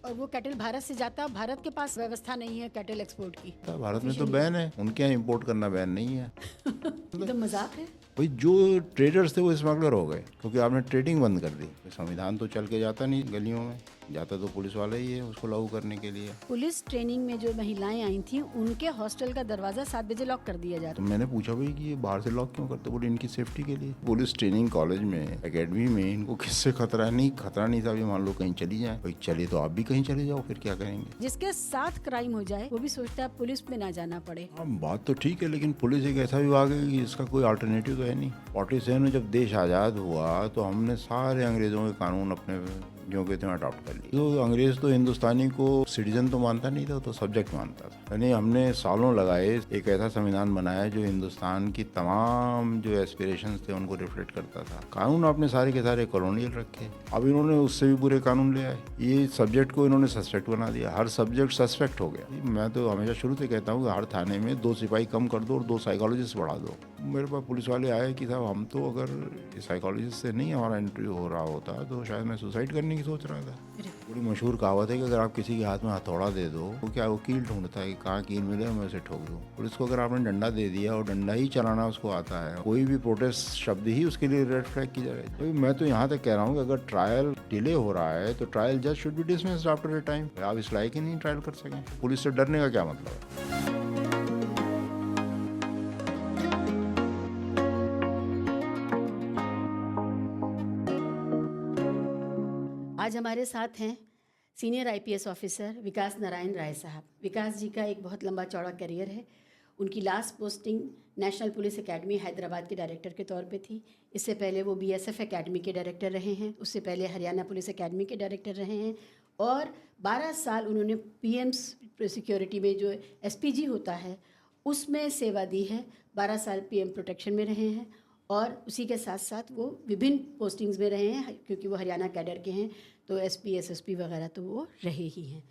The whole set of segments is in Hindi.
और वो कैटल भारत से जाता है, भारत के पास व्यवस्था नहीं है कैटल एक्सपोर्ट की। भारत में तो बैन है, उनके यहाँ इम्पोर्ट करना बैन नहीं है। ये तो मजाक है। भाई जो ट्रेडर्स थे वो स्मगलर हो गए क्योंकि आपने ट्रेडिंग बंद कर दी। संविधान तो चल के जाता नहीं गलियों में, जाता तो पुलिस वाला ही है उसको लागू करने के लिए। पुलिस ट्रेनिंग में जो महिलाएं आई थी उनके हॉस्टल का दरवाजा 7 बजे लॉक कर दिया जा तो रहा। मैंने पूछा भाई कि ये बाहर से लॉक क्यों करते, बोले इनकी सेफ्टी के लिए। पुलिस ट्रेनिंग कॉलेज में, एकेडमी में इनको किससे खतरा है? नहीं खतरा नहीं था। अभी मान लो कहीं चली जाए, भाई चले तो आप भी कहीं चले जाओ, फिर क्या करेंगे। जिसके साथ क्राइम हो जाए वो भी सोचता है पुलिस में ना जाना पड़े। हाँ बात तो ठीक है, लेकिन पुलिस एक ऐसा विभाग है कि इसका कोई अल्टरनेटिव तो है नहीं। 47 में जब देश आज़ाद हुआ तो हमने सारे अंग्रेजों के कानून अपने जो के त्यों अडॉप्ट कर लिए। तो अंग्रेज तो हिंदुस्तानी को सिटीजन तो मानता नहीं था, तो सब्जेक्ट मानता था। यानी हमने सालों लगाए एक ऐसा संविधान बनाया जो हिंदुस्तान की तमाम जो एस्पिरेशंस थे उनको रिफ्लेक्ट करता था। कानून आपने सारे के सारे कॉलोनियल रखे, अब इन्होंने उससे भी बुरे कानून ले आए। ये सब्जेक्ट को इन्होंने सस्पेक्ट बना दिया, हर सब्जेक्ट सस्पेक्ट हो गया। मैं तो हमेशा शुरू से कहता हूँ कि हर थाने में 2 सिपाही कम कर दो और 2 साइकोलॉजिस्ट बढ़ा दो। मेरे पास पुलिस वाले आए कि साहब हम तो अगर साइकोलॉजिस्ट से नहीं हमारा इंटरव्यू हो रहा होता तो शायद मैं सुसाइड करने की सोच रहा था। बड़ी मशहूर कहावत है कि अगर आप किसी के हाथ में हथौड़ा दे दो तो क्या वो कील ढूंढता है कि कहाँ कील मिले मैं उसे ठोक दूँ। पुलिस को अगर आपने डंडा दे दिया और डंडा ही चलाना उसको आता है, कोई भी प्रोटेस्ट शब्द ही उसके लिए रेड फ्लैग की जाए। तो मैं तो यहाँ तक कह रहा हूँ कि अगर ट्रायल डिले हो रहा है तो ट्रायल जज should be dismissed after a time. आप इस लायक ही नहीं ट्रायल कर सकें, पुलिस से डरने का क्या मतलब है। आज हमारे साथ हैं सीनियर आईपीएस ऑफिसर विकास नारायण राय साहब। विकास जी का एक बहुत लंबा चौड़ा करियर है। उनकी last posting national police academy Hyderabad के डायरेक्टर के तौर पे थी। इससे पहले वो बीएसएफ एकेडमी के डायरेक्टर रहे हैं। उससे पहले हरियाणा पुलिस एकेडमी के डायरेक्टर रहे हैं और 12 साल उन्होंने पीएम सिक्योरिटी में जो एसपीजी होता है उसमें सेवा दी है। 12 साल पीएम प्रोटेक्शन में रहे हैं और उसी के साथ साथ वो विभिन्न पोस्टिंग्स में रहे हैं क्योंकि वो हरियाणा कैडर के हैं, तो एसपी एसएसपी वगैरह तो वो रहे ही हैं।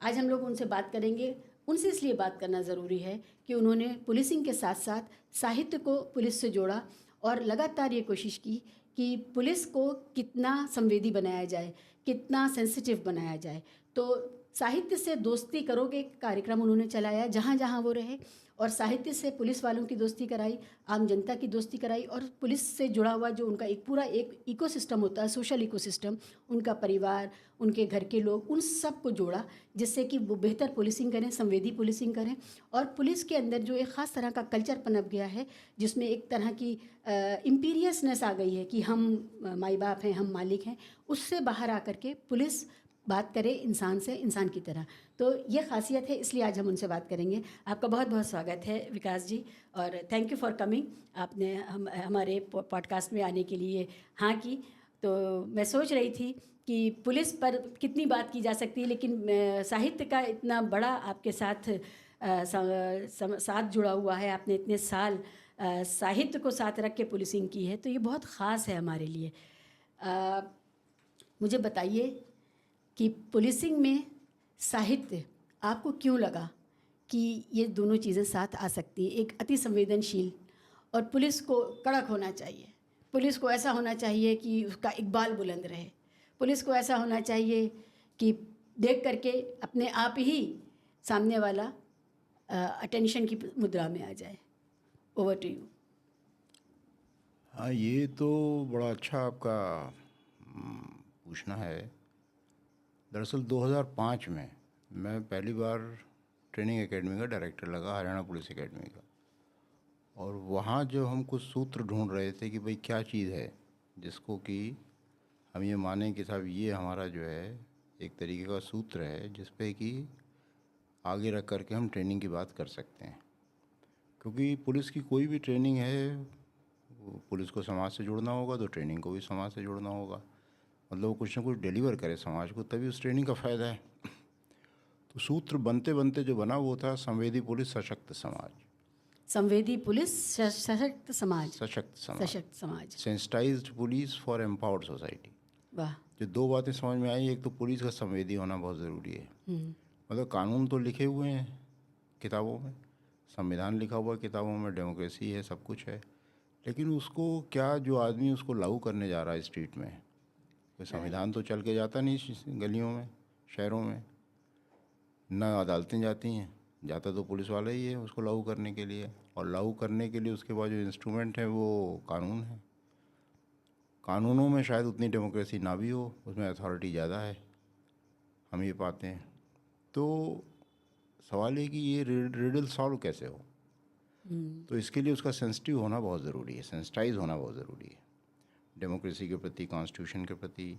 आज हम लोग उनसे बात करेंगे। उनसे इसलिए बात करना ज़रूरी है कि उन्होंने पुलिसिंग के साथ साथ साहित्य को पुलिस से जोड़ा और लगातार ये कोशिश की कि पुलिस को कितना संवेदी बनाया जाए, कितना सेंसिटिव बनाया जाए। तो साहित्य से दोस्ती करोगे कार्यक्रम उन्होंने चलाया जहाँ जहाँ वो रहे और साहित्य से पुलिस वालों की दोस्ती कराई, आम जनता की दोस्ती कराई और पुलिस से जुड़ा हुआ जो उनका एक पूरा एक इकोसिस्टम होता है, सोशल इकोसिस्टम, उनका परिवार, उनके घर के लोग, उन सब को जोड़ा जिससे कि वो बेहतर पुलिसिंग करें, संवेदी पुलिसिंग करें। और पुलिस के अंदर जो एक ख़ास तरह का कल्चर पनप गया है जिसमें एक तरह की इम्पीरियसनेस आ गई है कि हम माई बाप हैं, हम मालिक हैं, उससे बाहर आकर के पुलिस बात करे इंसान से इंसान की तरह। तो ये खासियत है, इसलिए आज हम उनसे बात करेंगे। आपका बहुत बहुत स्वागत है विकास जी और थैंक यू फॉर कमिंग। आपने हमारे पॉडकास्ट में आने के लिए हाँ की। तो मैं सोच रही थी कि पुलिस पर कितनी बात की जा सकती है, लेकिन साहित्य का इतना बड़ा आपके साथ साथ जुड़ा हुआ है। आपने इतने साल साहित्य को साथ रख के पुलिसिंग की है, तो ये बहुत ख़ास है हमारे लिए। मुझे बताइए कि पुलिसिंग में साहित्य आपको क्यों लगा कि ये दोनों चीज़ें साथ आ सकती हैं। एक अति संवेदनशील और पुलिस को कड़क होना चाहिए, पुलिस को ऐसा होना चाहिए कि उसका इकबाल बुलंद रहे, पुलिस को ऐसा होना चाहिए कि देख करके अपने आप ही सामने वाला अटेंशन की मुद्रा में आ जाए। Over to you. हाँ ये तो बड़ा अच्छा आपका पूछना है। दरअसल 2005 में मैं पहली बार ट्रेनिंग एकेडमी का डायरेक्टर लगा, हरियाणा पुलिस एकेडमी का। और वहाँ जो हम कुछ सूत्र ढूंढ रहे थे कि भाई क्या चीज़ है जिसको कि हम ये मानें कि साहब ये हमारा जो है एक तरीके का सूत्र है जिस पे कि आगे रख करके हम ट्रेनिंग की बात कर सकते हैं। क्योंकि पुलिस की कोई भी ट्रेनिंग है, पुलिस को समाज से जुड़ना होगा तो ट्रेनिंग को भी समाज से जुड़ना होगा। मतलब वो कुछ ना कुछ डिलीवर करे समाज को, तभी उस ट्रेनिंग का फ़ायदा है। तो सूत्र बनते बनते जो बना वो था संवेदी पुलिस सशक्त समाज। संवेदी पुलिस सशक्त समाज। सशक्त समाज, सशक्त समाज, sensitised police for empowered society. वाह। जो 2 बातें समझ में आई, एक तो पुलिस का संवेदी होना बहुत ज़रूरी है। मतलब कानून तो लिखे हुए हैं किताबों में, संविधान लिखा हुआ है किताबों में, डेमोक्रेसी है, सब कुछ है, लेकिन उसको क्या जो आदमी उसको लागू करने जा रहा है स्ट्रीट में, कोई संविधान तो चल के जाता नहीं गलियों में, शहरों में, न अदालतें जाती हैं, जाता तो पुलिस वाला ही है उसको लागू करने के लिए, और लागू करने के लिए उसके बाद जो इंस्ट्रूमेंट है वो कानून है। कानूनों में शायद उतनी डेमोक्रेसी ना भी हो, उसमें अथॉरिटी ज़्यादा है, हम ये पाते हैं। तो सवाल है कि ये रिडल सॉल्व कैसे हो। तो इसके लिए उसका सेंसिटिव होना बहुत ज़रूरी है, सेंसिटाइज होना बहुत ज़रूरी है। डेमोक्रेसी के प्रति, कॉन्स्टिट्यूशन के प्रति,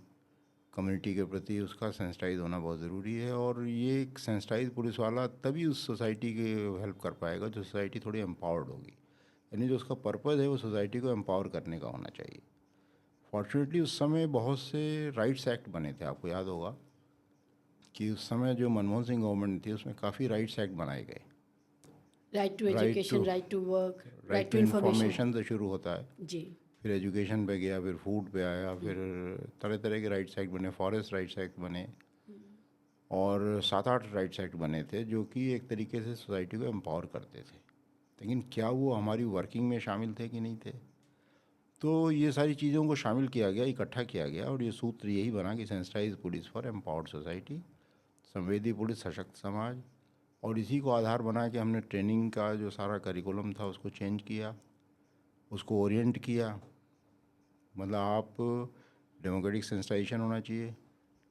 कम्युनिटी के प्रति उसका सेंसिटाइज होना बहुत ज़रूरी है। और ये एक सेंसिटाइज पुलिस वाला तभी उस सोसाइटी की हेल्प कर पाएगा जो सोसाइटी थोड़ी एम्पावर्ड होगी, यानी जो उसका पर्पज़ है वो सोसाइटी को एम्पावर करने का होना चाहिए। फॉर्चुनेटली उस समय बहुत से राइट्स एक्ट बने थे, आपको याद होगा कि उस समय जो मनमोहन सिंह गवर्नमेंट थी उसमें काफ़ी राइट्स एक्ट बनाए गए। Right to education, right to work, right to information से शुरू होता है, जी। फिर एजुकेशन पे गया, फिर फूड पे आया, फिर तरह तरह के राइट्स एक्ट बने, फॉरेस्ट राइट्स एक्ट बने, और 7-8 राइट्स एक्ट बने थे जो कि एक तरीके से सोसाइटी को एम्पावर करते थे। लेकिन क्या वो हमारी वर्किंग में शामिल थे कि नहीं थे? तो ये सारी चीज़ों को शामिल किया गया, इकट्ठा किया गया, और ये सूत्र यही बना कि sensitise police for empowered society, संवेदी पुलिस सशक्त समाज। और इसी को आधार बना के हमने ट्रेनिंग का जो सारा करिकुलम था उसको चेंज किया, उसको ओरिएंट किया। मतलब आप डेमोक्रेटिक सेंसिटाइजेशन होना चाहिए,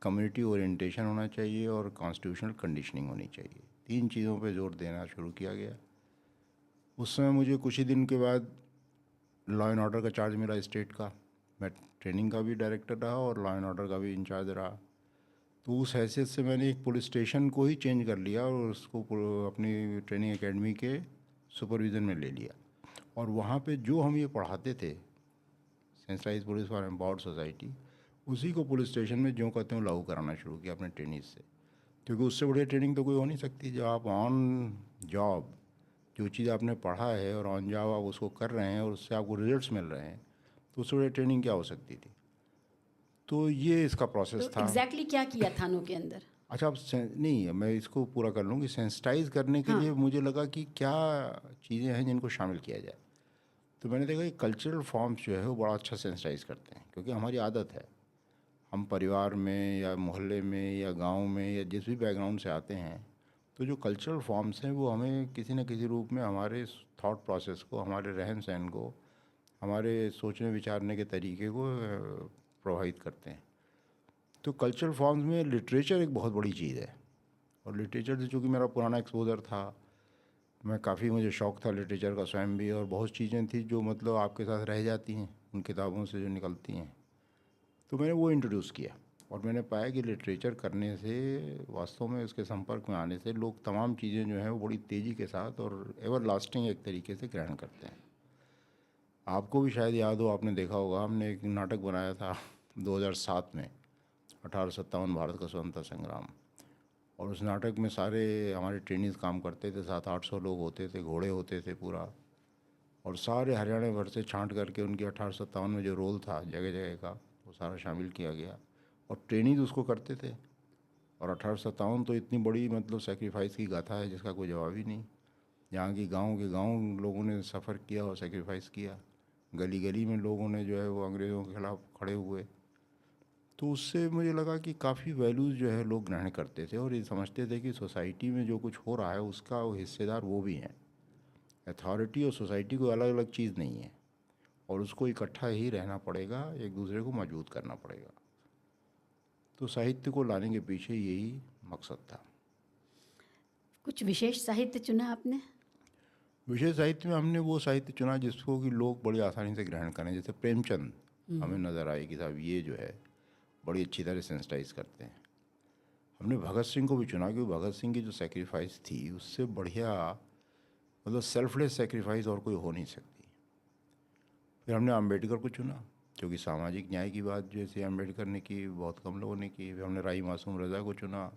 कम्युनिटी ओरिएंटेशन होना चाहिए, और कॉन्स्टिट्यूशनल कंडीशनिंग होनी चाहिए। 3 चीज़ों पे जोर देना शुरू किया गया। उस समय मुझे कुछ ही दिन के बाद लॉ एंड ऑर्डर का चार्ज मिला स्टेट का। मैं ट्रेनिंग का भी डायरेक्टर रहा और लॉ एंड ऑर्डर का भी इंचार्ज रहा। तो उस हैसियत से मैंने एक पुलिस स्टेशन को ही चेंज कर लिया और उसको अपनी ट्रेनिंग एकेडमी के सुपरविज़न में ले लिया। और वहाँ पे जो हम ये पढ़ाते थे, sensitise police for empowered society, उसी को पुलिस स्टेशन में जो कहते हैं लागू कराना शुरू किया अपने ट्रेनिंग से। क्योंकि उससे बढ़िया ट्रेनिंग तो कोई हो नहीं सकती। जब आप ऑन जॉब जो चीज़ आपने पढ़ा है और ऑन जॉब आप उसको कर रहे हैं और उससे आपको रिजल्ट्स मिल रहे हैं, तो उससे बढ़िया ट्रेनिंग क्या हो सकती थी। तो ये इसका प्रोसेस तो था। एग्जैक्टली क्या किया थानों के अंदर? अच्छा, आप नहीं, मैं इसको पूरा कर लूँ कि सेंसिटाइज करने के लिए मुझे लगा कि क्या चीज़ें हैं जिनको शामिल किया जाए। तो मैंने देखा कि कल्चरल फॉर्म्स जो है वो बड़ा अच्छा सेंसिटाइज करते हैं, क्योंकि हमारी आदत है, हम परिवार में या मोहल्ले में या गांव में या जिस भी बैकग्राउंड से आते हैं, तो जो कल्चरल फॉर्म्स हैं वो हमें किसी न किसी रूप में हमारे थॉट प्रोसेस को, हमारे रहन सहन को, हमारे सोचने विचारने के तरीके को प्रभावित करते हैं। तो कल्चरल फॉर्म्स में लिटरेचर एक बहुत बड़ी चीज़ है। और लिटरेचर से चूँकि मेरा पुराना एक्सपोजर था, मैं काफ़ी, मुझे शौक़ था लिटरेचर का स्वयं भी, और बहुत चीज़ें थी जो मतलब आपके साथ रह जाती हैं उन किताबों से जो निकलती हैं। तो मैंने वो इंट्रोड्यूस किया और मैंने पाया कि लिटरेचर करने से, वास्तव में उसके संपर्क में आने से लोग तमाम चीज़ें जो हैं वो बड़ी तेज़ी के साथ और एवर लास्टिंग एक तरीके से ग्रहण करते हैं। आपको भी शायद याद हो, आपने देखा होगा, हमने एक नाटक बनाया था 2007 में, 1857 भारत का स्वतंत्रता संग्राम। और उस नाटक में सारे हमारे ट्रेनिंग्स काम करते थे, 700-800 लोग होते थे, घोड़े होते थे पूरा, और सारे हरियाणा भर से छांट करके उनकी 1857 में जो रोल था जगह जगह का, वो सारा शामिल किया गया और ट्रेनिंग उसको करते थे। और 1857 तो इतनी बड़ी मतलब सेक्रीफाइस की गाथा है जिसका कोई जवाब ही नहीं। जहाँ की गांव के गांव लोगों ने सफ़र किया और सेक्रीफाइस किया, गली गली में लोगों ने जो है वो अंग्रेज़ों के ख़िलाफ़ खड़े हुए। तो उससे मुझे लगा कि काफ़ी वैल्यूज़ जो है लोग ग्रहण करते थे और ये समझते थे कि सोसाइटी में जो कुछ हो रहा है उसका वो हिस्सेदार वो भी हैं। अथॉरिटी और सोसाइटी कोई अलग अलग चीज़ नहीं है और उसको इकट्ठा ही रहना पड़ेगा, एक दूसरे को मजबूत करना पड़ेगा। तो साहित्य को लाने के पीछे यही मकसद था। कुछ विशेष साहित्य चुना आपने? विशेष साहित्य में हमने वो साहित्य चुना जिसको कि लोग बड़ी आसानी से ग्रहण करें। जैसे प्रेमचंद हमें नज़र आए कि साहब ये जो है बड़ी अच्छी तरह सेंसिटाइज करते हैं। हमने भगत सिंह को भी चुना क्योंकि भगत सिंह की जो सेक्रीफाइस थी उससे बढ़िया, मतलब सेल्फलेस सेक्रीफाइस और कोई हो नहीं सकती। फिर हमने अम्बेडकर को चुना क्योंकि सामाजिक न्याय की बात जैसे अम्बेडकर ने की, बहुत कम लोगों ने की। फिर हमने राई मासूम रज़ा को चुना।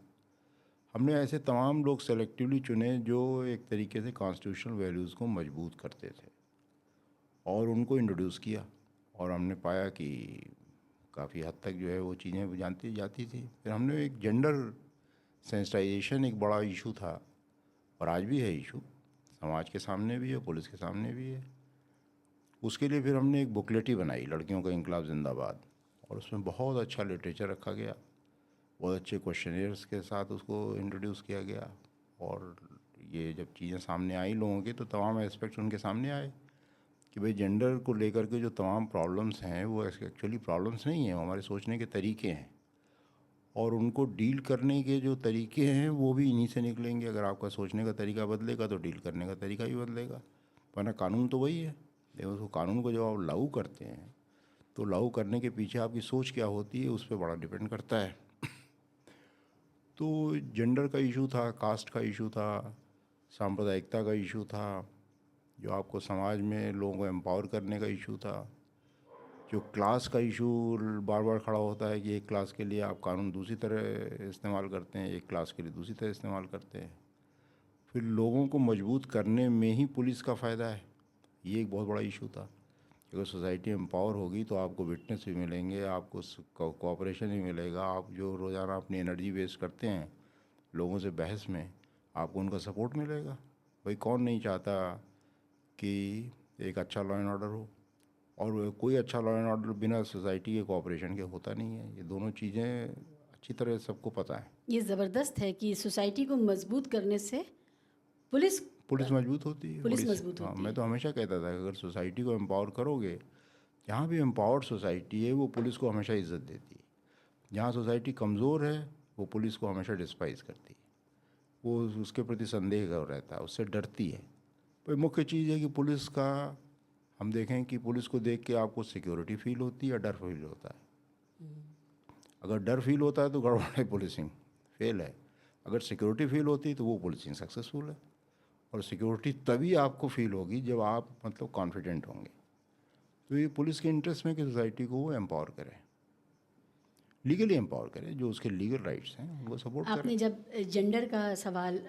हमने ऐसे तमाम लोग सेलेक्टिवली चुने जो एक तरीके से कॉन्स्टिट्यूशनल वैल्यूज़ को मजबूत करते थे और उनको इंट्रोड्यूस किया। और हमने पाया कि काफ़ी हद तक जो है वो चीज़ें जानती जाती थी। फिर हमने एक जेंडर सेंसिटाइजेशन एक बड़ा इशू था और आज भी है इशू, समाज के सामने भी है, पुलिस के सामने भी है। उसके लिए फिर हमने एक बुकलेट ही बनाई, लड़कियों का इंकलाब जिंदाबाद, और उसमें बहुत अच्छा लिटरेचर रखा गया बहुत अच्छे क्वेश्चनियर्स के साथ उसको इंट्रोड्यूस किया गया। और ये जब चीज़ें सामने आई लोगों की, तो तमाम एस्पेक्ट्स उनके सामने आए कि भाई जेंडर को लेकर के जो तमाम प्रॉब्लम्स हैं वो एक्चुअली प्रॉब्लम्स नहीं हैं, वो हमारे सोचने के तरीके हैं, और उनको डील करने के जो तरीके हैं वो भी इन्हीं से निकलेंगे। अगर आपका सोचने का तरीका बदलेगा तो डील करने का तरीका भी बदलेगा, वरना कानून तो वही है। लेकिन उसको कानून को जब आप लागू करते हैं तो लागू करने के पीछे आपकी सोच क्या होती है उस पर बड़ा डिपेंड करता है। तो जेंडर का इशू था, कास्ट का इशू था, सांप्रदायिकता का इशू था, जो आपको समाज में लोगों को एम्पावर करने का इशू था, जो क्लास का इशू बार बार खड़ा होता है कि एक क्लास के लिए आप कानून दूसरी तरह इस्तेमाल करते हैं, एक क्लास के लिए दूसरी तरह इस्तेमाल करते हैं। फिर लोगों को मजबूत करने में ही पुलिस का फ़ायदा है, ये एक बहुत बड़ा इशू था। अगर सोसाइटी एम्पावर होगी तो आपको विटनेस भी मिलेंगे, आपको कोऑपरेशन भी मिलेगा। आप जो रोज़ाना अपनी एनर्जी वेस्ट करते हैं लोगों से बहस में, आपको उनका सपोर्ट मिलेगा। भाई कौन नहीं चाहता कि एक अच्छा लॉ एंड ऑर्डर हो, और कोई अच्छा लॉ एंड ऑर्डर बिना सोसाइटी के कोऑपरेशन के होता नहीं है। ये दोनों चीज़ें अच्छी तरह सबको पता है। ये ज़बरदस्त है कि सोसाइटी को मजबूत करने से पुलिस पुलिस मजबूत होती है। पुलिस पुलिस, मजबूत हाँ, होती मैं है। तो हमेशा कहता था कि अगर सोसाइटी को एम्पावर करोगे, जहाँ भी एम्पावर्ड सोसाइटी है वो पुलिस को हमेशा इज्जत देती है। जहाँ सोसाइटी कमज़ोर है वो पुलिस को हमेशा डिस्पाइज करती है, वो उसके प्रति संदेह कर रहता है, उससे डरती है। पर मुख्य चीज़ है कि पुलिस का हम देखें कि पुलिस को देख के आपको सिक्योरिटी फील होती है या डर फील होता है। अगर डर फील होता है तो गड़बड़ है, पुलिसिंग फेल है। अगर सिक्योरिटी फील होती है तो वो पुलिसिंग सक्सेसफुल है। और सिक्योरिटी तभी आपको फील होगी जब आप मतलब कॉन्फिडेंट होंगे। तो ये पुलिस के इंटरेस्ट में कि सोसाइटी को वो एम्पावर करें, लीगली एम्पावर करें, जो उसके लीगल राइट्स हैं उनको सपोर्ट करें। आपने जब जेंडर का सवाल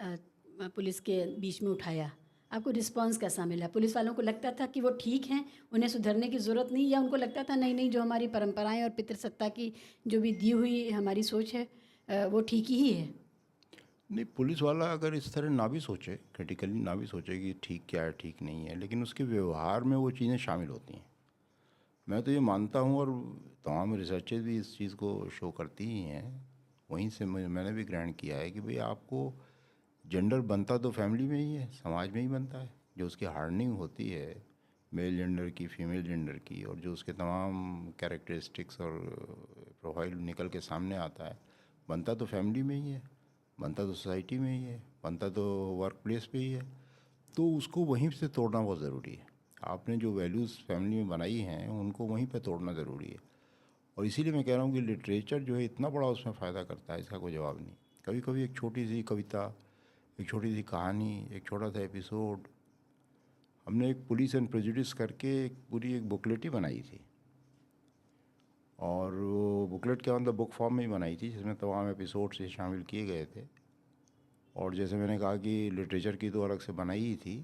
पुलिस के बीच में उठाया, आपको रिस्पांस कैसा मिला? पुलिस वालों को लगता था कि वो ठीक हैं, उन्हें सुधरने की ज़रूरत नहीं, या उनको लगता था नहीं नहीं जो हमारी परंपराएं और पितृसत्ता की जो भी दी हुई हमारी सोच है वो ठीक ही है? नहीं, पुलिस वाला अगर इस तरह ना भी सोचे, क्रिटिकली ना भी सोचे कि ठीक क्या है ठीक नहीं है, लेकिन उसके व्यवहार में वो चीज़ें शामिल होती हैं। मैं तो ये मानता हूँ, और तमाम रिसर्चेज भी इस चीज़ को शो करती ही हैं, वहीं से मैंने भी ग्रहण किया है कि भाई आपको जेंडर बनता तो फैमिली में ही है, समाज में ही बनता है। जो उसकी हार्डनिंग होती है मेल जेंडर की, फीमेल जेंडर की, और जो उसके तमाम कैरेक्टरिस्टिक्स और प्रोफाइल निकल के सामने आता है, बनता तो फैमिली में ही है, बनता तो सोसाइटी में ही है, बनता तो वर्क प्लेस पे ही है। तो उसको वहीं से तोड़ना बहुत ज़रूरी है। आपने जो वैल्यूज़ फैमिली में बनाई हैं उनको वहीं पे तोड़ना ज़रूरी है। और इसीलिए मैं कह रहा हूँ कि लिटरेचर जो है इतना बड़ा उसमें फ़ायदा करता है, इसका कोई जवाब नहीं। कभी कभी एक छोटी सी कविता, एक छोटी सी कहानी, एक छोटा सा एपिसोड, हमने एक पुलिस एंड प्रेजुडिस करके एक पूरी एक बुकलेट ही बनाई थी, और वो बुकलेट क्या मतलब बुक फॉर्म में ही बनाई थी, जिसमें तमाम एपिसोड से शामिल किए गए थे। और जैसे मैंने कहा कि लिटरेचर की तो अलग से बनाई ही थी,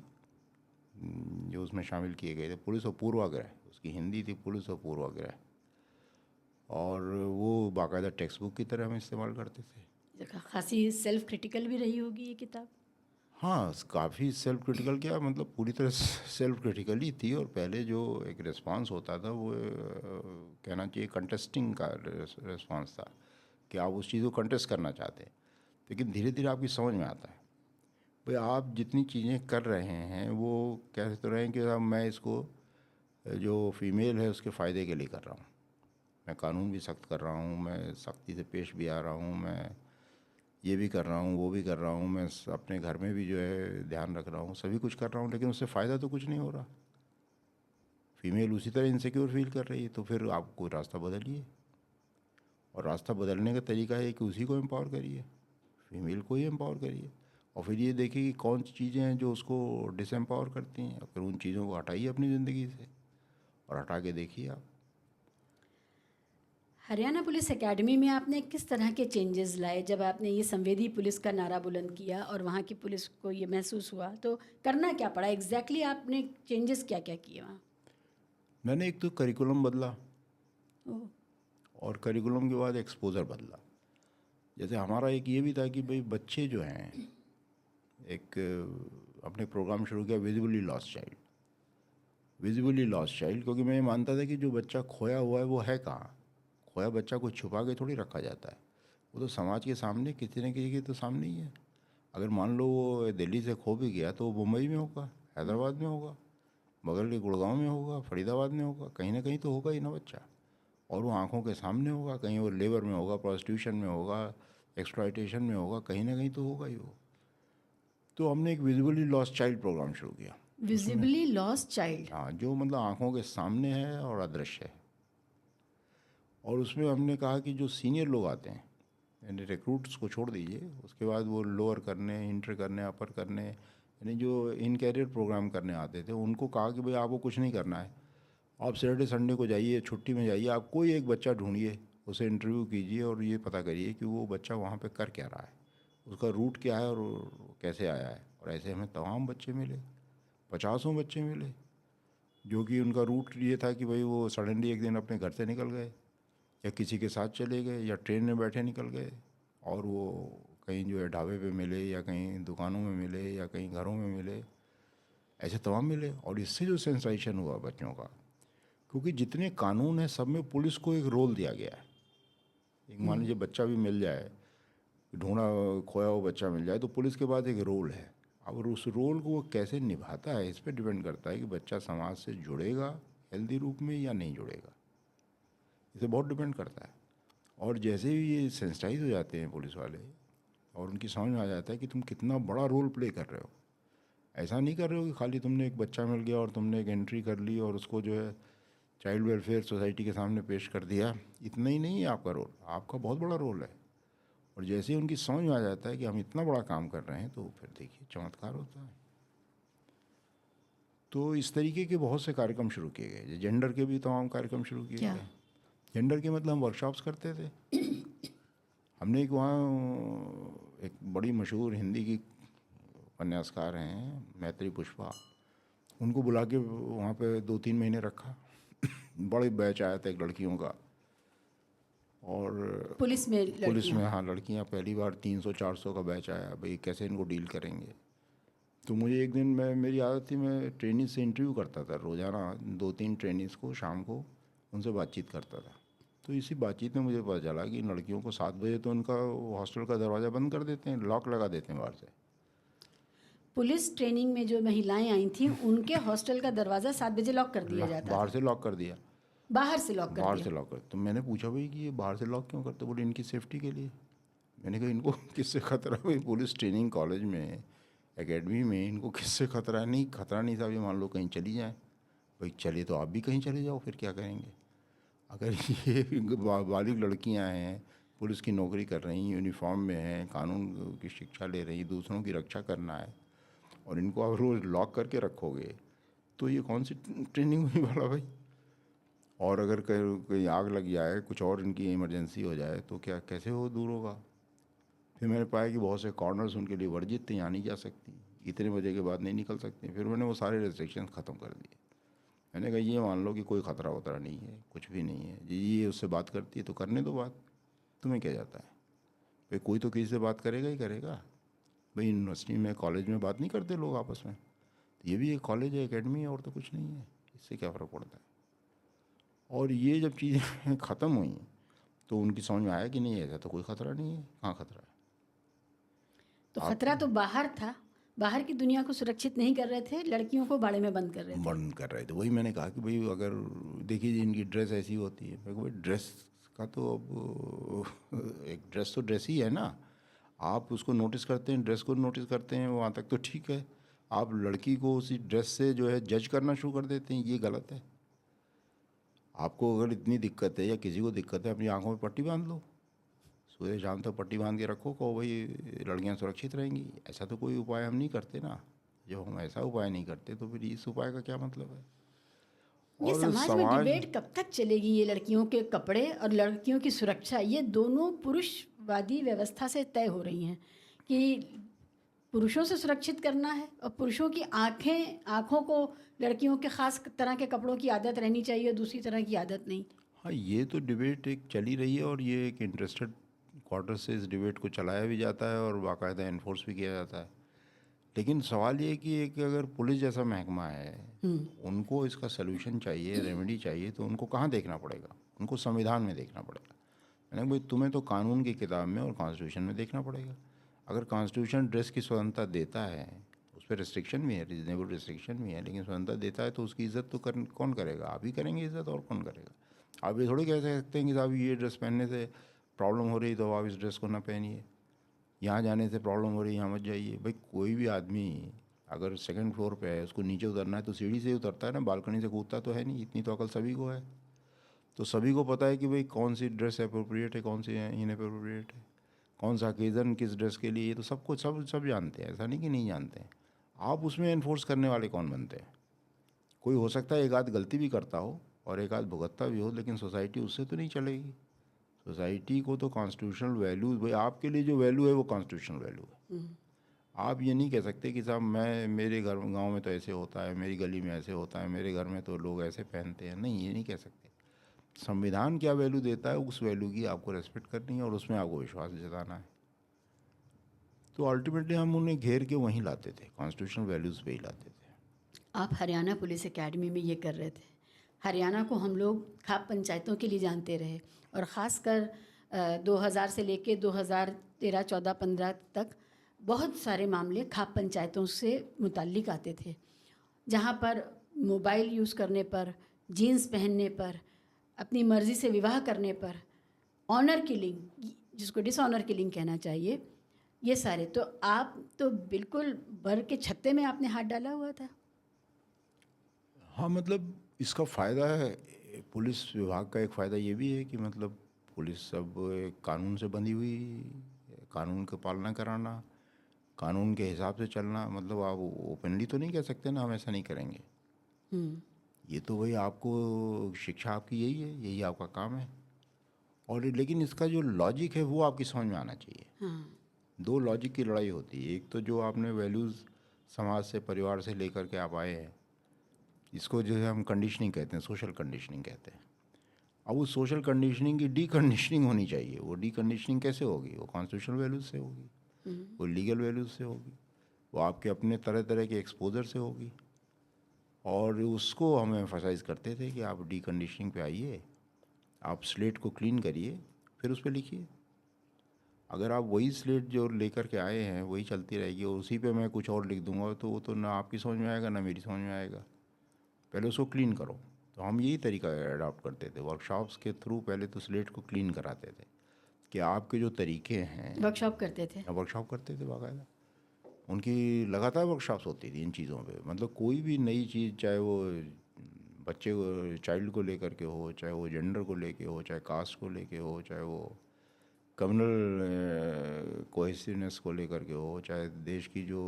जो उसमें शामिल किए गए थे पुलिस और पूर्वाग्रह, उसकी हिंदी थी पुलिस और पूर्वाग्रह, और वो बाकायदा टेक्स्ट बुक की तरह हम इस्तेमाल करते थे। खासी सेल्फ क्रिटिकल भी रही होगी ये किताब। हाँ, काफ़ी सेल्फ क्रिटिकल, क्या मतलब पूरी तरह सेल्फ क्रिटिकल ही थी। और पहले जो एक रिस्पांस होता था वो कहना चाहिए कंटेस्टिंग का रिस्पांस था, कि आप उस चीज़ को कंटेस्ट करना चाहते हैं। लेकिन धीरे धीरे आपकी समझ में आता है भाई आप जितनी चीज़ें कर रहे हैं वो कह तो रहे हैं कि अब मैं इसको जो फीमेल है उसके फ़ायदे के लिए कर रहा हूँ, मैं कानून भी सख्त कर रहा हूँ, मैं सख्ती से पेश भी आ रहा हूँ, मैं ये भी कर रहा हूँ, वो भी कर रहा हूँ, मैं अपने घर में भी जो है ध्यान रख रहा हूँ, सभी कुछ कर रहा हूँ, लेकिन उससे फ़ायदा तो कुछ नहीं हो रहा। फीमेल उसी तरह इनसिक्योर फील कर रही है। तो फिर आप कोई रास्ता बदलिए, और रास्ता बदलने का तरीका है कि उसी को एम्पावर करिए, फीमेल को ही एम्पावर करिए, और फिर ये देखिए कि कौन सी चीज़ें हैं जो उसको डिसएम्पावर करती हैं, और फिर उन चीज़ों को हटाइए अपनी ज़िंदगी से, और हटा के देखिए आप। हरियाणा पुलिस एकेडमी में आपने किस तरह के चेंजेस लाए जब आपने ये संवेदी पुलिस का नारा बुलंद किया और वहाँ की पुलिस को ये महसूस हुआ? तो करना क्या पड़ा एग्जैक्टली आपने चेंजेस क्या क्या किए वहाँ? मैंने एक तो करिकुलम बदला, ओह, और करिकुलम के बाद एक्सपोज़र बदला। जैसे हमारा एक ये भी था कि भाई बच्चे जो हैं, एक अपने प्रोग्राम शुरू किया visibly lost child, visibly lost child, क्योंकि मैं ये मानता था कि जो बच्चा खोया हुआ है वो है कहाँ। खोया बच्चा को छुपा के थोड़ी रखा जाता है, वो तो समाज के सामने किसी न किसी के तो सामने ही है। अगर मान लो वो दिल्ली से खो भी गया तो वो मुंबई में होगा, हैदराबाद में होगा, बगल के गुड़गांव में होगा, फरीदाबाद में होगा, कहीं ना कहीं तो होगा ही ना बच्चा। और वो आंखों के सामने होगा, कहीं वो लेबर में होगा, प्रोस्टिट्यूशन में होगा, एक्सप्लॉयटेशन में होगा, कहीं ना कहीं तो होगा ही वो। तो हमने एक विजिबली लॉस्ट चाइल्ड प्रोग्राम शुरू किया। Visibly lost child. हाँ, जो मतलब आंखों के सामने है और अदृश्य है। और उसमें हमने कहा कि जो सीनियर लोग आते हैं, यानी रिक्रूट्स को छोड़ दीजिए, उसके बाद वो लोअर करने, इंटर करने, अपर करने, यानी जो इन कैरियर प्रोग्राम करने आते थे, उनको कहा कि भाई आपको कुछ नहीं करना है, आप सैटरडे संडे को जाइए, छुट्टी में जाइए, आप कोई एक बच्चा ढूंढिए, उसे इंटरव्यू कीजिए और ये पता करिए कि वो बच्चा वहाँ पे कर क्या रहा है, उसका रूट क्या है और वो कैसे आया है। और ऐसे हमें तमाम बच्चे मिले, 50 बच्चे मिले, जो कि उनका रूट ये था कि भाई वो सडनली एक दिन अपने घर से निकल गए, या किसी के साथ चले गए, या ट्रेन में बैठे निकल गए, और वो कहीं जो है ढाबे पे मिले, या कहीं दुकानों में मिले, या कहीं घरों में मिले, ऐसे तमाम मिले। और इससे जो सेंसेशन हुआ बच्चों का, क्योंकि जितने कानून हैं सब में पुलिस को एक रोल दिया गया है। एक मान लीजिए बच्चा भी मिल जाए, ढूंढा खोया हुआ बच्चा मिल जाए, तो पुलिस के पास एक रोल है। और उस रोल को वो कैसे निभाता है इस पर डिपेंड करता है कि बच्चा समाज से जुड़ेगा हेल्दी रूप में या नहीं जुड़ेगा, इसे बहुत डिपेंड करता है। और जैसे ही ये सेंसिटाइज हो जाते हैं पुलिस वाले, और उनकी समझ में आ जाता है कि तुम कितना बड़ा रोल प्ले कर रहे हो, ऐसा नहीं कर रहे हो कि खाली तुमने एक बच्चा मिल गया और तुमने एक एंट्री कर ली और उसको जो है चाइल्ड वेलफेयर सोसाइटी के सामने पेश कर दिया, इतना ही नहीं है आपका रोल, आपका बहुत बड़ा रोल है। और जैसे ही उनकी समझ में आ जाता है कि हम इतना बड़ा काम कर रहे हैं, तो फिर देखिए चमत्कार होता है। तो इस तरीके के बहुत से कार्यक्रम शुरू किए गए, जेंडर के भी तमाम कार्यक्रम शुरू किए क्या? गए। जेंडर के मतलब हम वर्कशॉप्स करते थे। हमने एक वहाँ एक बड़ी मशहूर हिंदी की उपन्यासकार हैं मैत्री पुष्पा, उनको बुला के वहाँ पे 2-3 महीने रखा। बड़े बैच आया था एक लड़कियों का, और पुलिस में पुलिस लड़कियां। में, हाँ, लड़कियाँ पहली बार 300-400 का बैच आया, भाई कैसे इनको डील करेंगे। तो मुझे एक दिन, मेरी आदत थी, मैं ट्रेनिंग से इंटरव्यू करता था रोज़ाना, 2-3 ट्रेनिंग्स को शाम को उनसे बातचीत करता था। तो इसी बातचीत में मुझे पता चला कि लड़कियों को 7 बजे तो उनका हॉस्टल का दरवाज़ा बंद कर देते हैं, लॉक लगा देते हैं बाहर से। पुलिस ट्रेनिंग में जो महिलाएं आई थी उनके हॉस्टल का दरवाज़ा 7 बजे लॉक कर दिया जाता बाहर था। से लॉक कर दिया, बाहर से लॉक कर बाहर दिया। से लॉक कर। तो मैंने पूछा भाई कि ये बाहर से लॉक क्यों करते, बोले इनकी सेफ्टी के लिए। मैंने कहा इनको किससे खतरा, भाई पुलिस ट्रेनिंग कॉलेज में, एकेडमी में, इनको किससे खतरा है। नहीं खतरा नहीं साहब, ये मान लो कहीं चली जाए, भाई चले तो आप भी कहीं चले जाओ, फिर क्या करेंगे। अगर ये बालिग लड़कियां हैं, पुलिस की नौकरी कर रही, यूनिफॉर्म में हैं, कानून की शिक्षा ले रही, दूसरों की रक्षा करना है, और इनको आप रोज़ लॉक करके रखोगे, तो ये कौन सी ट्रेनिंग हुई वाला भाई। और अगर कहीं आग लग जाए, कुछ और इनकी इमरजेंसी हो जाए, तो क्या कैसे वो दूर होगा। फिर मैंने पाया कि बहुत से कॉर्नर्स उनके लिए वर्जित थे, यहाँ नहीं जा सकती, इतने बजे के बाद नहीं निकल सकती। फिर मैंने वो सारे रेस्ट्रिक्शंस ख़त्म कर दिए। मैंने कहा ये मान लो कि कोई ख़तरा वतरा नहीं है, कुछ भी नहीं है जी, ये उससे बात करती है तो करने दो बात, तुम्हें क्या जाता है। भाई कोई तो किसी से बात करेगा ही करेगा। भाई यूनिवर्सिटी में, कॉलेज में बात नहीं करते लोग आपस में, तो ये भी एक कॉलेज है, एकेडमी है, और तो कुछ नहीं है, इससे क्या फ़र्क पड़ता है। और ये जब चीज़ें ख़त्म हुई तो उनकी समझ में आया कि नहीं, ऐसा तो कोई ख़तरा नहीं है, कहाँ खतरा है। तो खतरा तो बाहर था, बाहर की दुनिया को सुरक्षित नहीं कर रहे थे, लड़कियों को बाड़े में बंद कर रहे थे। बंद कर रहे थे। वही मैंने कहा कि भाई अगर देखिए इनकी ड्रेस ऐसी होती है, मैं भाई ड्रेस का तो अब एक ड्रेस तो ड्रेस ही है ना, आप उसको नोटिस करते हैं, ड्रेस को नोटिस करते हैं, वहाँ तक तो ठीक है। आप लड़की को उसी ड्रेस से जो है जज करना शुरू कर देते हैं, ये गलत है। आपको अगर इतनी दिक्कत है या किसी को दिक्कत है, अपनी आंखों में पट्टी बांध लो, सुबह शाम तक पट्टी बांध के रखो, कहो भाई लड़कियां सुरक्षित रहेंगी। ऐसा तो कोई उपाय हम नहीं करते ना। जब हम ऐसा उपाय नहीं करते तो फिर इस उपाय का क्या मतलब है। ये और समाज में डिबेट कब तक चलेगी, ये लड़कियों के कपड़े और लड़कियों की सुरक्षा, ये दोनों पुरुषवादी व्यवस्था से तय हो रही हैं कि पुरुषों से सुरक्षित करना है, और पुरुषों की आँखों को लड़कियों के ख़ास तरह के कपड़ों की आदत रहनी चाहिए, दूसरी तरह की आदत नहीं। हाँ, ये तो डिबेट एक चली रही है, और ये एक इंटरेस्टेड क्वार्टर से इस डिबेट को चलाया भी जाता है और बाकायदा इन्फोर्स भी किया जाता है। लेकिन सवाल ये है कि एक अगर पुलिस जैसा महकमा है, उनको इसका सलूशन चाहिए, रेमेडी चाहिए, तो उनको कहाँ देखना पड़ेगा, उनको संविधान में देखना पड़ेगा। मैंने कहा, भाई तुम्हें तो कानून की किताब में और कॉन्स्टिट्यूशन में देखना पड़ेगा। अगर कॉन्स्टिट्यूशन ड्रेस की स्वतंत्रता देता है, उस पर रिस्ट्रिक्शन भी है, रीजनेबल रिस्ट्रिक्शन भी है, लेकिन स्वतंत्रता देता है तो उसकी इज़्ज़त तो कौन करेगा? आप ही करेंगे इज़्ज़त, और कौन करेगा? आप ये थोड़ी कह सकते हैं कि साहब ये ड्रेस पहनने से प्रॉब्लम हो रही तो आप इस ड्रेस को ना पहनिए, यहाँ जाने से प्रॉब्लम हो रही है यहाँ मत जाइए। भाई कोई भी आदमी अगर सेकंड फ्लोर पे है, उसको नीचे उतरना है तो सीढ़ी से ही उतरता है ना, बालकनी से कूदता तो है नहीं। इतनी तो अकल सभी को है। तो सभी को पता है कि भाई कौन सी ड्रेस अप्रोप्रिएट है, कौन सी इनअप्रोप्रिएट है, कौन सा ओकेज़न किस ड्रेस के लिए, ये तो सबको सब जानते हैं, ऐसा नहीं कि नहीं जानते हैं। आप उसमें इन्फोर्स करने वाले कौन बनते हैं? कोई हो सकता है एक आध गलती भी करता हो और एक आध भुगतता भी हो, लेकिन सोसाइटी उससे तो नहीं चलेगी। सोसाइटी को तो कॉन्स्टिट्यूशनल वैल्यूज़, भाई आपके लिए जो वैल्यू है वो कॉन्स्टिट्यूशनल वैल्यू है। आप ये नहीं कह सकते कि साहब मेरे गांव में तो ऐसे होता है, मेरी गली में ऐसे होता है, मेरे घर में तो लोग ऐसे पहनते हैं। नहीं, ये नहीं कह सकते। संविधान क्या वैल्यू देता है, उस वैल्यू की आपको रेस्पेक्ट करनी है और उसमें आपको विश्वास जताना है। तो अल्टीमेटली हम उन्हें घेर के वहीं लाते थे, कॉन्स्टिट्यूशनल वैल्यूज़ पे ही लाते थे। आप हरियाणा पुलिस एकेडमी में ये कर रहे थे। हरियाणा को हम लोग खाप पंचायतों के लिए जानते रहे, और ख़ासकर 2000 से लेके 2013, 14, 15 तक बहुत सारे मामले खाप पंचायतों से मुताल्लिक आते थे, जहाँ पर मोबाइल यूज़ करने पर, जीन्स पहनने पर, अपनी मर्ज़ी से विवाह करने पर, ऑनर किलिंग, जिसको डिसऑनर किलिंग कहना चाहिए, ये सारे। तो आप तो बिल्कुल भर के छत्ते में आपने हाथ डाला हुआ था। हाँ, मतलब इसका फ़ायदा है, पुलिस विभाग का एक फ़ायदा ये भी है कि मतलब पुलिस सब एक कानून से बंधी हुई, कानून की पालना कराना, कानून के हिसाब से चलना। मतलब आप ओपनली तो नहीं कह सकते ना हम ऐसा नहीं करेंगे। ये तो वही आपको शिक्षा आपकी यही है, यही आपका काम है। और लेकिन इसका जो लॉजिक है वो आपकी समझ में आना चाहिए। हाँ। दो लॉजिक की लड़ाई होती है। एक तो जो आपने वैल्यूज़ समाज से, परिवार से लेकर के आप आए हैं, इसको जो है हम कंडीशनिंग कहते हैं, सोशल कंडीशनिंग कहते हैं। अब उस सोशल कंडीशनिंग की डी कंडीशनिंग होनी चाहिए। वो डी कंडीशनिंग कैसे होगी? वो कॉन्स्टिट्यूशनल वैल्यूज़ से होगी, वो लीगल वैल्यूज़ से होगी, वो आपके अपने तरह तरह के एक्सपोजर से होगी। और उसको हम एम्फसाइज़ करते थे कि आप डी कंडीशनिंग पे आइए, आप स्लेट को क्लीन करिए, फिर उस पर लिखिए। अगर आप वही स्लेट जो लेकर के आए हैं वही चलती रहेगी और उसी पे मैं कुछ और लिख दूंगा, तो वो तो ना आपकी समझ में आएगा ना मेरी समझ में आएगा। पहले उसको क्लीन करो। तो हम यही तरीका अडॉप्ट करते थे वर्कशॉप्स के थ्रू। पहले तो स्लेट को क्लीन कराते थे कि आपके जो तरीके हैं, वर्कशॉप करते थे। वर्कशॉप करते थे बाकायदा। उनकी लगातार वर्कशॉप्स होती थी इन चीज़ों पे। मतलब कोई भी नई चीज़, चाहे वो बच्चे को, चाइल्ड को लेकर के हो, चाहे वो जेंडर को लेके हो, चाहे कास्ट को लेके हो, चाहे वो कम्युनल कोहेसिवनेस को लेकर के हो, चाहे देश की जो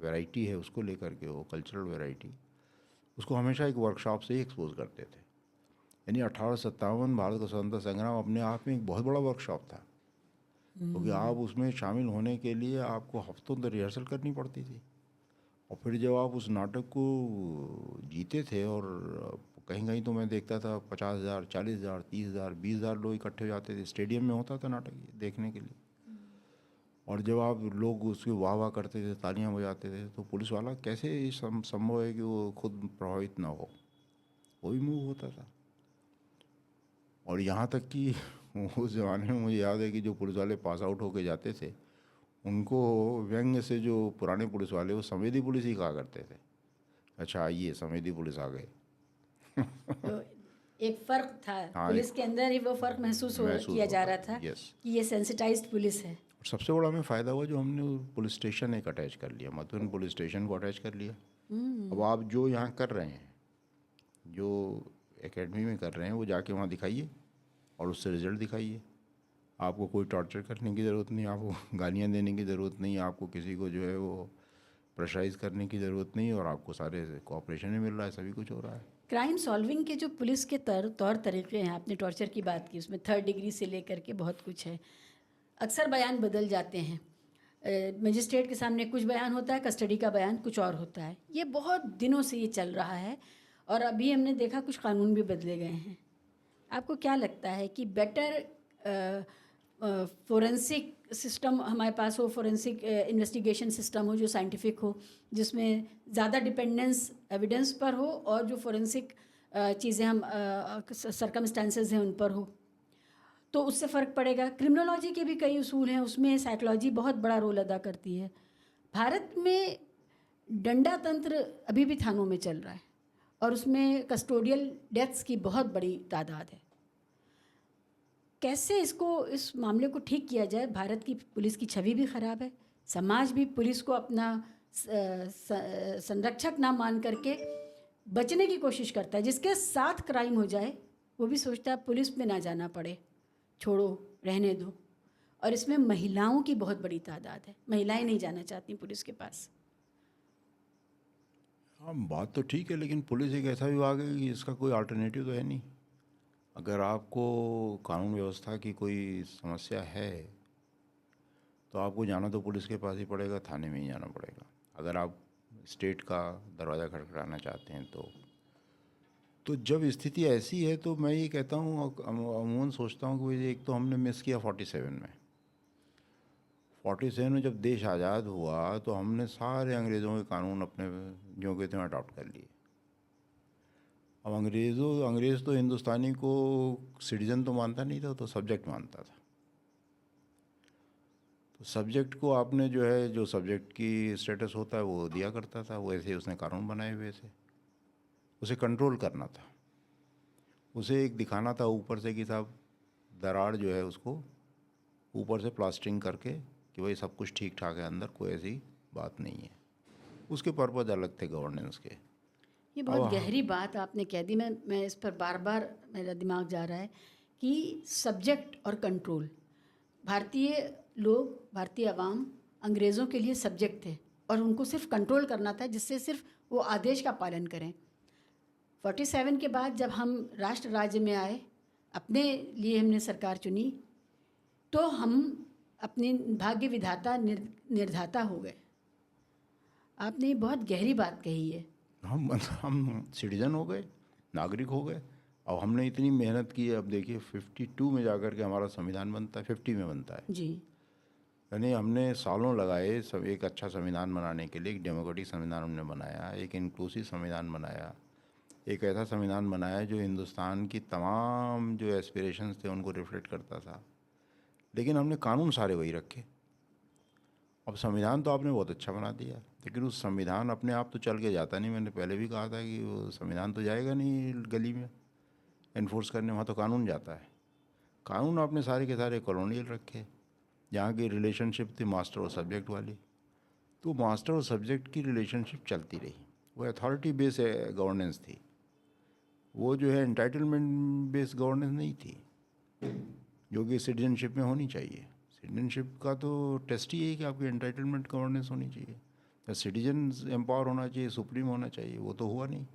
वैरायटी है उसको लेकर के हो, कल्चरल वैरायटी, उसको हमेशा एक वर्कशॉप से ही एक्सपोज करते थे। यानी 1857 भारत का स्वतंत्रता संग्राम अपने आप में एक बहुत बड़ा वर्कशॉप था, क्योंकि आप उसमें शामिल होने के लिए आपको हफ्तों तक रिहर्सल करनी पड़ती थी। और फिर जब आप उस नाटक को जीते थे, और कहीं कहीं तो मैं देखता था 50,000, 40,000, 30,000, 20,000 लोग इकट्ठे हो जाते थे। स्टेडियम में होता था नाटक ये देखने के लिए। और जब आप लोग उसकी वाह वाह करते थे, तालियां बजाते थे, तो पुलिस वाला कैसे संभव है कि वो खुद प्रभावित ना हो, वो भी मूव होता था। और यहाँ तक कि उस ज़माने में मुझे याद है कि जो पुलिस वाले पास आउट होके जाते थे, उनको व्यंग्य से जो पुराने पुलिस वाले, वो संवेदी पुलिस ही कहा करते थे। अच्छा आइए संवेदी पुलिस आ गए। तो एक फ़र्क था, हाँ, पुलिस के अंदर ही वो फ़र्क किया जा रहा था यस। कि ये सेंसिटाइज्ड पुलिस है। सबसे बड़ा हमें फ़ायदा हुआ जो हमने पुलिस स्टेशन एक अटैच कर लिया, मथुरन पुलिस स्टेशन को अटैच कर लिया। अब आप जो यहाँ कर रहे हैं, जो एकेडमी में कर रहे हैं, वो जाके वहाँ दिखाइए और उससे रिज़ल्ट दिखाइए। आपको कोई टॉर्चर करने की ज़रूरत नहीं, आपको गालियाँ देने की ज़रूरत नहीं, आपको किसी को जो है वो प्रेशराइज़ करने की ज़रूरत नहीं, और आपको सारे कोऑपरेशन ही मिल रहा है, सभी कुछ हो रहा है। क्राइम सॉल्विंग के जो पुलिस के तौर तरीके हैं, आपने टॉर्चर की बात की, उसमें 3rd डिग्री से लेकर के बहुत कुछ है। अक्सर बयान बदल जाते हैं। मजिस्ट्रेट के सामने कुछ बयान होता है, कस्टडी का बयान कुछ और होता है। ये बहुत दिनों से ये चल रहा है, और अभी हमने देखा कुछ कानून भी बदले गए हैं। आपको क्या लगता है कि बेटर फोरेंसिक सिस्टम हमारे पास हो, फोरेंसिक इन्वेस्टिगेशन सिस्टम हो जो साइंटिफिक हो, जिसमें ज़्यादा डिपेंडेंस एविडेंस पर हो और जो फोरेंसिक चीज़ें हम सर्कमस्टांसेस हैं उन पर हो, तो उससे फ़र्क पड़ेगा। क्रिमिनोलॉजी के भी कई उसूल हैं, उसमें साइकोलॉजी बहुत बड़ा रोल अदा करती है। भारत में डंडा तंत्र अभी भी थानों में चल रहा है और उसमें कस्टोडियल डेथ्स की बहुत बड़ी तादाद है। कैसे इस मामले को ठीक किया जाए? भारत की पुलिस की छवि भी ख़राब है, समाज भी पुलिस को अपना संरक्षक ना मान करके बचने की कोशिश करता है। जिसके साथ क्राइम हो जाए वो भी सोचता है पुलिस में ना जाना पड़े, छोड़ो, रहने दो। और इसमें महिलाओं की बहुत बड़ी तादाद है, महिलाएं नहीं जाना चाहती पुलिस के पास। हाँ, बात तो ठीक है, लेकिन पुलिस एक ऐसा विभाग है कि इसका कोई अल्टरनेटिव तो है नहीं। अगर आपको कानून व्यवस्था की कोई समस्या है तो आपको जाना तो पुलिस के पास ही पड़ेगा, थाने में ही जाना पड़ेगा। अगर आप स्टेट का दरवाज़ा खटखटाना चाहते हैं तो जब स्थिति ऐसी है तो मैं ये कहता हूँ, अमूमन सोचता हूँ कि एक तो हमने मिस किया 47 में जब देश आज़ाद हुआ तो हमने सारे अंग्रेज़ों के कानून अपने ज्यों के त्यों अडॉप्ट कर लिए। अब अंग्रेज़ तो हिंदुस्तानी को सिटीजन तो मानता नहीं था, तो सब्जेक्ट मानता था। तो सब्जेक्ट को आपने जो है, जो सब्जेक्ट की स्टेटस होता है वो दिया करता था, वैसे ही उसने कानून बनाए हुए थे। उसे कंट्रोल करना था, उसे एक दिखाना था ऊपर से कि साहब दरार जो है उसको ऊपर से प्लास्टरिंग करके कि भाई सब कुछ ठीक ठाक है, अंदर कोई ऐसी बात नहीं है। उसके पर्पज़ अलग थे गवर्नेंस के। ये बहुत गहरी बात आपने कह दी। मैं इस पर बार बार मेरा दिमाग जा रहा है कि सब्जेक्ट और कंट्रोल। भारतीय लोग, भारतीय अवाम अंग्रेज़ों के लिए सब्जेक्ट थे और उनको सिर्फ कंट्रोल करना था, जिससे सिर्फ वो आदेश का पालन करें। 47 के बाद जब हम राष्ट्र राज्य में आए, अपने लिए हमने सरकार चुनी, तो हम अपने भाग्य विधाता निर्धाता हो गए। आपने ये बहुत गहरी बात कही है। हम सिटीजन हो गए, नागरिक हो गए। अब हमने इतनी मेहनत की है, अब देखिए 52 में जाकर के हमारा संविधान बनता है, 50 में बनता है जी। यानी हमने सालों लगाए सब एक अच्छा संविधान बनाने के लिए। एक डेमोक्रेटिक संविधान हमने बनाया, एक इंक्लूसिव संविधान बनाया, एक ऐसा संविधान बनाया जो हिंदुस्तान की तमाम जो एस्पिरेशंस थे उनको रिफ्लेक्ट करता था। लेकिन हमने कानून सारे वही रखे। अब संविधान तो आपने बहुत अच्छा बना दिया, लेकिन उस संविधान अपने आप तो चल के जाता नहीं। मैंने पहले भी कहा था कि वो संविधान तो जाएगा नहीं गली में इन्फोर्स करने, वहाँ तो कानून जाता है। कानून आपने सारे के सारे कॉलोनियल रखे, जहाँ की रिलेशनशिप थी मास्टर और सब्जेक्ट वाली। तो मास्टर और सब्जेक्ट की रिलेशनशिप चलती रही। वो अथॉरिटी बेस गवर्नेंस थी, वो जो है एंटाइटलमेंट बेस्ड गवर्नेंस नहीं थी, जो कि सिटीजनशिप में होनी चाहिए। सिटीजनशिप का तो टेस्ट ही है कि आपकी एंटाइटलमेंट गवर्नेंस होनी चाहिए, या सिटीजन एम्पावर होना चाहिए, सुप्रीम होना चाहिए। वो तो हुआ नहीं।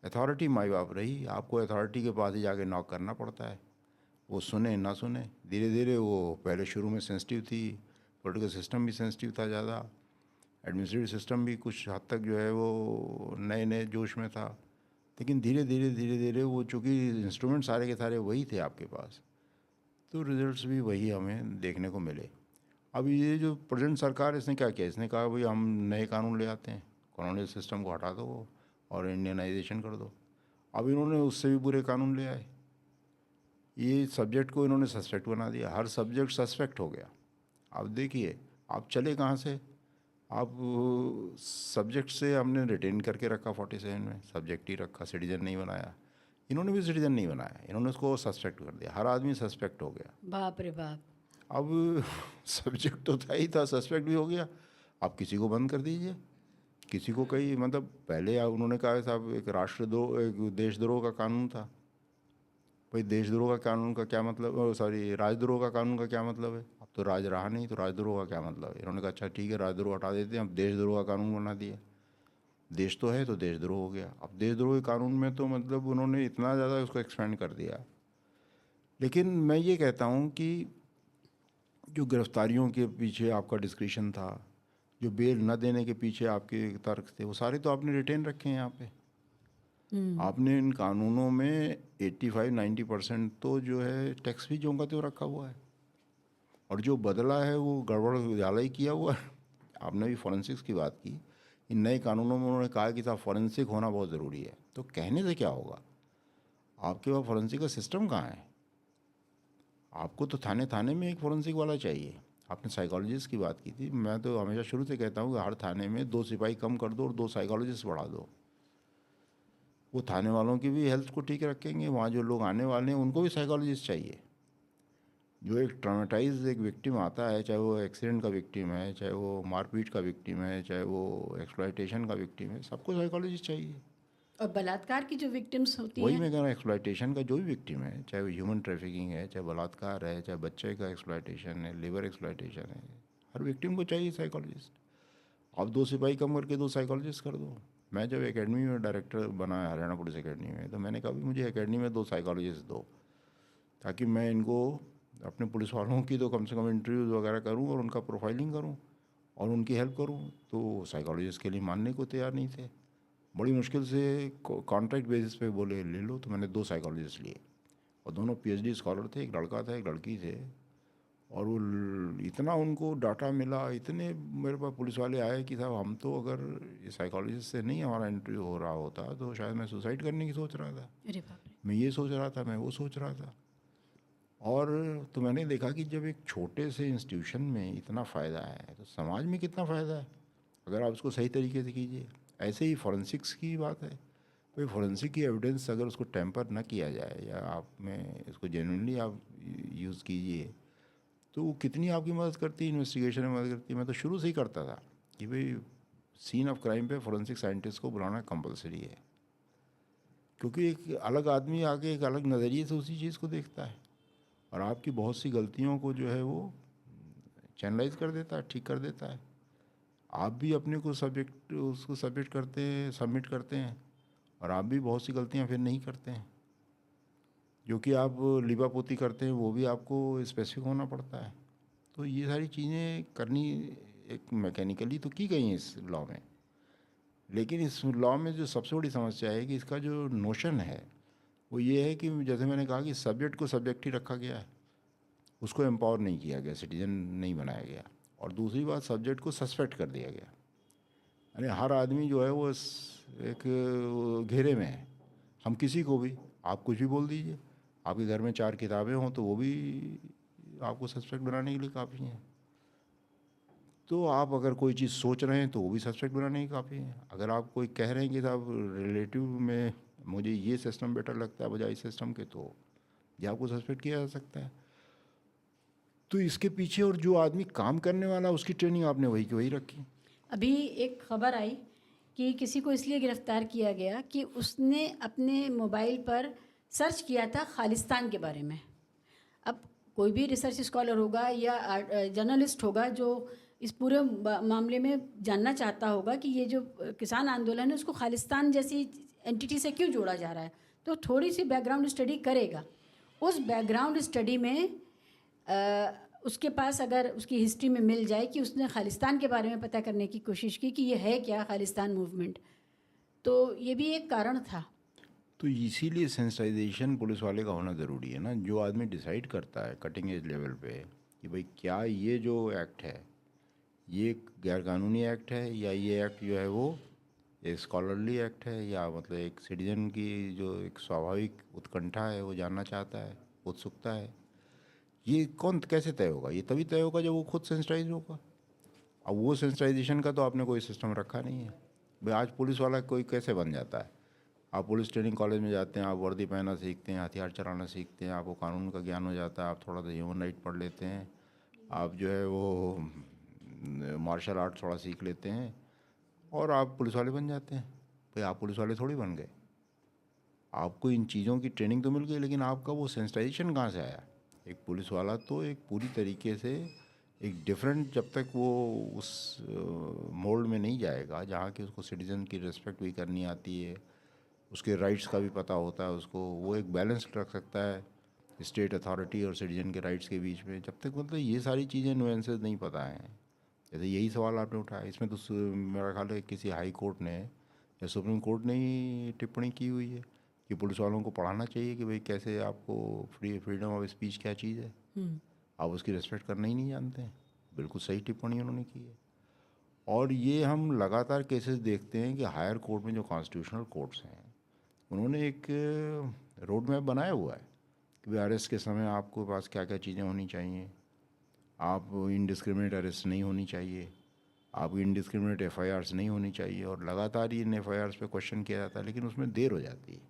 अथॉरिटी माई बाप रही, आपको अथॉरिटी के पास ही जाके नॉक करना पड़ता है, वो सुने ना सुने। धीरे धीरे वो पहले शुरू में सेंसिटिव थी, पॉलिटिकल सिस्टम भी सेंसिटिव था ज़्यादा, एडमिनिस्ट्रेटिव सिस्टम भी कुछ हद तक जो है वो नए नए जोश में था। लेकिन धीरे धीरे वो चूँकि इंस्ट्रूमेंट सारे के सारे वही थे आपके पास, तो रिजल्ट्स भी वही हमें देखने को मिले। अब ये जो प्रेजेंट सरकार, इसने क्या किया? इसने कहा भाई हम नए कानून ले आते हैं, कॉलोनियल सिस्टम को हटा दो और इंडियनाइजेशन कर दो। अब इन्होंने उससे भी बुरे कानून ले आए। ये सब्जेक्ट को इन्होंने सस्पेक्ट बना दिया, हर सब्जेक्ट सस्पेक्ट हो गया। अब देखिए आप चले कहाँ से? आप सब्जेक्ट से हमने रिटेन करके रखा 47 में, सब्जेक्ट ही रखा, सिटीजन नहीं बनाया। इन्होंने भी सिटीजन नहीं बनाया, इन्होंने उसको सस्पेक्ट कर दिया, हर आदमी सस्पेक्ट हो गया। बाप रे बाप। अब सब्जेक्ट तो था ही था, सस्पेक्ट भी हो गया। आप किसी को बंद कर दीजिए, किसी को कहीं, मतलब पहले उन्होंने कहा साहब एक राष्ट्रद्रोह, एक देशद्रोह का कानून था। भाई देशद्रोह का कानून का क्या मतलब, सॉरी राजद्रोह का कानून का क्या मतलब है? अब तो राज रहा नहीं, तो राजद्रोह का क्या मतलब है? इन्होंने कहा अच्छा ठीक है राजद्रोह हटा देते हैं, अब देशद्रोह का कानून बना दिया। देश तो है तो देशद्रोह हो गया। अब देशद्रोह के कानून में तो मतलब उन्होंने इतना ज़्यादा उसको एक्सपेंड कर दिया। लेकिन मैं ये कहता हूँ कि जो गिरफ्तारियों के पीछे आपका डिस्क्रिशन था, जो बेल न देने के पीछे आपके तर्क थे, वो सारे तो आपने रिटेन रखे हैं यहाँ पे। आपने इन कानूनों में 85-90% तो जो है टैक्स भी जो का त्यों रखा हुआ है, और जो बदला है वो गड़बड़ ज़्यादा ही किया हुआ है। आपने भी फॉरेंसिक्स की बात की, इन नए कानूनों में उन्होंने कहा कि साहब फॉरेंसिक होना बहुत ज़रूरी है। तो कहने से क्या होगा? आपके पास फॉरेंसिक का सिस्टम कहाँ है? आपको तो थाने थाने में एक फोरेंसिक वाला चाहिए। आपने साइकोलॉजिस्ट की बात की थी, मैं तो हमेशा शुरू से कहता हूँ कि हर थाने में 2 सिपाही कम कर दो और 2 साइकोलॉजिस्ट बढ़ा दो। वो थाने वालों की भी हेल्थ को ठीक रखेंगे, वहाँ जो लोग आने वाले हैं उनको भी साइकोलॉजिस्ट चाहिए। जो एक ट्रामेटाइज एक विक्टिम आता है, चाहे वो एक्सीडेंट का विक्टिम है, चाहे वो मारपीट का विक्टिम है, चाहे वो एक्सप्लॉयटेशन का विक्टिम है, सबको साइकोलॉजिस्ट चाहिए। और बलात्कार की जो विक्टिम्स होती वही हैं, मैं कह रहा हूँ, एक्सप्लॉयटेशन का जो भी विक्टिम है, चाहे वो ह्यूमन ट्रैफिकिंग है, चाहे बलात्कार है, चाहे बच्चे का एक्सप्लॉयटेशन है, लेबर एक्सप्लॉयटेशन है, हर विक्टिम को चाहिए साइकोलॉजिस्ट। अब 2 सिपाही कम करके 2 साइकोलॉजिस्ट कर दो। मैं जब एकेडमी में डायरेक्टर बना हरियाणा पुलिस एकेडमी में, तो मैंने कहा भी मुझे एकेडमी में 2 साइकोलॉजिस्ट दो, ताकि मैं इनको अपने पुलिस वालों की तो कम से कम इंटरव्यूज़ वगैरह करूं और उनका प्रोफाइलिंग करूं और उनकी हेल्प करूं। तो साइकोलॉजिस्ट के लिए मानने को तैयार नहीं थे। बड़ी मुश्किल से कॉन्ट्रैक्ट बेसिस पे बोले ले लो, तो मैंने 2 साइकोलॉजिस्ट लिए और दोनों पीएचडी स्कॉलर थे, एक लड़का था एक लड़की थे। और वो इतना उनको डाटा मिला, इतने मेरे पास पुलिस वाले आए कि साहब हम तो अगर साइकोलॉजिस्ट से नहीं हमारा इंटरव्यू हो रहा होता तो शायद मैं सुसाइड करने की सोच रहा था, अरे बाप रे। मैं ये सोच रहा था, मैं वो सोच रहा था। और तो मैंने देखा कि जब एक छोटे से इंस्टीट्यूशन में इतना फ़ायदा है तो समाज में कितना फ़ायदा है अगर आप उसको सही तरीके से कीजिए। ऐसे ही फॉरेंसिक्स की बात है, कोई फॉरेंसिक की एविडेंस अगर उसको टेम्पर ना किया जाए या आप में इसको जेन्युइनली आप यूज़ कीजिए तो वो कितनी आपकी मदद करती है, इन्वेस्टिगेशन में मदद करती है। मैं तो शुरू से ही करता था कि भाई सीन ऑफ क्राइम पे फॉरेंसिक साइंटिस्ट को बुलाना कंपलसरी है, क्योंकि एक अलग आदमी आके एक अलग नज़रिए से उसी चीज़ को देखता है और आपकी बहुत सी गलतियों को जो है वो चैनलाइज कर देता है, ठीक कर देता है। आप भी अपने को सब्जेक्ट उसको सबमिट करते हैं और आप भी बहुत सी गलतियां फिर नहीं करते हैं। जो कि आप लिपापोती करते हैं वो भी आपको स्पेसिफिक होना पड़ता है। तो ये सारी चीज़ें करनी एक मैकेनिकली तो की गई हैं इस लॉ में, लेकिन इस लॉ में जो सबसे बड़ी समस्या है कि इसका जो नोशन है वो ये है कि जैसे मैंने कहा कि सब्जेक्ट को सब्जेक्ट ही रखा गया है, उसको एम्पावर नहीं किया गया, सिटीजन नहीं बनाया गया। और दूसरी बात, सब्जेक्ट को सस्पेक्ट कर दिया गया, यानी हर आदमी जो है वो एक घेरे में है। हम किसी को भी आप कुछ भी बोल दीजिए, आपके घर में 4 किताबें हों तो वो भी आपको सस्पेक्ट बनाने के लिए काफ़ी हैं। तो आप अगर कोई चीज़ सोच रहे हैं तो वो भी सस्पेक्ट बनाने की काफ़ी है। अगर आप कोई कह रहे हैं कि साहब रिलेटिव में मुझे ये सिस्टम बेटर लगता है बजाय इस सिस्टम के, तो ये आपको सस्पेक्ट किया जा सकता है। तो इसके पीछे और जो आदमी काम करने वाला उसकी ट्रेनिंग आपने वही की वही रखी। अभी एक खबर आई कि किसी को इसलिए गिरफ्तार किया गया कि उसने अपने मोबाइल पर सर्च किया था खालिस्तान के बारे में। अब कोई भी रिसर्च स्कॉलर होगा या जर्नलिस्ट होगा जो इस पूरे मामले में जानना चाहता होगा कि ये जो किसान आंदोलन है उसको खालिस्तान जैसी एंटिटी से क्यों जोड़ा जा रहा है, तो थोड़ी सी बैकग्राउंड स्टडी करेगा। उस बैकग्राउंड स्टडी में उसके पास अगर उसकी हिस्ट्री में मिल जाए कि उसने खालिस्तान के बारे में पता करने की कोशिश की कि ये है क्या खालिस्तान मूवमेंट, तो ये भी एक कारण था। तो इसीलिए सेंसिटाइजेशन पुलिस वाले का होना ज़रूरी है ना। जो आदमी डिसाइड करता है कटिंग एज लेवल पे कि भाई क्या ये जो एक्ट है ये एक गैरकानूनी एक्ट है या ये एक्ट जो है वो एक स्कॉलरली एक्ट है, या मतलब एक सिटीजन की जो एक स्वाभाविक उत्कंठा है वो जानना चाहता है, उत्सुकता है, ये कौन कैसे तय होगा? ये तभी तय होगा जब वो खुद सेंसिटाइज होगा। अब वो सेंसिटाइजेशन का तो आपने कोई सिस्टम रखा नहीं है। भाई आज पुलिस वाला कोई कैसे बन जाता है? आप पुलिस ट्रेनिंग कॉलेज में जाते हैं, आप वर्दी पहनना सीखते हैं, हथियार चलाना सीखते हैं, आपको कानून का ज्ञान हो जाता है, आप थोड़ा सा ह्यूमन राइट पढ़ लेते हैं, आप जो है वो मार्शल आर्ट थोड़ा सीख लेते हैं और आप पुलिस वाले बन जाते हैं। भाई आप पुलिस वाले थोड़ी बन गए, आपको इन चीज़ों की ट्रेनिंग तो मिल गई, लेकिन आपका वो सेंसिटाइजेशन कहाँ से आया? एक पुलिस वाला तो एक पूरी तरीके से एक डिफरेंट, जब तक वो उस मोल्ड में नहीं जाएगा जहाँ की उसको सिटीजन की रिस्पेक्ट भी करनी आती है, उसके राइट्स का भी पता होता है उसको, वो एक बैलेंस रख सकता है स्टेट अथॉरिटी और सिटीजन के राइट्स के बीच में, जब तक मतलब ये सारी चीज़ें नुएंसेस नहीं पता हैं। जैसे यही सवाल आपने उठाया, इसमें तो मेरा ख्याल है किसी हाई कोर्ट ने या सुप्रीम कोर्ट ने ही टिप्पणी की हुई है कि पुलिस वालों को पढ़ाना चाहिए कि भाई कैसे आपको फ्रीडम ऑफ स्पीच क्या चीज़ है, आप उसकी रिस्पेक्ट करना ही नहीं जानते हैं। बिल्कुल सही टिप्पणी उन्होंने की है। और ये हम लगातार केसेस देखते हैं कि हायर कोर्ट में जो कॉन्स्टिट्यूशनल कोर्ट्स हैं उन्होंने एक रोड मैप बनाया हुआ है कि अरेस्ट के समय आपको पास क्या क्या चीज़ें होनी चाहिए। आप इनडिस्क्रिमिनेट अरेस्ट नहीं होनी चाहिए, आप इनडिस्क्रिमिनेट FIRs नहीं होनी चाहिए, और लगातार ही इन FIRs पे क्वेश्चन किया जाता है, लेकिन उसमें देर हो जाती है।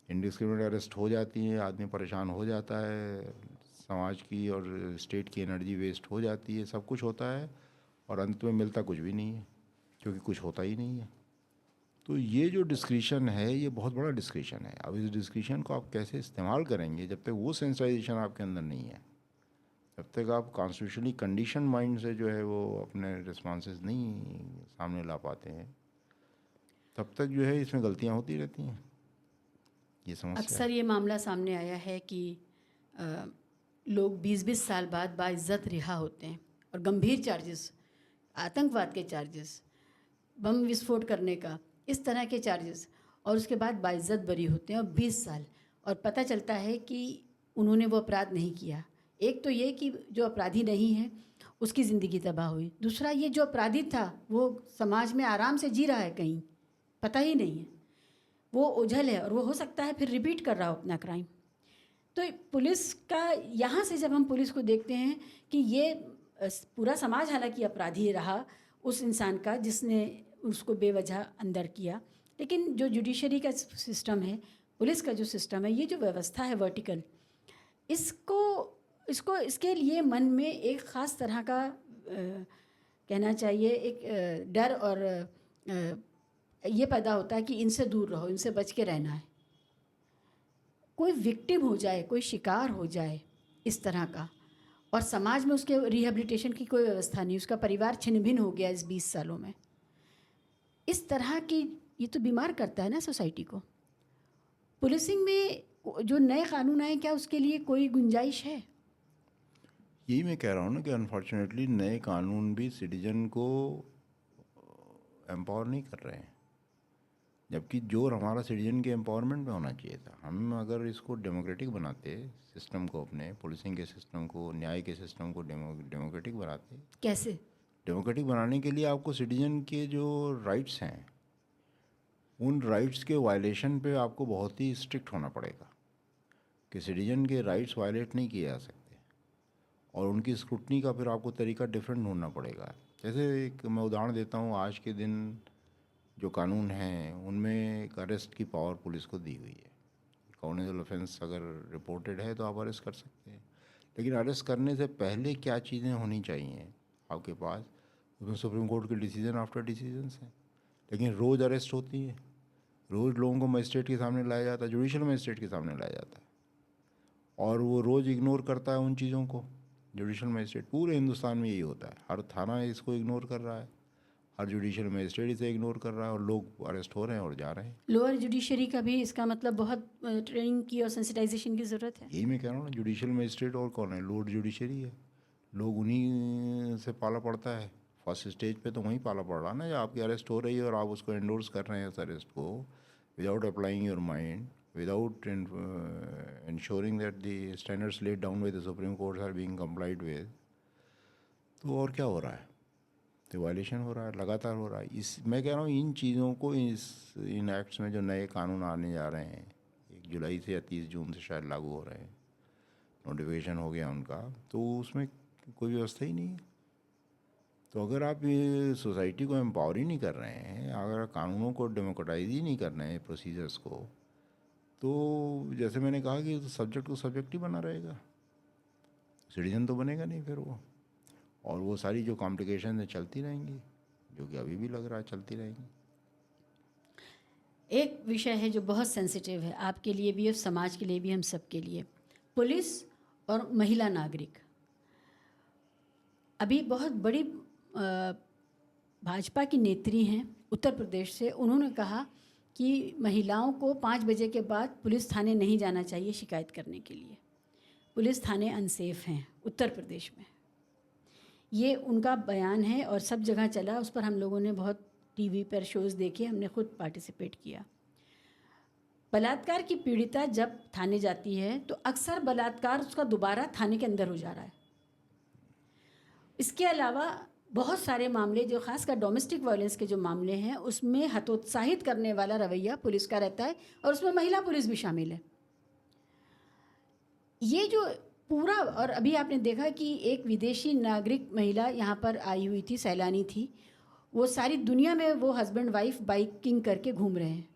इनडिस्क्रिमिनेट अरेस्ट हो जाती है, आदमी परेशान हो जाता है, समाज की और स्टेट की एनर्जी वेस्ट हो जाती है, सब कुछ होता है, और अंत में मिलता कुछ भी नहीं है, क्योंकि कुछ होता ही नहीं है। तो ये जो डिस्क्रिशन है, ये बहुत बड़ा डिस्क्रिशन है। अब इस डिस्क्रिशन को आप कैसे इस्तेमाल करेंगे, जब तक वो सेंसिटाइजेशन आपके अंदर नहीं है, जब तक आप कॉन्स्टिट्यूशनली कंडीशन माइंड से जो है वो अपने रिस्पॉन्सेज नहीं सामने ला पाते हैं, तब तक जो है इसमें गलतियाँ होती रहती हैं। ये समस्या अक्सर ये मामला सामने आया है कि लोग 20-20 साल बाद बाइज्जत रिहा होते हैं और गंभीर चार्जेस, आतंकवाद के चार्जेस, बम विस्फोट करने का, इस तरह के चार्जेस, और उसके बाद बाइज्जत बरी होते हैं और 20 साल, और पता चलता है कि उन्होंने वो अपराध नहीं किया। एक तो ये कि जो अपराधी नहीं है उसकी ज़िंदगी तबाह हुई, दूसरा ये जो अपराधी था वो समाज में आराम से जी रहा है, कहीं पता ही नहीं है, वो ओझल है, और वो हो सकता है फिर रिपीट कर रहा हो अपना क्राइम। तो पुलिस का, यहाँ से जब हम पुलिस को देखते हैं कि ये पूरा समाज हालांकि अपराधी रहा उस इंसान का जिसने उसको बेवजह अंदर किया, लेकिन जो जुडिशरी का सिस्टम है, पुलिस का जो सिस्टम है, ये जो व्यवस्था है वर्टिकल, इसके लिए मन में एक ख़ास तरह का कहना चाहिए एक डर और ये पैदा होता है कि इनसे दूर रहो, इनसे बच के रहना है। कोई विक्टिम हो जाए, कोई शिकार हो जाए इस तरह का, और समाज में उसके रिहेबिलिटेशन की कोई व्यवस्था नहीं, उसका परिवार छिन्न भिन्न हो गया इस 20 सालों में, इस तरह की, ये तो बीमार करता है ना सोसाइटी को। पुलिसिंग में जो नए कानून आए, क्या उसके लिए कोई गुंजाइश है? यही मैं कह रहा हूँ ना कि अनफॉर्चुनेटली नए कानून भी सिटीजन को एम्पावर नहीं कर रहे हैं, जबकि जोर हमारा सिटीजन के एम्पावरमेंट में होना चाहिए था। हम अगर इसको डेमोक्रेटिक बनाते, सिस्टम को, अपने पुलिसिंग के सिस्टम को, न्याय के सिस्टम को डेमोक्रेटिक बनाते। कैसे डेमोक्रेटिक बनाने के लिए आपको सिटीजन के जो राइट्स हैं, उन राइट्स के वायलेशन पे आपको बहुत ही स्ट्रिक्ट होना पड़ेगा कि सिटीजन के राइट्स वायलेट नहीं किए जा सकते, और उनकी स्क्रूटनी का फिर आपको तरीका डिफरेंट ढूंढना पड़ेगा। जैसे एक मैं उदाहरण देता हूँ, आज के दिन जो कानून हैं उनमें एक अरेस्ट की पावर पुलिस को दी हुई है। काउंटेबल ऑफेंस अगर रिपोर्टेड है तो आप अरेस्ट कर सकते हैं, लेकिन अरेस्ट करने से पहले क्या चीज़ें होनी चाहिए आपके पास, उसमें सुप्रीम कोर्ट के डिसीजन आफ्टर डिसीजंस हैं। लेकिन रोज़ अरेस्ट होती है, रोज़ लोगों को मजिस्ट्रेट के सामने लाया जाता है, जुडिशल मजिस्ट्रेट के सामने लाया जाता है, और वो रोज़ इग्नोर करता है उन चीज़ों को। जुडिशल मजिस्ट्रेट, पूरे हिंदुस्तान में यही होता है, हर थाना इसको इग्नोर कर रहा है, हर जुडिशल मजिस्ट्रेट इसे इग्नोर कर रहा है, और लोग अरेस्ट हो रहे हैं और जा रहे हैं। लोअर जुडिशरी का भी इसका मतलब बहुत ट्रेनिंग की और सेंसिटाइजेशन की ज़रूरत है। यही मैं कह रहा हूँ ना, जुडिशल मजिस्ट्रेट और कौन है, लोअर जुडिशरी है। लोग उन्हीं से पाला पड़ता है, फर्स्ट स्टेज पे तो वहीं पाला पड़ रहा है ना, जब आपकी अरेस्ट हो रही है और आप उसको एंडोर्स कर रहे हैं उस अरेस्ट को, without applying your mind, without ensuring that the standards laid down by the Supreme Court are being complied with, तो और क्या हो रहा है, तो वायलेशन हो रहा है, लगातार हो रहा है। इस मैं कह रहा हूँ इन चीज़ों को, इन एक्ट्स में जो नए कानून आने जा रहे हैं 1 जुलाई से या 30 जून से शायद लागू हो रहे हैं, नोटिफिकेशन हो गया उनका, तो उसमें कोई व्यवस्था ही नहीं है। तो अगर आप ये सोसाइटी को एम्पावर ही नहीं कर रहे हैं, अगर कानूनों को डेमोक्रेटाइज ही नहीं कर रहे हैं, प्रोसीजर्स को, तो जैसे मैंने कहा कि सब्जेक्ट को सब्जेक्ट ही बना रहेगा, सिटीजन तो बनेगा नहीं फिर वो, और वो सारी जो कॉम्प्लिकेशन चलती रहेंगी, जो कि अभी भी लग रहा है चलती रहेंगी। एक विषय है जो बहुत सेंसिटिव है आपके लिए भी और समाज के लिए भी, हम सब के लिए, पुलिस और महिला नागरिक। अभी बहुत बड़ी भाजपा की नेत्री हैं उत्तर प्रदेश से, उन्होंने कहा कि महिलाओं को 5 बजे के बाद पुलिस थाने नहीं जाना चाहिए शिकायत करने के लिए। पुलिस थाने अनसेफ हैं उत्तर प्रदेश में, ये उनका बयान है और सब जगह चला, उस पर हम लोगों ने बहुत टीवी पर शोज़ देखे, हमने खुद पार्टिसिपेट किया। बलात्कार की पीड़िता जब थाने जाती है तो अक्सर बलात्कार उसका दोबारा थाने के अंदर हो जा रहा है। इसके अलावा बहुत सारे मामले जो खासकर डोमेस्टिक वायलेंस के जो मामले हैं उसमें हतोत्साहित करने वाला रवैया पुलिस का रहता है, और उसमें महिला पुलिस भी शामिल है। ये जो पूरा, और अभी आपने देखा कि एक विदेशी नागरिक महिला यहाँ पर आई हुई थी, सैलानी थी, वो सारी दुनिया में वो हस्बैंड वाइफ बाइकिंग करके घूम रहे हैं।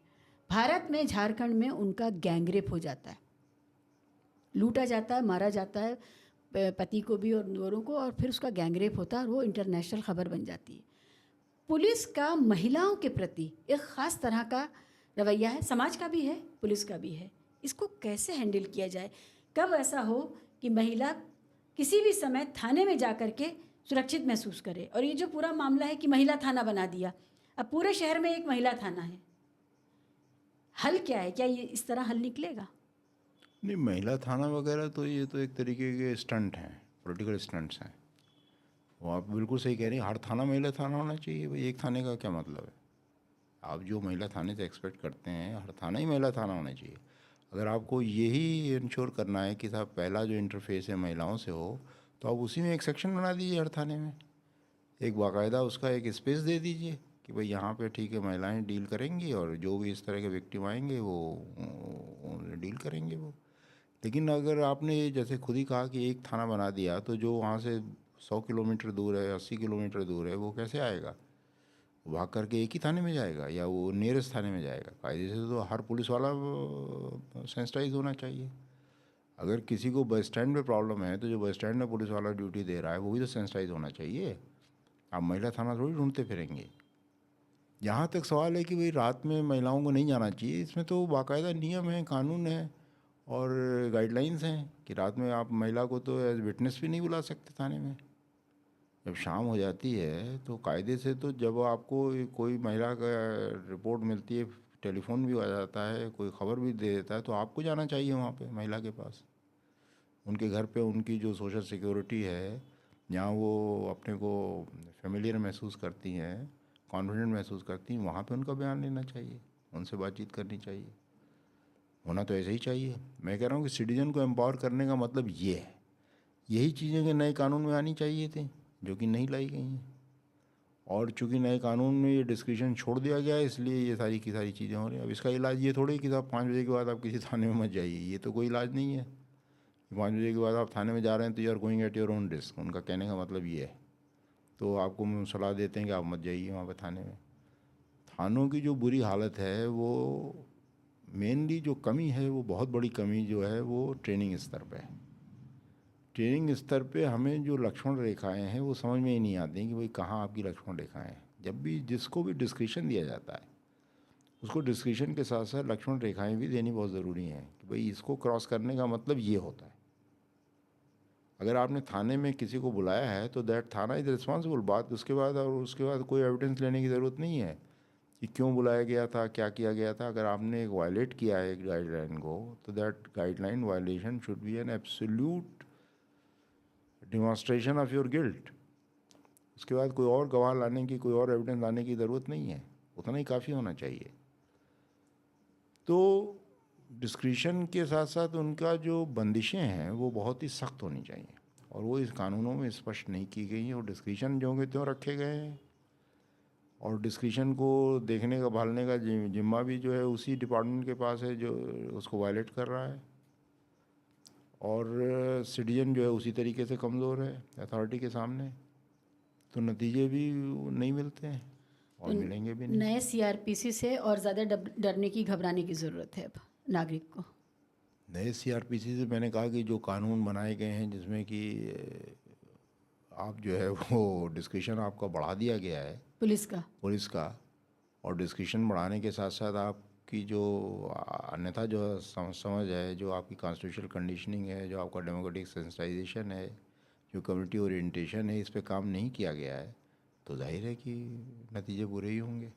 भारत में, झारखंड में उनका गैंगरेप हो जाता है, लूटा जाता है, मारा जाता है, पति को भी और दोनों को, और फिर उसका गैंगरेप होता है और वो इंटरनेशनल खबर बन जाती है। पुलिस का महिलाओं के प्रति एक ख़ास तरह का रवैया है, समाज का भी है, पुलिस का भी है। इसको कैसे हैंडल किया जाए? कब ऐसा हो कि महिला किसी भी समय थाने में जा कर के सुरक्षित महसूस करे? और ये जो पूरा मामला है कि महिला थाना बना दिया, अब पूरे शहर में एक महिला थाना है, हल क्या है? क्या ये इस तरह हल निकलेगा? नहीं, महिला थाना वगैरह तो ये तो एक तरीके के स्टंट हैं, पॉलिटिकल स्टंट्स हैं। वो आप बिल्कुल सही कह रही हैं, हर थाना महिला थाना होना चाहिए। भाई एक थाने का क्या मतलब है? आप जो महिला थाने से एक्सपेक्ट करते हैं, हर थाना ही महिला थाना होना चाहिए। अगर आपको यही इंश्योर करना है कि साहब पहला जो इंटरफेस है महिलाओं से हो, तो आप उसी में एक सेक्शन बना दीजिए हर थाने में, एक बाकायदा उसका एक स्पेस दे दीजिए कि भाई यहाँ पे ठीक है महिलाएं डील करेंगी और जो भी इस तरह के विक्टिम आएंगे वो डील करेंगे वो। लेकिन अगर आपने जैसे खुद ही कहा कि एक थाना बना दिया, तो जो वहाँ से 100 किलोमीटर दूर है, 80 किलोमीटर दूर है, वो कैसे आएगा? भाग करके एक ही थाने में जाएगा या वो नियरेस्ट थाने में जाएगा? कायदे से तो हर पुलिस वाला सेंसिटाइज होना चाहिए। अगर किसी को बस स्टैंड में प्रॉब्लम है, तो जो बस स्टैंड में पुलिस वाला ड्यूटी दे रहा है वो भी तो सेंसिटाइज होना चाहिए। आप महिला थाना थोड़ी ढूंढते फिरेंगे। जहाँ तक सवाल है कि भाई रात में महिलाओं को नहीं जाना चाहिए, इसमें तो बाकायदा नियम है, कानून है और गाइडलाइंस हैं कि रात में आप महिला को तो एज विटनेस भी नहीं बुला सकते थाने में। जब शाम हो जाती है तो कायदे से तो जब आपको कोई महिला का रिपोर्ट मिलती है, टेलीफोन भी आ जाता है, कोई खबर भी दे देता है, तो आपको जाना चाहिए वहाँ पे महिला के पास, उनके घर पे। उनकी जो सोशल सिक्योरिटी है, जहाँ वो अपने को फेमिलियर महसूस करती हैं, कॉन्फिडेंट महसूस करती हैं, वहाँ पे उनका बयान लेना चाहिए, उनसे बातचीत करनी चाहिए। होना तो ऐसे ही चाहिए। मैं कह रहा हूँ कि सिटीजन को एम्पावर करने का मतलब ये है। यही चीज़ें कि नए कानून में आनी चाहिए थी, जो कि नहीं लाई गई हैं। और चूंकि नए कानून में ये डिस्क्रिप्शन छोड़ दिया गया है, इसलिए ये सारी की सारी चीज़ें हो रही हैं। अब इसका इलाज ये थोड़ी कि साहब 5 बजे के बाद आप किसी थाने में मत जाइए, ये तो कोई इलाज नहीं है। 5 बजे के बाद आप थाने में जा रहे हैं तो you are going at your own risk, उनका कहने का मतलब ये है। तो आपको सलाह देते हैं कि आप मत जाइए वहाँ पर थाने में। थानों की जो बुरी हालत है, वो मेनली जो कमी है, वो बहुत बड़ी कमी जो है वो ट्रेनिंग स्तर पे है। ट्रेनिंग स्तर पे हमें जो लक्ष्मण रेखाएं हैं वो समझ में ही नहीं आती कि भाई कहाँ आपकी लक्ष्मण रेखाएं हैं। जब भी जिसको भी डिस्क्रिप्शन दिया जाता है, उसको डिस्क्रिप्शन के साथ साथ लक्ष्मण रेखाएं भी देनी बहुत ज़रूरी हैं कि भाई इसको क्रॉस करने का मतलब ये होता है। अगर आपने थाने में किसी को बुलाया है तो दैट थाना इज़ रिस्पॉन्सिबल। बात उसके बाद, और उसके बाद कोई एविडेंस लेने की ज़रूरत नहीं है कि क्यों बुलाया गया था, क्या किया गया था। अगर आपने एक वायलेट किया है एक गाइडलाइन को, तो that guideline violation should be an absolute demonstration of your guilt. उसके बाद कोई और गवाह लाने की, कोई और एविडेंस लाने की ज़रूरत नहीं है, उतना ही काफ़ी होना चाहिए। तो डिस्क्रिशन के साथ साथ उनका जो बंदिशें हैं वो बहुत ही सख्त होनी चाहिए, और वो इस कानूनों में स्पष्ट नहीं की गई हैं। और डिस्क्रिशन जो के त्यों रखे गए हैं, और डिस्क्रिशन को देखने का, भालने का जिम्मा भी जो है उसी डिपार्टमेंट के पास है जो उसको वायलेट कर रहा है। और सिटीजन जो है उसी तरीके से कमज़ोर है अथॉरिटी के सामने, तो नतीजे भी नहीं मिलते हैं और मिलेंगे भी नहीं। नए सीआरपीसी से और ज़्यादा डरने की, घबराने की ज़रूरत है अब नागरिक को। नए सीआरपीसी से मैंने कहा कि जो कानून बनाए गए हैं जिसमें कि आप जो है वो डिस्क्रिप्शन आपका बढ़ा दिया गया है पुलिस का, और डिस्क्रिप्शन बढ़ाने के साथ साथ आपकी जो अन्यथा जो समझ है, जो आपकी कॉन्स्टिट्यूशनल कंडीशनिंग है, जो आपका डेमोक्रेटिक सेंसिटाइजेशन है, जो कम्युनिटी ओरिएंटेशन है, इस पे काम नहीं किया गया है, तो जाहिर है कि नतीजे बुरे ही होंगे,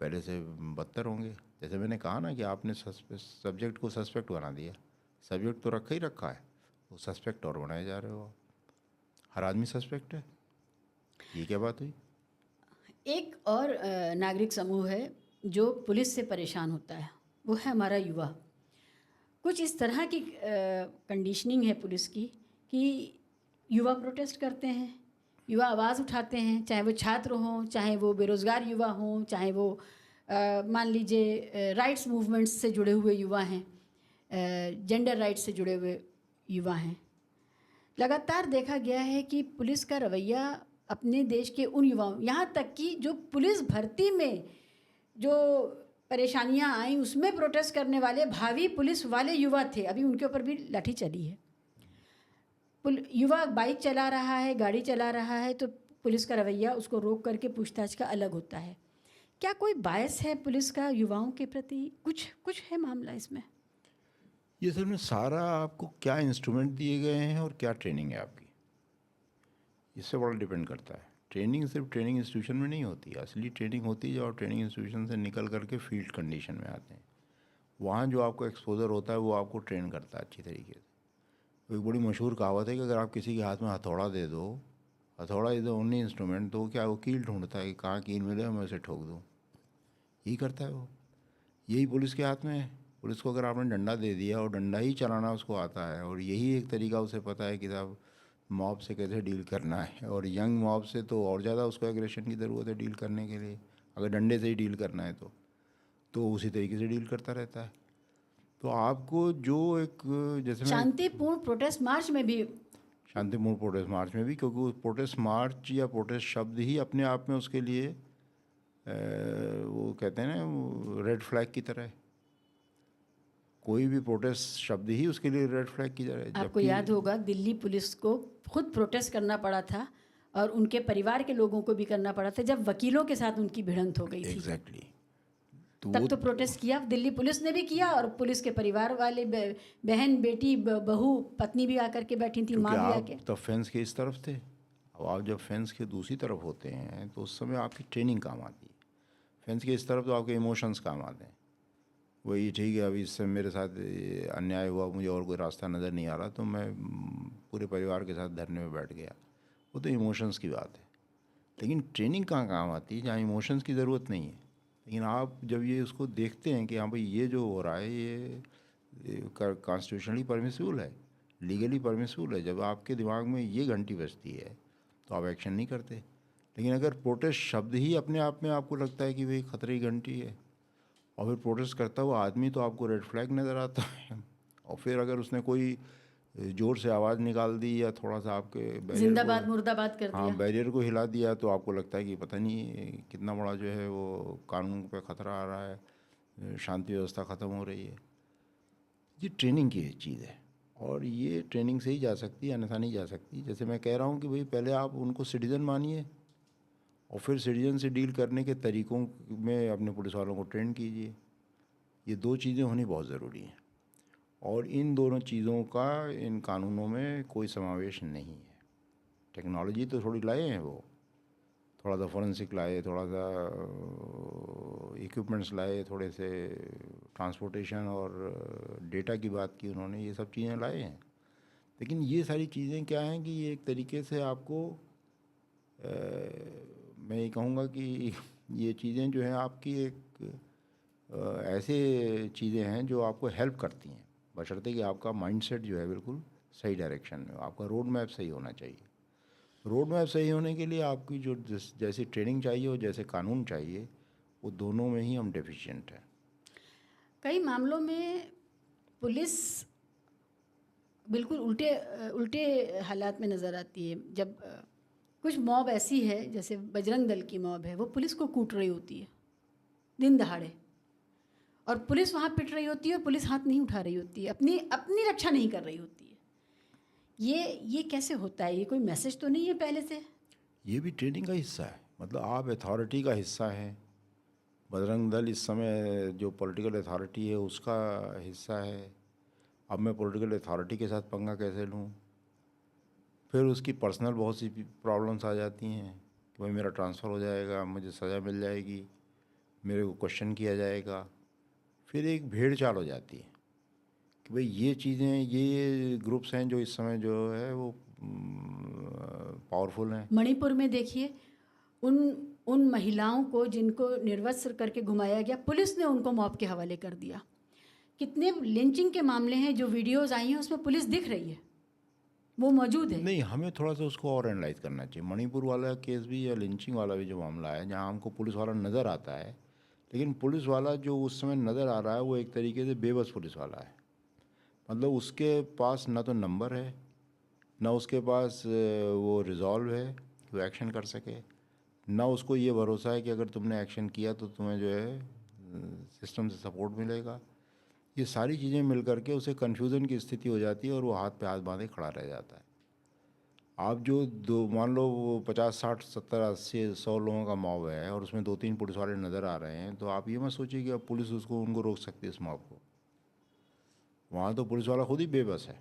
पहले से बदतर होंगे। जैसे मैंने कहा ना कि आपने सब्जेक्ट को सस्पेक्ट बना दिया। सब्जेक्ट तो रखा ही रखा है, वो सस्पेक्ट और बनाए जा रहे हो। हर आदमी सस्पेक्ट है, ये क्या बात हुई? एक और नागरिक समूह है जो पुलिस से परेशान होता है, वो है हमारा युवा। कुछ इस तरह की कंडीशनिंग है पुलिस की कि युवा प्रोटेस्ट करते हैं, युवा आवाज़ उठाते हैं, चाहे वो छात्र हों, चाहे वो बेरोज़गार युवा हों, चाहे वो मान लीजिए राइट्स मूवमेंट्स से जुड़े हुए युवा हैं, जेंडर राइट्स से जुड़े हुए युवा हैं। लगातार देखा गया है कि पुलिस का रवैया अपने देश के उन युवाओं, यहाँ तक कि जो पुलिस भर्ती में जो परेशानियाँ आई उसमें प्रोटेस्ट करने वाले भावी पुलिस वाले युवा थे, अभी उनके ऊपर भी लाठी चली है। युवा बाइक चला रहा है, गाड़ी चला रहा है, तो पुलिस का रवैया उसको रोक करके पूछताछ का अलग होता है। क्या कोई बायस है पुलिस का युवाओं के प्रति? कुछ है मामला इसमें? ये सर में सारा आपको क्या इंस्ट्रूमेंट दिए गए हैं और क्या ट्रेनिंग है आपकी, इससे बड़ा डिपेंड करता है। ट्रेनिंग सिर्फ ट्रेनिंग इंस्टीट्यूशन में नहीं होती, असली ट्रेनिंग होती है और ट्रेनिंग इंस्टीट्यूशन से निकल करके फील्ड कंडीशन में आते हैं। वहाँ जो आपको एक्सपोजर होता है वो आपको ट्रेन करता है अच्छी तरीके से। एक बड़ी मशहूर कहावत है कि अगर आप किसी के हाथ में हथौड़ा दे दो, हथौड़ा इज द ओनली इंस्ट्रूमेंट, तो क्या वो कील ढूंढता है कि कहाँ कील मिले मैं उसे ठोक दूँ, यही करता है वो। यही पुलिस के हाथ में है। पुलिस को अगर आपने डंडा दे दिया और डंडा ही चलाना उसको आता है, और यही एक तरीका उसे पता है कि साहब मॉब से कैसे डील करना है, और यंग मॉब से तो और ज़्यादा उसको एग्रेशन की ज़रूरत है डील करने के लिए। अगर डंडे से ही डील करना है तो उसी तरीके से डील करता रहता है। तो आपको जो एक जैसे शांतिपूर्ण प्रोटेस्ट मार्च में भी, शांतिपूर्ण प्रोटेस्ट मार्च में भी, क्योंकि उस प्रोटेस्ट मार्च या प्रोटेस्ट शब्द ही अपने आप में उसके लिए वो कहते हैं ना रेड फ्लैग की तरह है। कोई भी प्रोटेस्ट शब्द ही उसके लिए रेड फ्लैग की तरह है। आपको याद होगा दिल्ली पुलिस को खुद प्रोटेस्ट करना पड़ा था और उनके परिवार के लोगों को भी करना पड़ा था जब वकीलों के साथ उनकी भिड़ंत हो गई थी। एग्जैक्टली। तब तो प्रोटेस्ट किया, दिल्ली पुलिस ने भी किया और पुलिस के परिवार वाले बहन बेटी बहू पत्नी भी आकर के बैठी थी, माँ भी आके। तब फेंस के इस तरफ थे। अब आप जब फेंस के दूसरी तरफ होते हैं तो उस समय आपकी ट्रेनिंग काम आती है। फेंस के इस तरफ तो आपके इमोशंस काम आते हैं। वही ठीक है, अभी इससे मेरे साथ अन्याय हुआ, मुझे और कोई रास्ता नज़र नहीं आ रहा, तो मैं पूरे परिवार के साथ धरने में बैठ गया। वो तो इमोशंस की बात है। लेकिन ट्रेनिंग कहाँ काम आती है जहाँ इमोशंस की ज़रूरत नहीं है। लेकिन आप जब ये उसको देखते हैं कि हाँ भाई ये जो हो रहा है ये कॉन्स्टिट्यूशनली परमिसिबल है, लीगली परमिसिबल है, जब आपके दिमाग में ये घंटी बजती है तो आप एक्शन नहीं करते। लेकिन अगर प्रोटेस्ट शब्द ही अपने आप में आपको लगता है कि भाई खतरे की घंटी है, और फिर प्रोटेस्ट करता हुआ आदमी तो आपको रेड फ्लैग नज़र आता है, और फिर अगर उसने कोई ज़ोर से आवाज़ निकाल दी या थोड़ा सा आपके जिंदाबाद मुर्दाबाद कर दिया, हाँ बैरियर को हिला दिया, तो आपको लगता है कि पता नहीं कितना बड़ा जो है वो कानून पे ख़तरा आ रहा है, शांति व्यवस्था ख़त्म हो रही है। ये ट्रेनिंग की चीज़ है और ये ट्रेनिंग से ही जा सकती है, अन्यथा नहीं जा सकती। जैसे मैं कह रहा हूँ कि भाई पहले आप उनको सिटीज़न मानिए और फिर सिटीज़न से डील करने के तरीक़ों में अपने पुलिस वालों को ट्रेन कीजिए। ये दो चीज़ें होनी बहुत ज़रूरी हैं और इन दोनों चीज़ों का इन कानूनों में कोई समावेश नहीं है। टेक्नोलॉजी तो थोड़ी लाए हैं, वो थोड़ा सा फॉरेंसिक लाए, थोड़ा सा इक्विपमेंट्स लाए, थोड़े से ट्रांसपोर्टेशन और डेटा की बात की उन्होंने, ये सब चीज़ें लाए हैं। लेकिन ये सारी चीज़ें क्या हैं कि ये एक तरीके से आपको मैं ये कहूँगा कि ये चीज़ें जो हैं आपकी एक ऐसे चीज़ें हैं जो आपको हेल्प करती हैं, बशर्ते कि आपका माइंडसेट जो है बिल्कुल सही डायरेक्शन में, आपका रोड मैप सही होना चाहिए। रोड मैप सही होने के लिए आपकी जो जैसी ट्रेनिंग चाहिए और जैसे कानून चाहिए, वो दोनों में ही हम डेफिशिएंट हैं। कई मामलों में पुलिस बिल्कुल उल्टे हालात में नज़र आती है। जब कुछ मॉब ऐसी है, जैसे बजरंग दल की मॉब है, वो पुलिस को कूट रही होती है दिन दहाड़े, और पुलिस वहाँ पिट रही होती है और पुलिस हाथ नहीं उठा रही होती है, अपनी रक्षा नहीं कर रही होती है। ये कैसे होता है? ये कोई मैसेज तो नहीं है पहले से? ये भी ट्रेनिंग का हिस्सा है। मतलब आप अथॉरिटी का हिस्सा हैं, बजरंग दल इस समय जो पॉलिटिकल अथॉरिटी है उसका हिस्सा है। अब मैं पॉलिटिकल अथॉरिटी के साथ पंगा कैसे लूँ? फिर उसकी पर्सनल बहुत सी प्रॉब्लम्स आ जाती हैं कि भाई मेरा ट्रांसफ़र हो जाएगा, मुझे सज़ा मिल जाएगी, मेरे को क्वेश्चन किया जाएगा। फिर एक भेड़ चाल हो जाती है कि भाई ये चीज़ें, ये ग्रुप्स हैं जो इस समय जो है वो पावरफुल हैं। मणिपुर में देखिए, उन महिलाओं को जिनको निर्वस्त्र करके घुमाया गया, पुलिस ने उनको मॉब के हवाले कर दिया। कितने लिंचिंग के मामले हैं जो वीडियोज़ आई हैं उसमें पुलिस दिख रही है, वो मौजूद है। नहीं, हमें थोड़ा सा उसको और एनालाइज करना चाहिए। मणिपुर वाला केस भी या लिंचिंग वाला भी जो मामला है, जहाँ हमको पुलिस वाला नज़र आता है, लेकिन पुलिस वाला जो उस समय नज़र आ रहा है वो एक तरीके से बेबस पुलिस वाला है। मतलब उसके पास ना तो नंबर है, ना उसके पास वो रिजॉल्व है कि वो एक्शन कर सके, ना उसको ये भरोसा है कि अगर तुमने एक्शन किया तो तुम्हें जो है सिस्टम से सपोर्ट मिलेगा। ये सारी चीज़ें मिल करके उसे कन्फ्यूज़न की स्थिति हो जाती है और वो हाथ पे हाथ बांधे खड़ा रह जाता है। आप जो दो मान लो वो 50, 60, 70, 80, 100 लोगों का मॉब है और उसमें 2-3 पुलिस वाले नज़र आ रहे हैं, तो आप ये मत सोचिए कि अब पुलिस उसको उनको रोक सकती है इस मॉब को। वहाँ तो पुलिस वाला खुद ही बेबस है।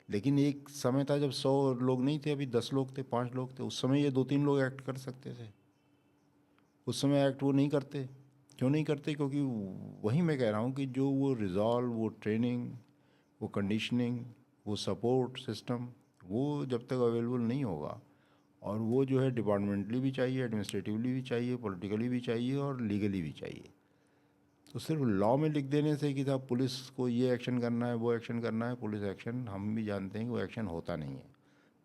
लेकिन एक समय था जब 100 लोग नहीं थे, अभी 10 लोग थे, 5 लोग थे, उस समय ये 2-3 लोग एक्ट कर सकते थे। उस समय एक्ट वो नहीं करते। क्यों नहीं करते? क्योंकि वही मैं कह रहा हूँ कि जो वो रिजॉल्व, वो ट्रेनिंग, वो कंडीशनिंग, वो सपोर्ट सिस्टम, वो जब तक अवेलेबल नहीं होगा, और वो जो है डिपार्टमेंटली भी चाहिए, एडमिनिस्ट्रेटिवली भी चाहिए, पॉलिटिकली भी चाहिए और लीगली भी चाहिए। तो सिर्फ लॉ में लिख देने से कि साहब पुलिस को ये एक्शन करना है, वो एक्शन करना है, पुलिस एक्शन, हम भी जानते हैं कि वो एक्शन होता नहीं है।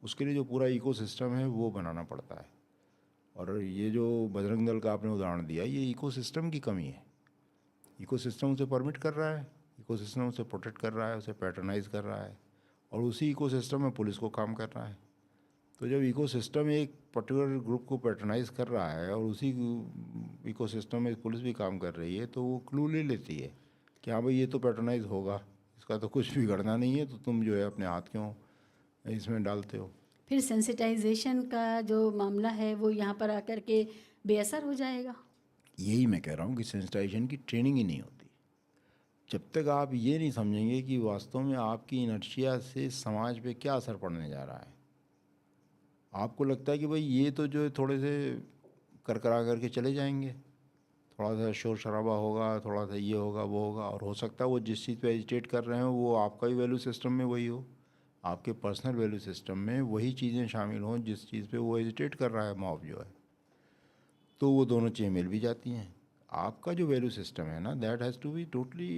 उसके लिए जो पूरा इकोसिस्टम है वो बनाना पड़ता है। और ये जो बजरंग दल का आपने उदाहरण दिया, ये इकोसिस्टम की कमी है। इकोसिस्टम उसे परमिट कर रहा है, इकोसिस्टम उसे प्रोटेक्ट कर रहा है, उसे पैटर्नाइज कर रहा है, और उसी इकोसिस्टम में पुलिस को काम करना है। तो जब इकोसिस्टम एक पर्टिकुलर ग्रुप को पैटर्नाइज कर रहा है और उसी इकोसिस्टम में पुलिस भी काम कर रही है, तो वो क्लू ले लेती है कि हाँ भाई ये तो पैटर्नाइज होगा, इसका तो कुछ बिगड़ना नहीं है, तो तुम जो है अपने हाथ क्यों इसमें डालते हो। फिर सेंसिटाइजेशन का जो मामला है वो यहाँ पर आकर के बेअसर हो जाएगा। यही मैं कह रहा हूँ कि सेंसिटाइजेशन की ट्रेनिंग ही नहीं होती। जब तक आप ये नहीं समझेंगे कि वास्तव में आपकी इनर्शिया से समाज पे क्या असर पड़ने जा रहा है, आपको लगता है कि भाई ये तो जो है थोड़े से करकरा करके चले जाएंगे, थोड़ा सा शोर शराबा होगा, थोड़ा सा ये होगा वो होगा, और हो सकता है वो जिस चीज़ पे एजिटेट कर रहे हो वो आपका ही वैल्यू सिस्टम में वही हो, आपके पर्सनल वैल्यू सिस्टम में वही चीज़ें शामिल हों जिस चीज़ पे वो एजिटेट कर रहा है मॉब जो है। तो वो दोनों चीज़ें मिल भी जाती हैं। आपका जो वैल्यू सिस्टम है ना, that has to be totally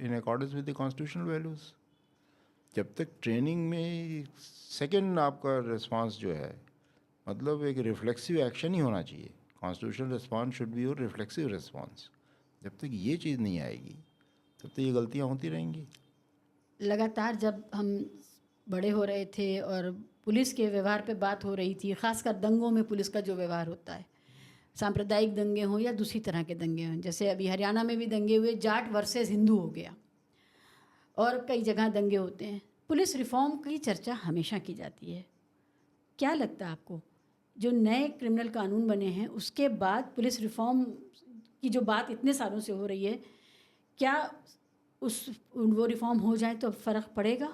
in accordance with the constitutional values. जब तक ट्रेनिंग में सेकंड आपका रिस्पांस जो है, मतलब एक रिफ्लेक्सिव एक्शन ही होना चाहिए। Constitutional response should be your reflexive response. जब तक ये चीज़ नहीं आएगी तब तक ये गलतियाँ होती रहेंगी। लगातार जब हम बड़े हो रहे थे और पुलिस के व्यवहार पे बात हो रही थी, ख़ासकर दंगों में पुलिस का जो व्यवहार होता है, सांप्रदायिक दंगे हों या दूसरी तरह के दंगे हों, जैसे अभी हरियाणा में भी दंगे हुए, जाट वर्सेस हिंदू हो गया, और कई जगह दंगे होते हैं। पुलिस रिफॉर्म की चर्चा हमेशा की जाती है। क्या लगता है आपको, जो नए क्रिमिनल कानून बने हैं उसके बाद पुलिस रिफॉर्म की जो बात इतने सालों से हो रही है, क्या वो रिफॉर्म हो जाए तो फ़र्क पड़ेगा?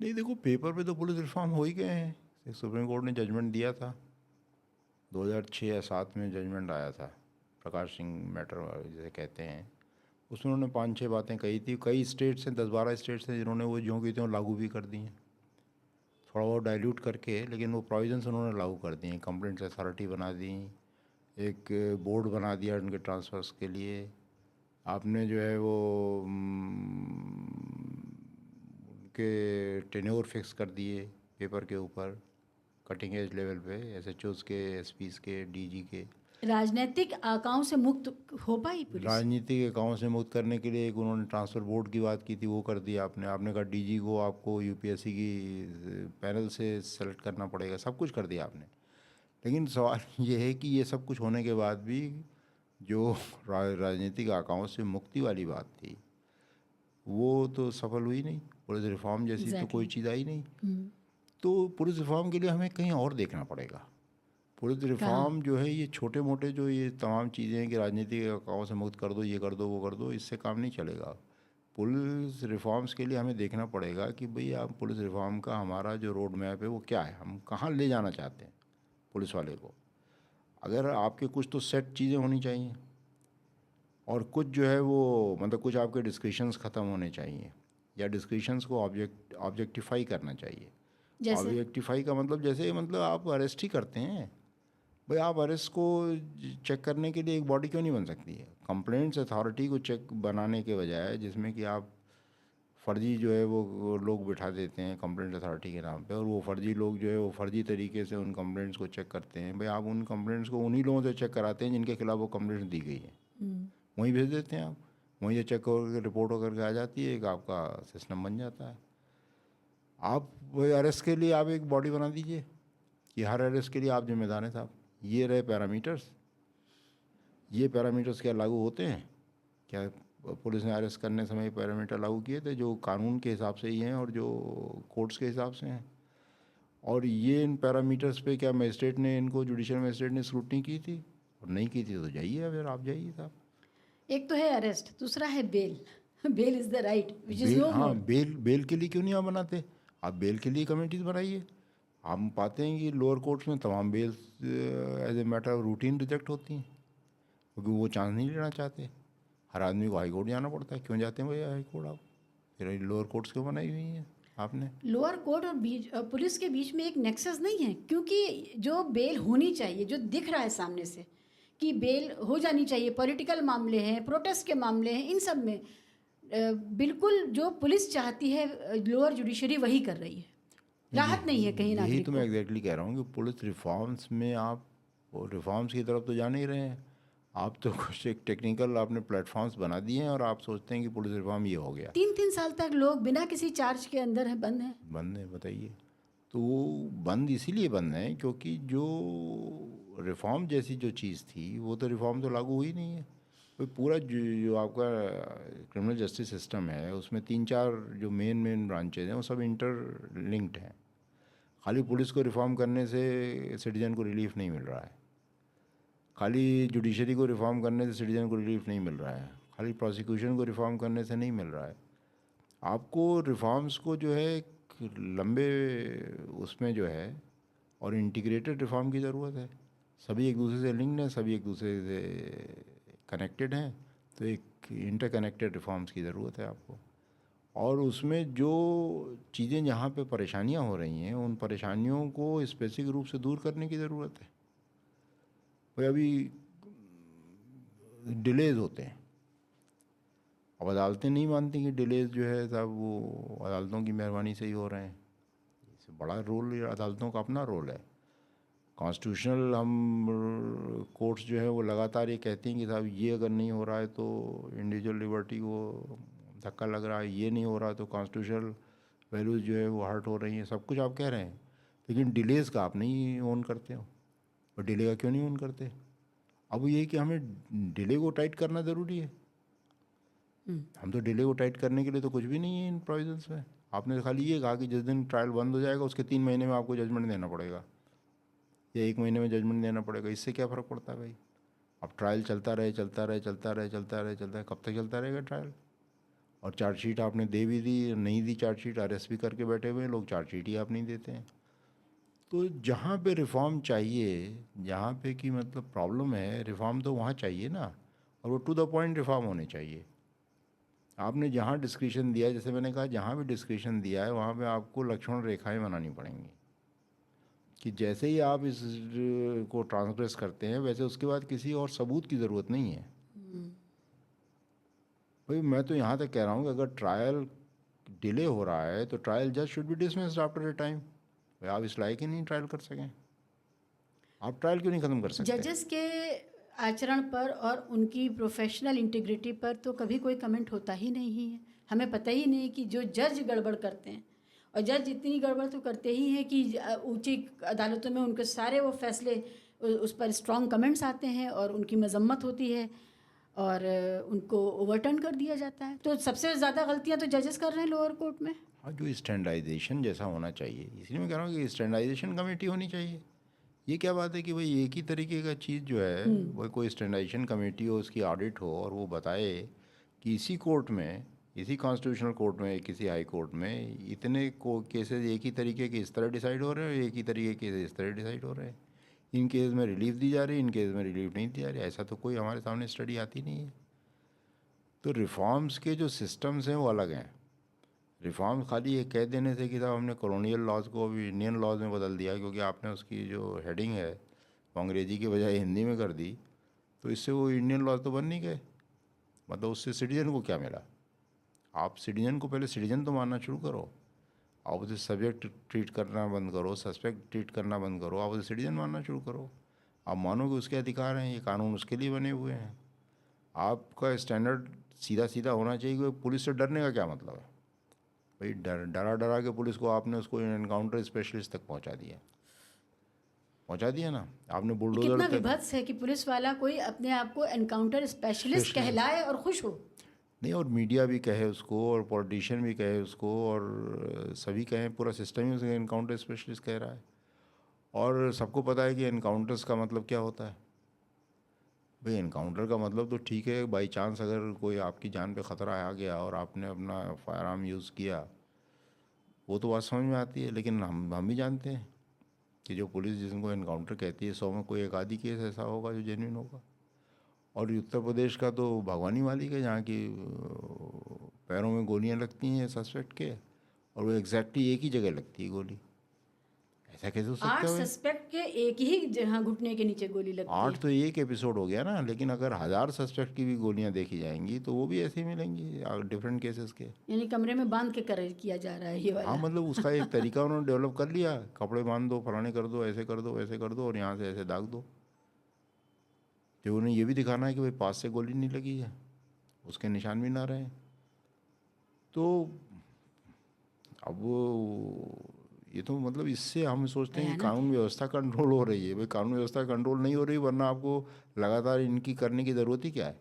नहीं, देखो पेपर पे तो पुलिस रिफॉर्म हो ही गए हैं। एक सुप्रीम कोर्ट ने जजमेंट दिया था 2006 या 7 में, जजमेंट आया था प्रकाश सिंह मैटर जिसे कहते हैं। उसमें उन्होंने 5-6 बातें कही थी। कई स्टेट्स हैं, 10-12 स्टेट्स हैं जिन्होंने वो ज्यों की त्यों लागू भी कर दी हैं, थोड़ा बहुत डाइल्यूट करके, लेकिन वो प्रोविजंस उन्होंने लागू कर दिए। कंप्लेंट्स अथॉरिटी बना दी, एक बोर्ड बना दिया उनके ट्रांसफर्स के लिए। आपने जो है वो उनके टेन्योर फिक्स कर दिए पेपर के ऊपर, कटिंग एज लेवल पे, एसएचओज़ के, एसपीज़ के, डीजी के। राजनीतिक आकाओं से मुक्त हो पाई पुलिस? राजनीतिक अकाउंट से मुक्त करने के लिए एक उन्होंने ट्रांसफ़र बोर्ड की बात की थी, वो कर दिया आपने कहा डीजी को आपको यूपीएससी की पैनल से सेलेक्ट करना पड़ेगा, सब कुछ कर दिया आपने। लेकिन सवाल ये है कि ये सब कुछ होने के बाद भी जो राजनीतिक आकाओं से मुक्ति वाली बात थी वो तो सफल हुई नहीं। पुलिस रिफॉर्म जैसी तो कोई चीज़ आई नहीं। तो पुलिस रिफॉर्म के लिए हमें कहीं और देखना पड़ेगा। पुलिस रिफॉर्म जो है ये छोटे मोटे जो ये तमाम चीज़ें हैं कि राजनीतिक अकाउंट से मुक्त कर दो, ये कर दो, वो कर दो, इससे काम नहीं चलेगा। पुलिस रिफॉर्म्स के लिए हमें देखना पड़ेगा कि भाई आप पुलिस रिफॉर्म का हमारा जो रोड मैप है वो क्या है, हम कहाँ ले जाना चाहते हैं पुलिस वाले को। अगर आपके कुछ तो सेट चीज़ें होनी चाहिए और कुछ जो है वो मतलब कुछ आपके डिस्क्रिशंस ख़त्म होने चाहिए, या डिस्क्रिशंस को ऑब्जेक्टिफाई करना चाहिए। जैसे ऑब्जेक्टिफाई का मतलब जैसे मतलब आप अरेस्ट ही करते हैं भाई, आप अरेस्ट को चेक करने के लिए एक बॉडी क्यों नहीं बन सकती है? कंप्लेंट्स अथॉरिटी को चेक बनाने के बजाय जिसमें कि आप फर्जी जो है वो लोग बिठा देते हैं कंप्लेंट अथॉरिटी के नाम पे, और वो फर्जी लोग जो है वो फर्जी तरीके से उन कंप्लेंट्स को चेक करते हैं। भाई आप उन कंप्लेंट्स को उन्हीं लोगों से चेक कराते हैं जिनके खिलाफ वो कंप्लेंट्स दी गई है, वहीं भेज देते हैं आप। वहीं से चेक करके रिपोर्ट करके आ जाती है, एक आपका सिस्टम बन जाता है। आप वही अरेस्ट के लिए आप एक बॉडी बना दीजिए कि हर अरेस्ट के लिए आप जिम्मेदार हैं साहब। ये रहे पैरामीटर्स। ये पैरामीटर्स क्या लागू होते हैं? क्या पुलिस ने अरेस्ट करने समय पैरामीटर लागू किए थे जो कानून के हिसाब से ही हैं और जो कोर्ट्स के हिसाब से हैं? और ये इन पैरामीटर्स पे क्या मजिस्ट्रेट ने इनको, जुडिशियल मजिस्ट्रेट ने स्क्रूटनी की थी? और नहीं की थी तो जाइए, फिर आप जाइए साहब। एक तो है अरेस्ट, दूसरा है bail. Bail is the right which is bail, no हाँ, मोर। बेल के लिए क्यों नहीं आप बनाते? आप बेल के लिए कमेटीज बनाइए। हम पाते हैं कि लोअर कोर्ट्स में तमाम bails as a matter of routine reject होती हैं, क्योंकि वो चांस नहीं लेना चाहते। हर आदमी को हाई कोर्ट जाना पड़ता है। क्यों जाते हैं भैया हाई कोर्ट आप? फिर लोअर कोर्ट्स क्यों बनाई हुई हैं आपने? लोअर कोर्ट और पुलिस के बीच में एक नेक्सस नहीं है, क्योंकि जो बेल होनी चाहिए, जो दिख रहा है सामने से कि बेल हो जानी चाहिए, पॉलिटिकल मामले हैं, प्रोटेस्ट के मामले हैं, इन सब में बिल्कुल जो पुलिस चाहती है लोअर जुडिशरी वही कर रही है। राहत नहीं है कहीं यही नागरिक तो को। मैं एग्जैक्टली कह रहा हूँ कि पुलिस रिफॉर्म्स में आप रिफॉर्म्स की तरफ तो जा नहीं रहे हैं। आप तो कुछ एक टेक्निकल आपने प्लेटफॉर्म्स बना दिए हैं और आप सोचते हैं कि पुलिस रिफॉर्म ये हो गया। 3-3 साल तक लोग बिना किसी चार्ज के अंदर है, बंद है। बंद है, बताइए। तो वो बंद इसीलिए बंद है क्योंकि जो रिफॉर्म जैसी जो चीज़ थी वो तो रिफॉर्म तो लागू हुई नहीं है। कोई पूरा जो आपका क्रिमिनल जस्टिस सिस्टम है उसमें 3-4 जो मेन ब्रांचेज हैं वो सब इंटर लिंक्ड हैं। खाली पुलिस को रिफॉर्म करने से सिटीजन को रिलीफ नहीं मिल रहा है। खाली जुडिशरी को रिफॉर्म करने से सिटीजन को रिलीफ नहीं मिल रहा है। खाली प्रोसिक्यूशन को रिफॉर्म करने से नहीं मिल रहा है। आपको रिफॉर्म्स को जो है एक लंबे उसमें जो है और इंटीग्रेटेड रिफॉर्म की ज़रूरत है। सभी एक दूसरे से लिंक्ड हैं, सभी एक दूसरे से कनेक्टेड हैं, तो एक इंटरकनेक्टेड रिफॉर्म्स की ज़रूरत है आपको। और उसमें जो चीज़ें जहाँ पे परेशानियाँ हो रही हैं उन परेशानियों को स्पेसिफिक रूप से दूर करने की ज़रूरत है। भाई अभी डिलेज होते हैं, अब अदालतें नहीं मानती कि डिलेज जो है साहब वो अदालतों की मेहरबानी से ही हो रहे हैं। इससे बड़ा रोल अदालतों का अपना रोल है। कॉन्स्टिट्यूशनल हम कोर्ट्स जो है वो लगातार ये कहती हैं कि साहब ये अगर नहीं हो रहा है तो इंडिविजुअल लिबर्टी को धक्का लग रहा है, ये नहीं हो रहा तो कॉन्स्टिट्यूशनल वैल्यूज़ जो है वो हर्ट हो रही हैं, सब कुछ आप कह रहे हैं, लेकिन डिलेज़ का आप नहीं ओन करते हो। और डिले का क्यों नहीं ओन करते? अब ये कि हमें डिले को टाइट करना ज़रूरी है। हम तो डिले को टाइट करने के लिए तो कुछ भी नहीं है इन प्रोविजंस में। आपने खाली ये कहा कि जिस दिन ट्रायल बंद हो जाएगा उसके 3 महीने में आपको जजमेंट देना पड़ेगा या 1 महीने में जजमेंट देना पड़ेगा। इससे क्या फ़र्क पड़ता है भाई? अब ट्रायल चलता रहे, कब तक चलता रहेगा ट्रायल? और चार्जशीट आपने दे भी दी, नहीं दी चार्जशीट, अरेस्ट भी करके बैठे हुए हैं लोग, चार्जशीट ही आप नहीं देते हैं। तो जहाँ पे रिफ़ॉर्म चाहिए, जहाँ पे कि मतलब प्रॉब्लम है, रिफ़ॉर्म तो वहाँ चाहिए ना, और वो टू द पॉइंट रिफ़ॉर्म होने चाहिए। आपने जहाँ डिस्क्रिशन दिया है, जैसे मैंने कहा जहाँ भी डिस्क्रिशन दिया है वहाँ पे आपको लक्ष्मण रेखाएं बनानी पड़ेंगी कि जैसे ही आप इस को ट्रांसग्रेस करते हैं वैसे उसके बाद किसी और सबूत की ज़रूरत नहीं है। भाई मैं तो यहाँ तक कह रहा हूँ कि अगर ट्रायल डिले हो रहा है तो ट्रायल जज should be dismissed after a time. भाई आप इस लायक ही नहीं ट्रायल कर सकें, आप ट्रायल क्यों नहीं ख़त्म कर सकते? जजेस के आचरण पर और उनकी प्रोफेशनल इंटीग्रिटी पर तो कभी कोई कमेंट होता ही नहीं है। हमें पता ही नहीं कि जो जज गड़बड़ करते हैं, और जज इतनी गड़बड़ तो करते ही हैं कि ऊंची अदालतों में उनके सारे वो फैसले उस पर स्ट्रॉन्ग कमेंट्स आते हैं और उनकी मजम्मत होती है और उनको ओवरटर्न कर दिया जाता है। तो सबसे ज़्यादा गलतियां तो जजेस कर रहे हैं लोअर कोर्ट में। हाँ, जो स्टैंडर्डाइजेशन जैसा होना चाहिए, इसलिए मैं कह रहा हूँ कि स्टैंडर्डाइजेशन कमेटी होनी चाहिए। ये क्या बात है कि भाई एक ही तरीके का चीज़ जो है वो कोई स्टैंडर्डाइजेशन कमेटी हो, उसकी ऑडिट हो और वो बताए कि इसी कोर्ट में, इसी कॉन्स्टिट्यूशनल कोर्ट में, किसी हाई कोर्ट में इतने केसेस एक ही तरीके के इस तरह डिसाइड हो रहे हैं, एक ही तरीके के केसेस इस तरह डिसाइड हो रहे हैं, इन केस में रिलीफ दी जा रही है, इन केस में रिलीफ नहीं दी जा रही। ऐसा तो कोई हमारे सामने स्टडी आती नहीं है। तो रिफॉर्म्स के जो सिस्टम्स हैं वो अलग हैं। रिफॉर्म खाली ये कह देने से कि साहब हमने कॉलोनियल लॉज को अभी इंडियन लॉज में बदल दिया क्योंकि आपने उसकी जो हेडिंग है वो अंग्रेजी के बजाय हिंदी में कर दी, तो इससे वो इंडियन लॉज तो बन नहीं गए। मतलब उससे सिटीजन को क्या मिला? आप सिटीजन को पहले सिटीजन तो मानना शुरू करो। आप उसे सब्जेक्ट ट्रीट करना बंद करो, सस्पेक्ट ट्रीट करना बंद करो, आप उसे सिटीजन मानना शुरू करो। आप मानो कि उसके अधिकार हैं, ये कानून उसके लिए बने हुए हैं। आपका स्टैंडर्ड सीधा सीधा होना चाहिए कि पुलिस से डरने का क्या मतलब है भाई। डरा डरा के पुलिस को आपने उसको एनकाउंटर स्पेशलिस्ट तक पहुंचा दिया ना आपने, ये बुलडोजर कितना तक। विभत्स है कि पुलिस वाला कोई अपने आप को एनकाउंटर स्पेशलिस्ट कहलाए और खुश हो। नहीं, और मीडिया भी कहे उसको और पॉलिटिशियन भी कहे उसको और सभी कहें, पूरा सिस्टम ही उसे एनकाउंटर स्पेशलिस्ट कह रहा है। और सबको पता है कि एनकाउंटर्स का मतलब क्या होता है भाई। एनकाउंटर का मतलब तो ठीक है, बाई चांस अगर कोई आपकी जान पे ख़तरा आ गया और आपने अपना फायर आर्म यूज़ किया, वो तो बात समझ में आती है। लेकिन हम भी जानते हैं कि जो पुलिस जिनको एनकाउंटर कहती है, 100 में कोई एक आधी केस ऐसा होगा जो जेन्युइन होगा। और उत्तर प्रदेश का तो भगवानी मालिक है, जहाँ की पैरों में गोलियां लगती हैं सस्पेक्ट के, और वो एग्जैक्टली एक ही जगह लगती है गोली। ऐसा कैसे हो सकता 8 है भाई? सस्पेक्ट के एक ही जगह घुटने के नीचे गोली लगती 8 है। तो एक एपिसोड हो गया ना, लेकिन अगर 1000 सस्पेक्ट की भी गोलियां देखी जाएंगी तो वो भी ऐसे ही मिलेंगी डिफरेंट केसेस के। यानी कमरे में बांध के कर किया जा रहा है ये हाँ, वाला। मतलब उसका एक तरीका उन्होंने डेवलप कर लिया, कपड़े बांध दो, फलाने कर दो, ऐसे कर दो, वैसे कर दो, और यहाँ से ऐसे दाग दो। जो उन्हें ये भी दिखाना है कि भाई पास से गोली नहीं लगी है, उसके निशान भी ना रहे। तो अब ये तो मतलब इससे हम सोचते हैं कि भयानक कानून है। व्यवस्था कंट्रोल हो रही है भाई। कानून व्यवस्था कंट्रोल नहीं हो रही, वरना आपको लगातार इनकी करने की ज़रूरत ही क्या है।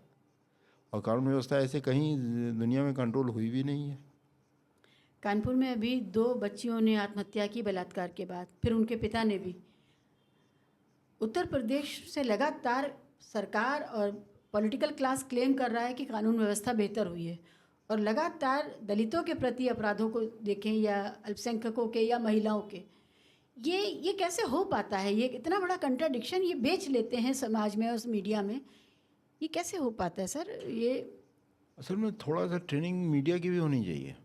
और कानून व्यवस्था ऐसे कहीं दुनिया में कंट्रोल हुई भी नहीं है। कानपुर में अभी 2 बच्चियों ने आत्महत्या की बलात्कार के बाद, फिर उनके पिता ने भी। उत्तर प्रदेश से लगातार सरकार और पॉलिटिकल क्लास क्लेम कर रहा है कि कानून व्यवस्था बेहतर हुई है, और लगातार दलितों के प्रति अपराधों को देखें या अल्पसंख्यकों के या महिलाओं के, ये कैसे हो पाता है? ये इतना बड़ा कंट्राडिक्शन ये बेच लेते हैं समाज में और उस मीडिया में, ये कैसे हो पाता है सर? ये असल में थोड़ा सा ट्रेनिंग मीडिया की भी होनी चाहिए,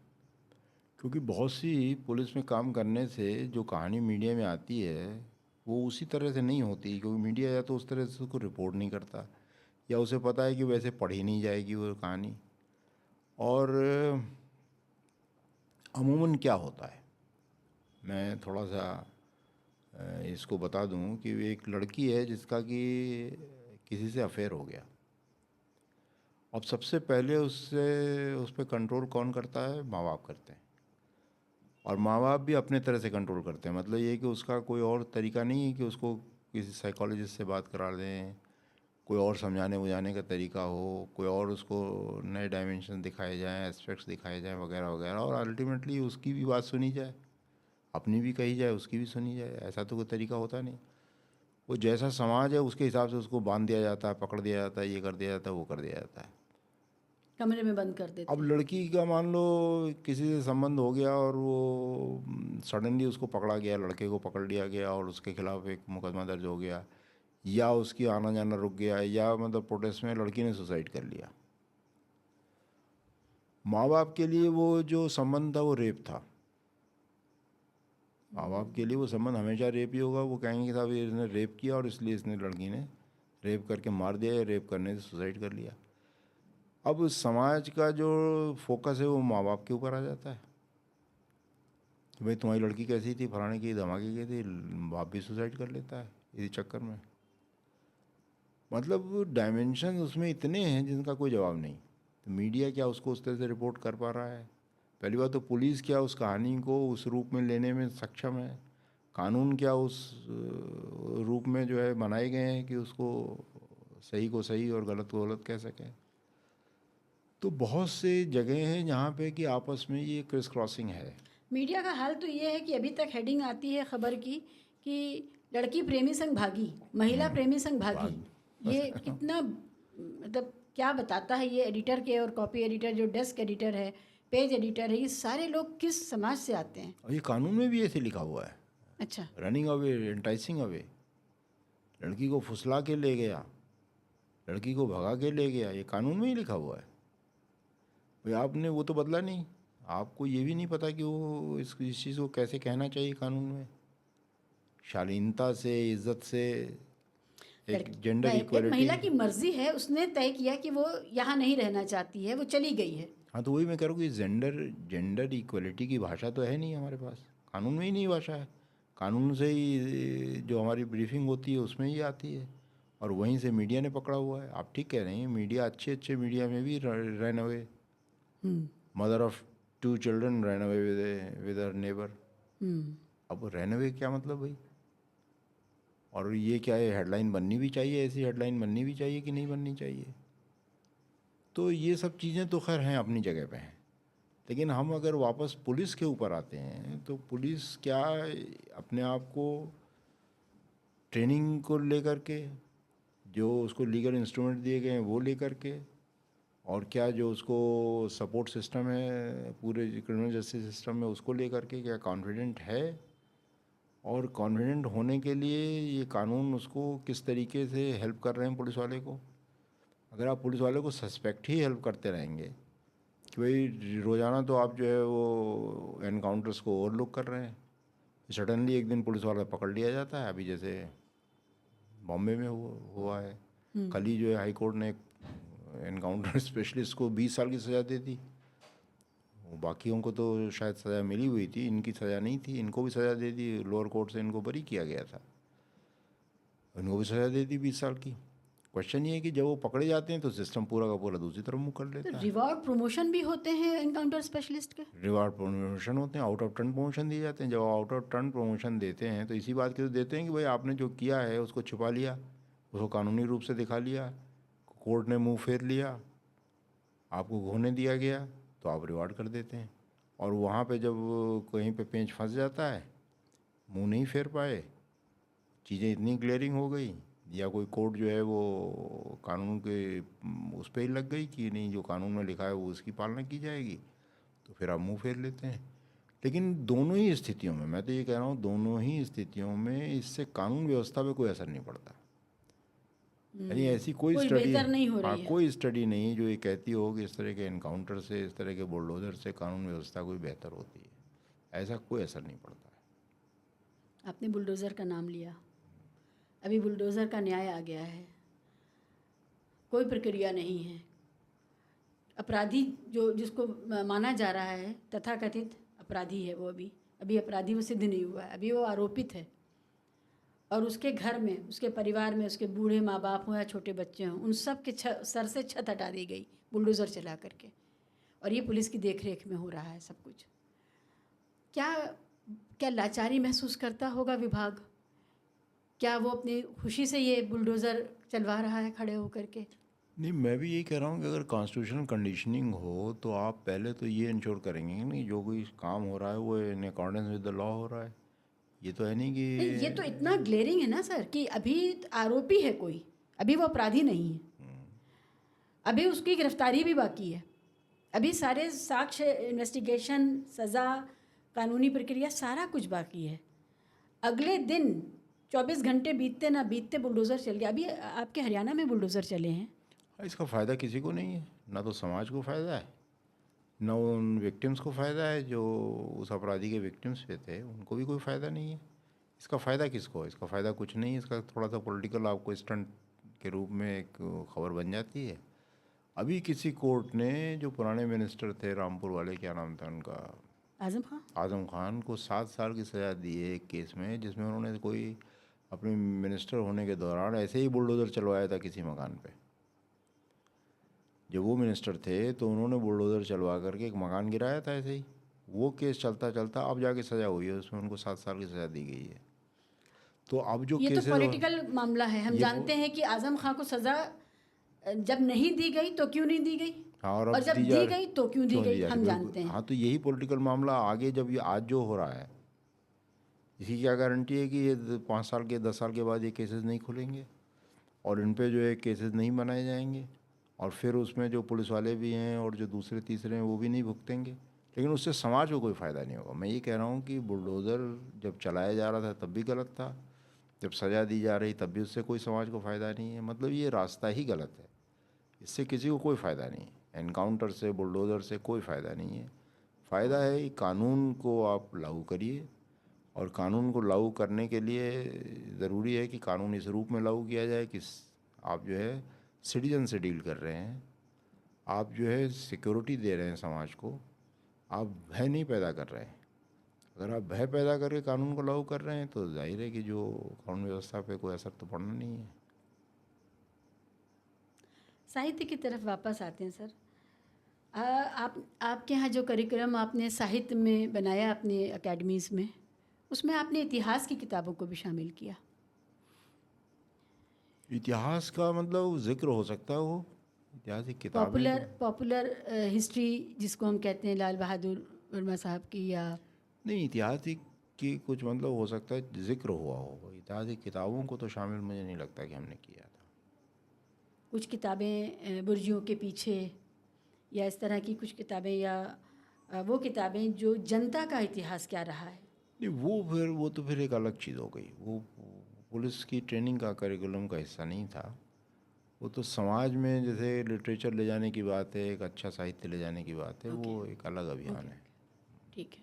क्योंकि बहुत सी पुलिस में काम करने से जो कहानी मीडिया में आती है वो उसी तरह से नहीं होती, क्योंकि मीडिया या तो उस तरह से उसको रिपोर्ट नहीं करता, या उसे पता है कि वैसे पढ़ी नहीं जाएगी वो कहानी। और अमूमन क्या होता है, मैं थोड़ा सा इसको बता दूं कि एक लड़की है जिसका कि किसी से अफेयर हो गया। अब सबसे पहले उस पर कंट्रोल कौन करता है? माँ बाप करते हैं। और माँ बाप भी अपने तरह से कंट्रोल करते हैं, मतलब ये कि उसका कोई और तरीका नहीं है कि उसको किसी साइकोलॉजिस्ट से बात करा दें, कोई और समझाने बुझाने का तरीका हो, कोई और उसको नए डायमेंशन दिखाए जाएं, एस्पेक्ट्स दिखाए जाएं वगैरह वगैरह, और अल्टीमेटली उसकी भी बात सुनी जाए, अपनी भी कही जाए, उसकी भी सुनी जाए। ऐसा तो कोई तरीका होता नहीं। वो जैसा समाज है उसके हिसाब से उसको बांध दिया जाता है, पकड़ दिया जाता है, ये कर दिया जाता है, वो कर दिया जाता है। कमरे में बंद कर देते अब हैं। लड़की का मान लो किसी से संबंध हो गया और वो सडनली उसको पकड़ा गया, लड़के को पकड़ लिया गया और उसके खिलाफ एक मुकदमा दर्ज हो गया, या उसकी आना जाना रुक गया, या मतलब प्रोटेस्ट में लड़की ने सुसाइड कर लिया। माँ बाप के लिए वो जो संबंध था वो रेप था। माँ बाप के लिए वो संबंध हमेशा रेप ही होगा। वो कहेंगे कि साहब ये इसने रेप किया और इसलिए इसने लड़की ने रेप करके मार दिया, या रेप करने से सुसाइड कर लिया। अब समाज का जो फोकस है वो माँ बाप के ऊपर आ जाता है कि भाई तुम्हारी लड़की कैसी थी, फलाने की, धमाके की थी, बाप भी सुसाइड कर लेता है इसी चक्कर में। मतलब डायमेंशन उसमें इतने हैं जिनका कोई जवाब नहीं। तो मीडिया क्या उसको उस तरह से रिपोर्ट कर पा रहा है? पहली बात तो पुलिस क्या उस कहानी को उस रूप में लेने में सक्षम है? कानून क्या उस रूप में जो है बनाए गए हैं कि उसको सही को सही और गलत को गलत कह सकें? तो बहुत से जगह हैं जहाँ पे कि आपस में ये क्रिस क्रॉसिंग है। मीडिया का हाल तो ये है कि अभी तक हेडिंग आती है खबर की कि लड़की प्रेमी संग भागी, महिला प्रेमी संग भागी। ये कितना मतलब क्या बताता है ये एडिटर के और कॉपी एडिटर, जो डेस्क एडिटर है, पेज एडिटर है, ये सारे लोग किस समाज से आते हैं? और ये कानून में भी ऐसे लिखा हुआ है, अच्छा। Running away, enticing away. लड़की को फुसला के ले गया, लड़की को भगा के ले गया, ये कानून में ही लिखा हुआ है। भाई आपने वो तो बदला नहीं, आपको ये भी नहीं पता कि वो इस चीज़ को कैसे कहना चाहिए कानून में, शालीनता से, इज्जत से, एक जेंडर एक इक्वलिटी। महिला की मर्जी है, उसने तय किया कि वो यहाँ नहीं रहना चाहती है, वो चली गई है। हाँ, तो वही मैं कह रहा हूँ कि जेंडर इक्वलिटी की भाषा तो है नहीं हमारे पास, कानून में ही नहीं भाषा है। कानून से ही जो हमारी ब्रीफिंग होती है उसमें ही आती है। और वहीं से मीडिया ने पकड़ा हुआ है। आप ठीक कह रहे हैं, मीडिया अच्छे अच्छे मीडिया में भी run away, mother of 2 children run away with her neighbour. अब रन अवे क्या मतलब भाई? और ये क्या है, हेडलाइन बननी भी चाहिए, ऐसी हेडलाइन बननी भी चाहिए कि नहीं बननी चाहिए? तो ये सब चीज़ें तो खैर हैं, अपनी जगह पे हैं। लेकिन हम अगर वापस पुलिस के ऊपर आते हैं तो पुलिस क्या अपने आप को ट्रेनिंग को लेकर के, जो उसको लीगल इंस्ट्रूमेंट दिए गए हैं वो लेकर के, और क्या जो उसको सपोर्ट सिस्टम है पूरे क्रिमिनल जस्टिस सिस्टम में उसको लेकर के क्या कॉन्फिडेंट है? और कॉन्फिडेंट होने के लिए ये कानून उसको किस तरीके से हेल्प कर रहे हैं पुलिस वाले को? अगर आप पुलिस वाले को सस्पेक्ट ही हेल्प करते रहेंगे कि भाई रोज़ाना तो आप जो है वो एनकाउंटर्स को ओवरलुक कर रहे हैं, सडनली एक दिन पुलिस वाला पकड़ लिया जाता है। अभी जैसे बॉम्बे में हुआ है, कल ही जो है हाई कोर्ट ने एक एनकाउंटर स्पेशलिस्ट को 20 साल की सज़ा दे दी। बाकियों को तो शायद सज़ा मिली हुई थी, इनकी सज़ा नहीं थी, इनको भी सज़ा दे दी। लोअर कोर्ट से इनको बरी किया गया था, इनको भी सज़ा दे दी 20 साल की। क्वेश्चन ये है कि जब वो पकड़े जाते हैं तो सिस्टम पूरा का पूरा दूसरी तरफ मुँह कर तो लेता है। रिवॉर्ड प्रमोशन भी होते हैं एनकाउंटर स्पेशलिस्ट के? रिवार्ड प्रमोशन होते हैं, आउट ऑफ टर्न प्रमोशन दिए जाते हैं। जब आउट ऑफ टर्न प्रमोशन देते हैं तो इसी बात के तो देते हैं कि भाई आपने जो किया है उसको छुपा लिया, उसको कानूनी रूप से दिखा लिया, कोर्ट ने मुंह फेर लिया, आपको होने दिया गया, तो आप रिवार्ड कर देते हैं। और वहाँ पे जब कहीं पे पेंच फंस जाता है, मुंह नहीं फेर पाए, चीज़ें इतनी क्लियरिंग हो गई, या कोई कोर्ट जो है वो कानून के उस पर ही लग गई कि नहीं जो कानून में लिखा है वो उसकी पालना की जाएगी, तो फिर आप मुंह फेर लेते हैं। लेकिन दोनों ही स्थितियों में, मैं तो ये कह रहा हूँ, दोनों ही स्थितियों में इससे कानून व्यवस्था पे कोई असर नहीं पड़ता। यानी ऐसी कोई स्टडी, बेहतर नहीं हो हाँ रही है। कोई स्टडी नहीं जो ये कहती हो कि इस तरह के एनकाउंटर से, इस तरह के बुलडोजर से कानून व्यवस्था कोई बेहतर होती है। ऐसा कोई असर नहीं पड़ता है। आपने बुलडोज़र का नाम लिया, अभी बुलडोज़र का न्याय आ गया है, कोई प्रक्रिया नहीं है। अपराधी जो जिसको माना जा रहा है तथाकथित अपराधी है, वो अभी अपराधी वो सिद्ध नहीं हुआ है, अभी वो आरोपित है। और उसके घर में, उसके परिवार में, उसके बूढ़े माँ बाप हों या छोटे बच्चे हों, उन सब के सर से छत हटा दी गई बुलडोज़र चला करके। और ये पुलिस की देख रेख में हो रहा है सब कुछ। क्या क्या लाचारी महसूस करता होगा विभाग? क्या वो अपनी खुशी से ये बुलडोज़र चलवा रहा है खड़े होकर के? नहीं, मैं भी यही कह रहा हूँ कि अगर कॉन्स्टिट्यूशनल कंडीशनिंग हो तो आप पहले तो ये इंश्योर करेंगे कि नहीं जो कोई काम हो रहा है वो इन अकॉर्डेंस विद द लॉ हो रहा है। ये तो है नहीं कि नहीं, ये तो इतना ग्लेरिंग है ना सर कि अभी आरोपी है कोई, अभी वो अपराधी नहीं है, अभी उसकी गिरफ्तारी भी बाकी है, अभी सारे साक्ष्य, इन्वेस्टिगेशन, सज़ा, कानूनी प्रक्रिया सारा कुछ बाकी है। अगले दिन 24 घंटे बीतते ना बीतते बुलडोज़र चल गया। अभी आपके हरियाणा में बुलडोज़र चले हैं। इसका फ़ायदा किसी को नहीं है, ना तो समाज को फ़ायदा है, ना उन विक्टिम्स को फ़ायदा है जो उस अपराधी के विक्टिम्स पे थे, उनको भी कोई फ़ायदा नहीं है। इसका फ़ायदा किसको है? इसका फ़ायदा कुछ नहीं है। इसका थोड़ा सा पॉलिटिकल आपको स्टंट के रूप में एक खबर बन जाती है। अभी किसी कोर्ट ने जो पुराने मिनिस्टर थे रामपुर वाले, क्या नाम था उनका, आज़म खान को 7 साल की सज़ा दी है एक केस में जिसमें उन्होंने कोई अपने मिनिस्टर होने के दौरान ऐसे ही बुलडोज़र चलवाया था किसी मकान पे। जब वो मिनिस्टर थे तो उन्होंने बुलडोज़र चलवा करके एक मकान गिराया था ऐसे ही। वो केस चलता चलता अब जाके सज़ा हुई है, उसमें उनको 7 साल की सज़ा दी गई है। तो अब जो ये तो केसेस पॉलिटिकल मामला है। हम ये जानते हैं कि आज़म खां को सज़ा जब नहीं दी गई तो क्यों नहीं दी गई, हाँ, और और अब जब दी गई तो क्यों दी गई, जा रही? हम बिल्कुल, जानते हैं। हाँ, तो यही पॉलिटिकल मामला आगे जब ये आज जो हो रहा है, इसकी क्या गारंटी है कि ये 5 साल के 10 साल के बाद ये केसेस नहीं खुलेंगे और इन पे जो है केसेस नहीं बनाए जाएंगे, और फिर उसमें जो पुलिस वाले भी हैं और जो दूसरे तीसरे हैं वो भी नहीं भुगतेंगे, लेकिन उससे समाज को कोई फ़ायदा नहीं होगा। मैं ये कह रहा हूँ कि बुलडोज़र जब चलाया जा रहा था तब भी गलत था, जब सज़ा दी जा रही तब भी उससे कोई समाज को फ़ायदा नहीं है। मतलब ये रास्ता ही गलत है, इससे किसी को कोई फ़ायदा नहीं है। एनकाउंटर से, बुलडोज़र से कोई फ़ायदा नहीं है। फ़ायदा है कि कानून को आप लागू करिए, और कानून को लागू करने के लिए ज़रूरी है कि कानून इस रूप में लागू किया जाए कि आप जो है सिटीजन से डील कर रहे हैं, आप जो है सिक्योरिटी दे रहे हैं समाज को, आप भय नहीं पैदा कर रहे हैं। अगर आप भय पैदा करके कानून को लागू कर रहे हैं तो जाहिर है कि जो कानून व्यवस्था पे कोई असर तो पड़ना नहीं है। साहित्य की तरफ वापस आते हैं सर। आपके यहाँ जो करिकुलम आपने साहित्य में बनाया अपने एकेडमीज़ में, उसमें आपने इतिहास की किताबों को भी शामिल किया। इतिहास का मतलब जिक्र हो सकता है, वो ऐतिहासिक किताबें तो पॉपुलर हिस्ट्री जिसको हम कहते हैं, लाल बहादुर वर्मा साहब की, या नहीं, ऐतिहासिक की कुछ मतलब हो सकता है जिक्र हुआ हो, ऐतिहासिक किताबों को तो शामिल मुझे नहीं लगता कि हमने किया था। कुछ किताबें बुर्जियों के पीछे या इस तरह की कुछ किताबें, या वो किताबें जो जनता का इतिहास क्या रहा है। नहीं, वो तो फिर एक अलग चीज़ हो गई। वो पुलिस की ट्रेनिंग का करिकुलम का हिस्सा नहीं था। वो तो समाज में जैसे लिटरेचर ले जाने की बात है, एक अच्छा साहित्य ले जाने की बात है, वो एक अलग अभियान है। ठीक है।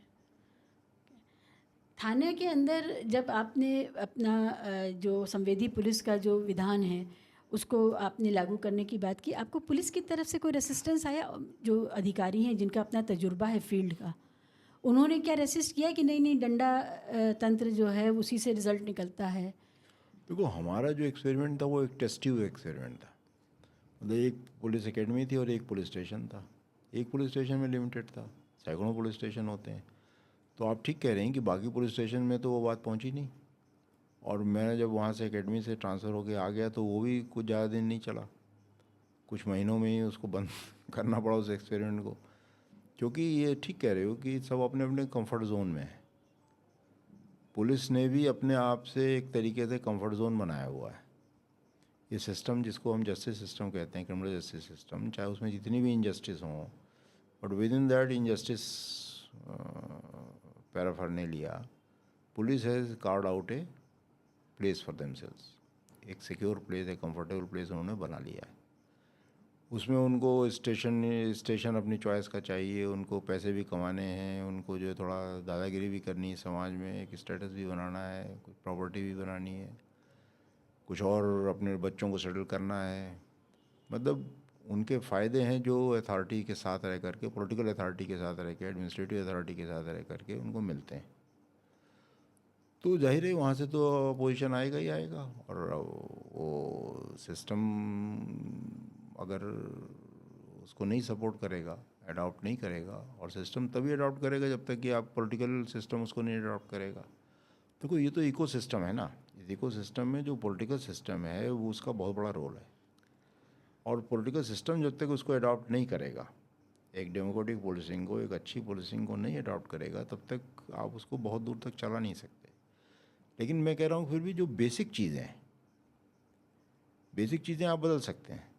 थाने के अंदर जब आपने अपना जो संवेदी पुलिस का जो विधान है उसको आपने लागू करने की बात की, आपको पुलिस की तरफ से कोई रेसिस्टेंस आया? जो अधिकारी हैं जिनका अपना तजुर्बा है फील्ड का, उन्होंने क्या रेसिस्ट किया कि नहीं नहीं डंडा तंत्र जो है उसी से रिजल्ट निकलता है? देखो, हमारा जो एक्सपेरिमेंट था वो एक टेस्टिव एक्सपेरिमेंट था। मतलब एक पुलिस एकेडमी थी और एक पुलिस स्टेशन था। एक पुलिस स्टेशन में लिमिटेड था, सैकड़ों पुलिस स्टेशन होते हैं। तो आप ठीक कह रहे हैं कि बाकी पुलिस स्टेशन में तो वो बात पहुंची नहीं। और मैं जब वहाँ से एकेडमी से ट्रांसफ़र होके आ गया तो वो भी कुछ ज़्यादा दिन नहीं चला, कुछ महीनों में ही उसको बंद करना पड़ा उस एक्सपेरिमेंट को। क्योंकि ये ठीक कह रहे हो कि सब अपने अपने कंफर्ट जोन में है। पुलिस ने भी अपने आप से एक तरीके से कंफर्ट जोन बनाया हुआ है। ये सिस्टम जिसको हम जस्टिस सिस्टम कहते हैं, क्रिमिनल जस्टिस सिस्टम, चाहे उसमें जितनी भी इनजस्टिस हों, but with in that injustice paraphernalia, police has card out a place for themselves. एक सिक्योर प्लेस, एक कंफर्टेबल प्लेस उन्होंने बना लिया है। उसमें उनको स्टेशन अपनी चॉइस का चाहिए, उनको पैसे भी कमाने हैं, उनको जो है थोड़ा दादागिरी भी करनी है समाज में, एक स्टेटस भी बनाना है, कुछ प्रॉपर्टी भी बनानी है, कुछ और अपने बच्चों को सेटल करना है। मतलब उनके फ़ायदे हैं जो अथॉरिटी के साथ रह करके, पॉलिटिकल अथॉरिटी के साथ रह के, एडमिनिस्ट्रेटिव अथॉरिटी के साथ रह करके उनको मिलते हैं। तो जाहिर है वहाँ से तो अपोजिशन आएगा ही आएगा। और वो सिस्टम अगर उसको नहीं सपोर्ट करेगा, अडॉप्ट नहीं करेगा, और सिस्टम तभी अडॉप्ट करेगा जब तक कि आप पॉलिटिकल सिस्टम उसको नहीं अडॉप्ट करेगा। देखो, ये तो इको सिस्टम है ना। इस इको सिस्टम में जो पॉलिटिकल सिस्टम है वो उसका बहुत बड़ा रोल है। और पॉलिटिकल सिस्टम जब तक उसको अडॉप्ट नहीं करेगा, एक डेमोक्रेटिक पुलिसिंग को, एक अच्छी पुलिसिंग को नहीं अडॉप्ट करेगा, तब तक आप उसको बहुत दूर तक चला नहीं सकते। लेकिन मैं कह रहा हूँ फिर भी जो बेसिक चीज़ें आप बदल सकते हैं।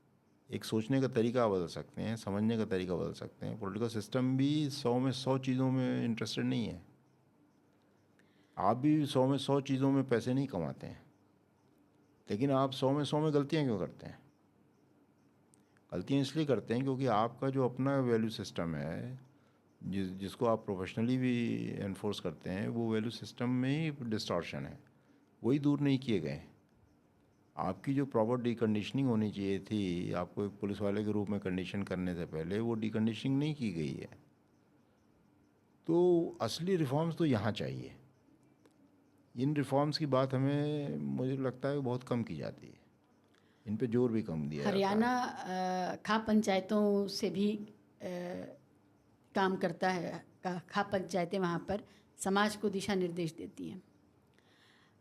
एक सोचने का तरीका आप बदल सकते हैं, समझने का तरीका बदल सकते हैं। पॉलिटिकल सिस्टम भी 100 में 100 चीज़ों में इंटरेस्टेड नहीं है। आप भी 100 में 100 चीज़ों में पैसे नहीं कमाते हैं। लेकिन आप 100 में 100 में गलतियाँ क्यों करते हैं? गलतियाँ इसलिए करते हैं क्योंकि आपका जो अपना वैल्यू सिस्टम है, जिसको आप प्रोफेशनली भी एनफोर्स करते हैं, वो वैल्यू सिस्टम में ही डिस्टॉर्शन है, वही दूर नहीं किए गए। आपकी जो प्रॉपर डीकंडीशनिंग होनी चाहिए थी, आपको एक पुलिस वाले के रूप में कंडीशन करने से पहले, वो डीकंडीशनिंग नहीं की गई है। तो असली रिफॉर्म्स तो यहाँ चाहिए। इन रिफॉर्म्स की बात हमें, मुझे लगता है, बहुत कम की जाती है। इन पे जोर भी कम दिया जाता है। हरियाणा खाप पंचायतों से भी काम करता है। खाप पंचायतें वहाँ पर समाज को दिशा निर्देश देती हैं।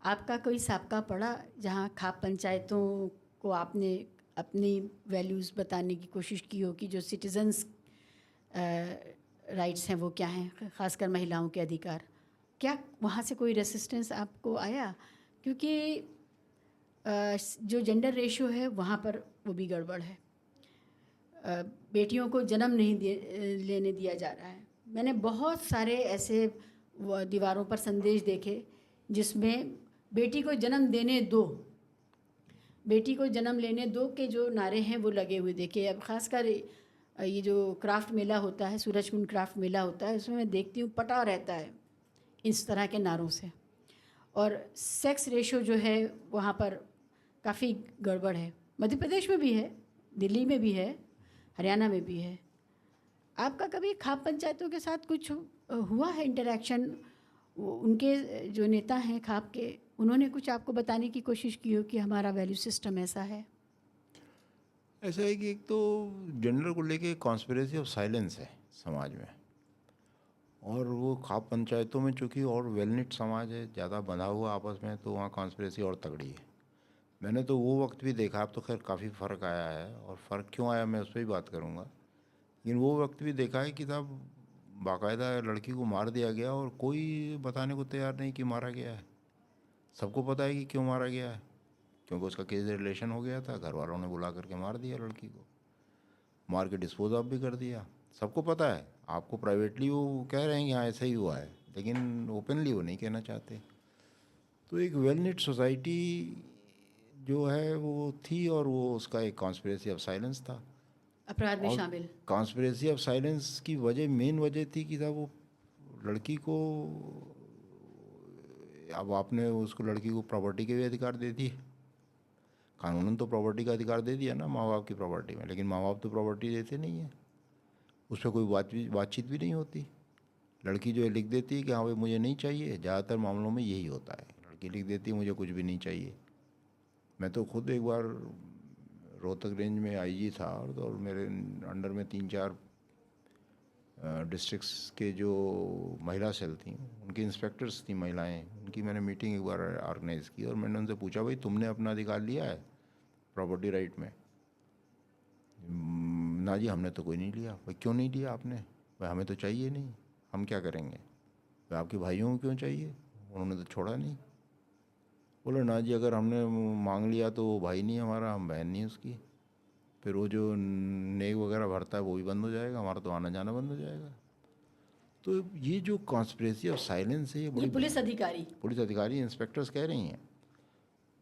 आपका कोई साबका पड़ा जहाँ खाप पंचायतों को आपने अपनी वैल्यूज़ बताने की कोशिश की हो कि जो सिटीजन्स राइट्स हैं वो क्या हैं, ख़ासकर महिलाओं के अधिकार? क्या वहाँ से कोई रेसिस्टेंस आपको आया? क्योंकि जो जेंडर रेशियो है वहाँ पर वो भी गड़बड़ है। बेटियों को जन्म नहीं लेने दिया जा रहा है। मैंने बहुत सारे ऐसे दीवारों पर संदेश देखे जिसमें बेटी को जन्म देने दो, बेटी को जन्म लेने दो के जो नारे हैं वो लगे हुए देखे। अब ख़ासकर ये जो क्राफ्ट मेला होता है, सूरजकुंड क्राफ्ट मेला होता है, उसमें मैं देखती हूँ पटा रहता है इस तरह के नारों से। और सेक्स रेशो जो है वहाँ पर काफ़ी गड़बड़ है। मध्य प्रदेश में भी है, दिल्ली में भी है, हरियाणा में भी है। आपका कभी खाप पंचायतों के साथ कुछ हुआ है इंटरेक्शन? उनके जो नेता हैं खाप के, उन्होंने कुछ आपको बताने की कोशिश की हो कि हमारा वैल्यू सिस्टम ऐसा है? ऐसा है कि एक तो जेंडर को लेके कॉन्स्पिरेसी ऑफ साइलेंस है समाज में, और वो खाप पंचायतों में चूँकि और वेल निट समाज है, ज़्यादा बंधा हुआ आपस में, तो वहाँ कॉन्स्पिरेसी और तगड़ी है। मैंने तो वो वक्त भी देखा, अब तो खैर काफ़ी फ़र्क आया है, और फ़र्क क्यों आया मैं उस पर ही बात करूँगा। लेकिन वो वक्त भी देखा है कि साहब बाकायदा लड़की को मार दिया गया और कोई बताने को तैयार नहीं कि मारा गया है। सबको पता है कि क्यों मारा गया है, क्योंकि उसका केस रिलेशन हो गया था, घर वालों ने बुला करके मार दिया लड़की को, मार के डिस्पोज ऑफ भी कर दिया। सबको पता है, आपको प्राइवेटली वो कह रहे हैं कि हाँ ऐसा ही हुआ है, लेकिन ओपनली वो नहीं कहना चाहते। तो एक वेल निट सोसाइटी जो है वो थी, और वो उसका एक कॉन्स्पिरेसी ऑफ साइलेंस था। अपराध में और शामिल। कॉन्स्पिरेसी ऑफ साइलेंस की वजह, मेन वजह थी कि साहब वो लड़की को, अब आपने उसको लड़की को प्रॉपर्टी के भी अधिकार दे दिए। कानूनन तो प्रॉपर्टी का अधिकार दे दिया ना माँ बाप की प्रॉपर्टी में, लेकिन माँ बाप तो प्रॉपर्टी देते नहीं है, उस पर कोई बातचीत भी नहीं होती। लड़की जो है लिख देती है कि हाँ भाई मुझे नहीं चाहिए, ज़्यादातर मामलों में यही होता है, लड़की लिख देती है मुझे कुछ भी नहीं चाहिए। मैं तो खुद एक बार रोहतक रेंज में आईजी था, और मेरे अंडर में 3-4 डिस्ट्रिक्ट्स के जो महिला सेल थी, उनकी इंस्पेक्टर्स थी महिलाएं, उनकी मैंने मीटिंग एक बार ऑर्गेनाइज़ की, और मैंने उनसे पूछा भाई तुमने अपना अधिकार लिया है प्रॉपर्टी राइट में? ना जी हमने तो कोई नहीं लिया। भाई क्यों नहीं लिया आपने? भाई हमें तो चाहिए नहीं, हम क्या करेंगे? भाई आपके भाइयों को क्यों चाहिए? उन्होंने तो छोड़ा नहीं। बोले ना जी अगर हमने मांग लिया तो वो भाई नहीं हमारा, हम बहन नहीं उसकी, फिर वो जो नेक वगैरह भरता है वो भी बंद हो जाएगा, हमारा तो आना जाना बंद हो जाएगा। तो ये जो कॉन्स्पिरेसी ऑफ साइलेंस है ये ये बड़ी, पुलिस अधिकारी इंस्पेक्टर्स कह रही हैं।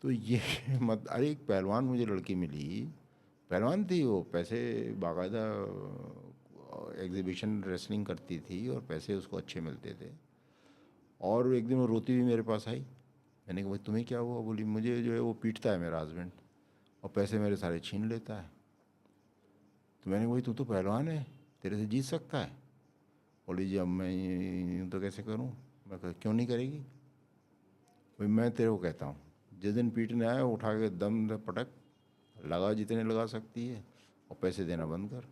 तो ये मत, अरे एक पहलवान मुझे लड़की मिली, पहलवान थी वो, पैसे बाकायदा एग्जीबिशन रेसलिंग करती थी और पैसे उसको अच्छे मिलते थे, और एक दिन वो रोती हुई मेरे पास आई। मैंने कहा भाई तुम्हें क्या हुआ? बोली मुझे जो है वो पीटता है मेरा हस्बैंड, और पैसे मेरे सारे छीन लेता है। तो मैंने कहा भाई तू तो पहलवान है, तेरे से जीत सकता है। बोली जी अब मैं यूँ तो कैसे करूँ? मैं कहा क्यों नहीं करेगी? भाई मैं तेरे को कहता हूँ, जिस दिन पीटने आया उठा के दम से पटक, लगा जितने लगा सकती है, और पैसे देना बंद कर।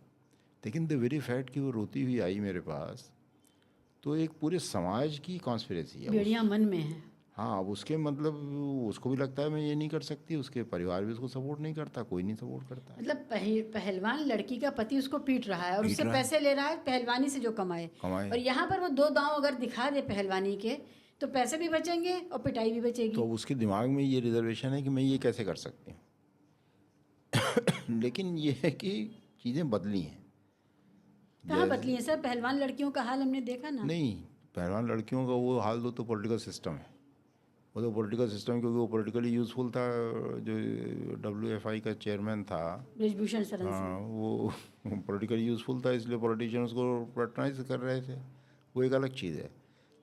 लेकिन द वेरी फैक्ट कि वो रोती हुई आई मेरे पास, तो एक पूरे समाज की कॉन्स्पिरेसी है बेड़ियां मन में है। हाँ, अब उसके मतलब उसको भी लगता है मैं ये नहीं कर सकती, उसके परिवार भी उसको सपोर्ट नहीं करता, कोई नहीं सपोर्ट करता है। मतलब पहलवान लड़की का पति उसको पीट रहा है और पीट उससे रहा है, पैसे ले रहा है पहलवानी से जो कमाए। कमाए। और यहाँ पर वो दो दांव अगर दिखा दे पहलवानी के, तो पैसे भी बचेंगे और पिटाई भी बचेगी। तो उसके दिमाग में ये रिजर्वेशन है कि मैं ये कैसे कर सकती हूँ। लेकिन ये है कि चीज़ें बदली हैं। कहाँ बदली है सर? पहलवान लड़कियों का हाल हमने देखा ना। नहीं, पहलवान लड़कियों का वो हाल तो पॉलिटिकल सिस्टम है, वो तो पॉलिटिकल सिस्टम, क्योंकि वो पॉलिटिकली यूजफुल था। जो WFI का चेयरमैन था, ब्रिजभूषण शरण सिंह। हाँ, वो पॉलिटिकली यूजफुल था, इसलिए पॉलिटिशियन उसको पैट्रनाइज कर रहे थे, वो एक अलग चीज़ है।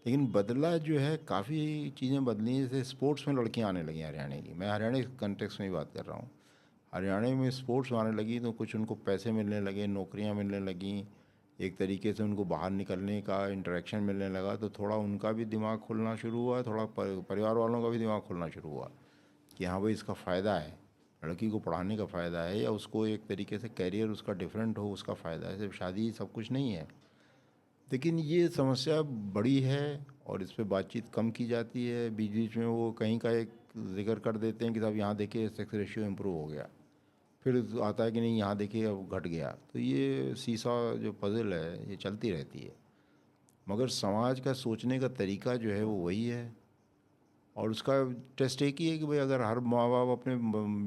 लेकिन बदला जो है, काफ़ी चीज़ें बदली हैं। जैसे स्पोर्ट्स में लड़कियां आने लगी हरियाणा की, मैं हरियाणा के कंटेक्स्ट में ही बात कर रहा हूँ। हरियाणा में स्पोर्ट्स में आने लगी तो कुछ उनको पैसे मिलने लगे, नौकरियां मिलने लगीं, एक तरीके से उनको बाहर निकलने का इंटरेक्शन मिलने लगा, तो थोड़ा उनका भी दिमाग खुलना शुरू हुआ, थोड़ा परिवार वालों का भी दिमाग खुलना शुरू हुआ कि हाँ भाई इसका फ़ायदा है, लड़की को पढ़ाने का फ़ायदा है, या उसको एक तरीके से कैरियर उसका डिफरेंट हो उसका फ़ायदा है, सिर्फ शादी सब कुछ नहीं है। लेकिन ये समस्या बड़ी है और इस पे बातचीत कम की जाती है। बीच बीच में वो कहीं का एक जिक्र कर देते हैं कि साहब यहाँ देखिए सेक्स रेशियो इम्प्रूव हो गया, फिर आता है कि नहीं यहाँ देखिए अब घट गया। तो ये सीसा जो पजल है ये चलती रहती है, मगर समाज का सोचने का तरीका जो है वो वही है। और उसका टेस्ट एक ही है कि भाई अगर हर माँ बाप अपने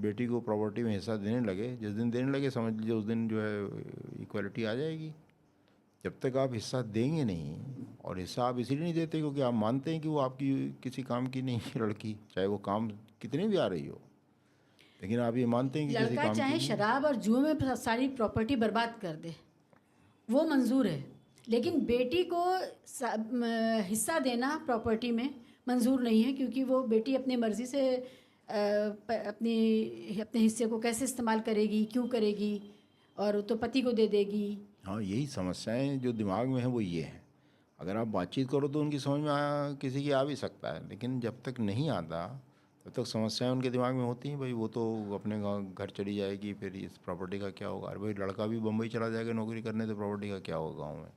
बेटी को प्रॉपर्टी में हिस्सा देने लगे, जिस दिन देने लगे समझ लीजिए उस दिन जो है इक्वलिटी आ जाएगी। जब तक आप हिस्सा देंगे नहीं, और हिस्सा आप इसीलिए नहीं देते क्योंकि आप मानते हैं कि वो आपकी किसी काम की नहीं है लड़की, चाहे वो काम कितनी भी आ रही हो, लेकिन आप ये मानते हैं कि किसी लड़का काम की चाहे नहीं है। शराब और जुए में सारी प्रॉपर्टी बर्बाद कर दे, वो मंजूर है, लेकिन बेटी को हिस्सा देना प्रॉपर्टी में मंजूर नहीं है, क्योंकि वो बेटी अपनी मर्जी से अपने हिस्से को कैसे इस्तेमाल करेगी, क्यों करेगी, और तो पति को दे देगी। हाँ, यही समस्याएं जो दिमाग में है वो ये है। अगर आप बातचीत करो तो उनकी समझ में किसी की आ भी सकता है, लेकिन जब तक नहीं आता जब तक समस्याएं उनके दिमाग में होती हैं भाई वो तो अपने घर चली जाएगी, फिर इस प्रॉपर्टी का क्या होगा। अरे भाई लड़का भी बम्बई चला जाएगा नौकरी करने, तो प्रॉपर्टी का क्या होगा गाँव में।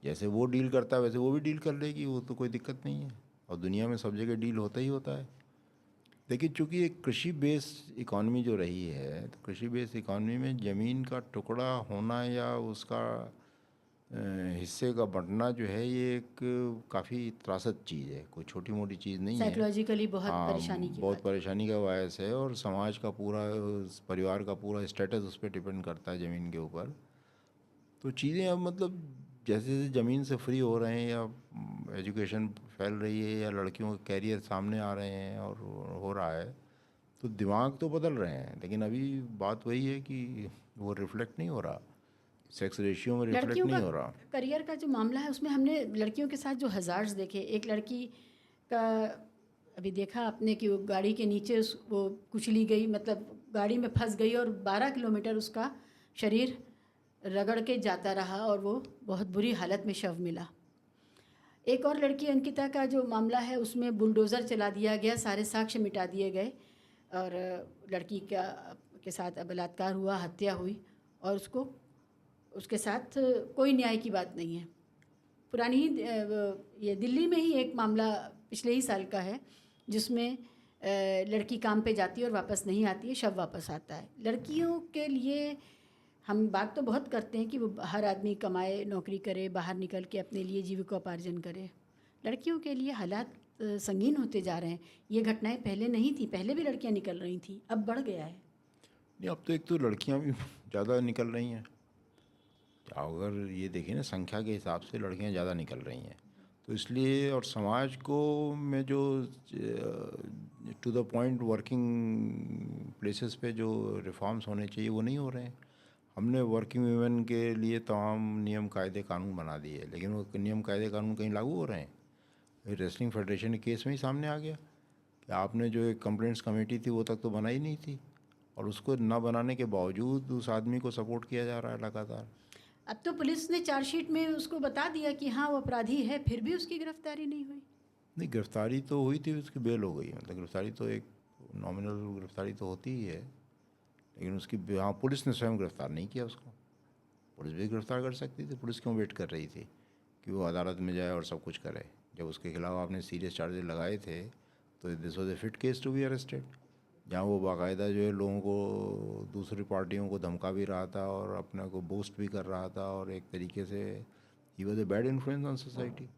जैसे वो डील करता है वैसे वो भी डील कर लेगी, वो तो कोई दिक्कत नहीं है। और दुनिया में सब जगह डील होता ही होता है। लेकिन चूंकि एक कृषि बेस्ड इकॉनमी जो रही है, तो कृषि बेस्ड इकॉनमी में ज़मीन का टुकड़ा होना या उसका हिस्से का बंटना जो है ये एक काफ़ी त्रासद चीज़ है, कोई छोटी मोटी चीज़ नहीं है। साइकोलॉजिकली बहुत हाँ, परेशानी की बहुत बात। परेशानी का बायस है, और समाज का पूरा परिवार का पूरा स्टेटस उस पर डिपेंड करता है ज़मीन के ऊपर। तो चीज़ें अब मतलब जैसे जैसे ज़मीन से फ्री हो रहे हैं, या एजुकेशन फैल रही है, या लड़कियों के कैरियर सामने आ रहे हैं और हो रहा है, तो दिमाग तो बदल रहे हैं। लेकिन अभी बात वही है कि वो रिफ्लेक्ट नहीं हो रहा, सेक्स रेशियो में रिफ्लेक्ट लड़कियों का नहीं हो रहा। करियर का जो मामला है उसमें हमने लड़कियों के साथ जो हज़ार्ड्स देखे, एक लड़की का अभी देखा आपने कि वो गाड़ी के नीचे वो कुचली गई, मतलब गाड़ी में फंस गई और 12 किलोमीटर उसका शरीर रगड़ के जाता रहा और वो बहुत बुरी हालत में शव मिला। एक और लड़की अंकिता का जो मामला है उसमें बुलडोज़र चला दिया गया, सारे साक्ष्य मिटा दिए गए और लड़की के साथ बलात्कार हुआ, हत्या हुई और उसके साथ कोई न्याय की बात नहीं है। पुरानी ही ये दिल्ली में ही एक मामला पिछले ही साल का है जिसमें लड़की काम पे जाती है और वापस नहीं आती है, शव वापस आता है। लड़कियों के लिए हम बात तो बहुत करते हैं कि वो हर आदमी कमाए, नौकरी करे, बाहर निकल के अपने लिए जीविकोपार्जन करे। लड़कियों के लिए हालात संगीन होते जा रहे हैं। ये घटनाएं पहले नहीं थी, पहले भी लड़कियां निकल रही थी, अब बढ़ गया है। नहीं, अब तो एक तो लड़कियां भी ज़्यादा निकल रही हैं। अगर ये देखें ना, संख्या के हिसाब से लड़कियां ज़्यादा निकल रही हैं, तो इसलिए और समाज को में जो to the point working places पे जो रिफॉर्म्स होने चाहिए वो नहीं हो रहे हैं। हमने वर्किंग वुमेन के लिए तमाम नियम कायदे कानून बना दिए, लेकिन वो नियम कायदे कानून कहीं लागू हो रहे हैं। रेसलिंग फेडरेशन के केस में ही सामने आ गया कि आपने जो एक कंप्लेंट्स कमेटी थी वो तक तो बनाई नहीं थी, और उसको ना बनाने के बावजूद उस आदमी को सपोर्ट किया जा रहा है लगातार। अब तो पुलिस ने चार्जशीट में उसको बता दिया कि हाँ वो अपराधी है, फिर भी उसकी गिरफ्तारी नहीं हुई। नहीं, गिरफ्तारी तो हुई थी, उसकी बेल हो गई। मतलब गिरफ्तारी तो एक नॉमिनल गिरफ्तारी तो होती ही है, लेकिन उसकी हाँ, पुलिस ने स्वयं गिरफ्तार नहीं किया उसको। पुलिस भी गिरफ्तार कर सकती थी, पुलिस क्यों वेट कर रही थी कि वो अदालत में जाए और सब कुछ करे। जब उसके खिलाफ आपने सीरियस चार्जेस लगाए थे तो this was a fit case to be arrested, जहाँ वो बाकायदा जो है लोगों को, दूसरी पार्टियों को धमका भी रहा था और अपने को बूस्ट भी कर रहा था, और एक तरीके से he was a bad influence on society.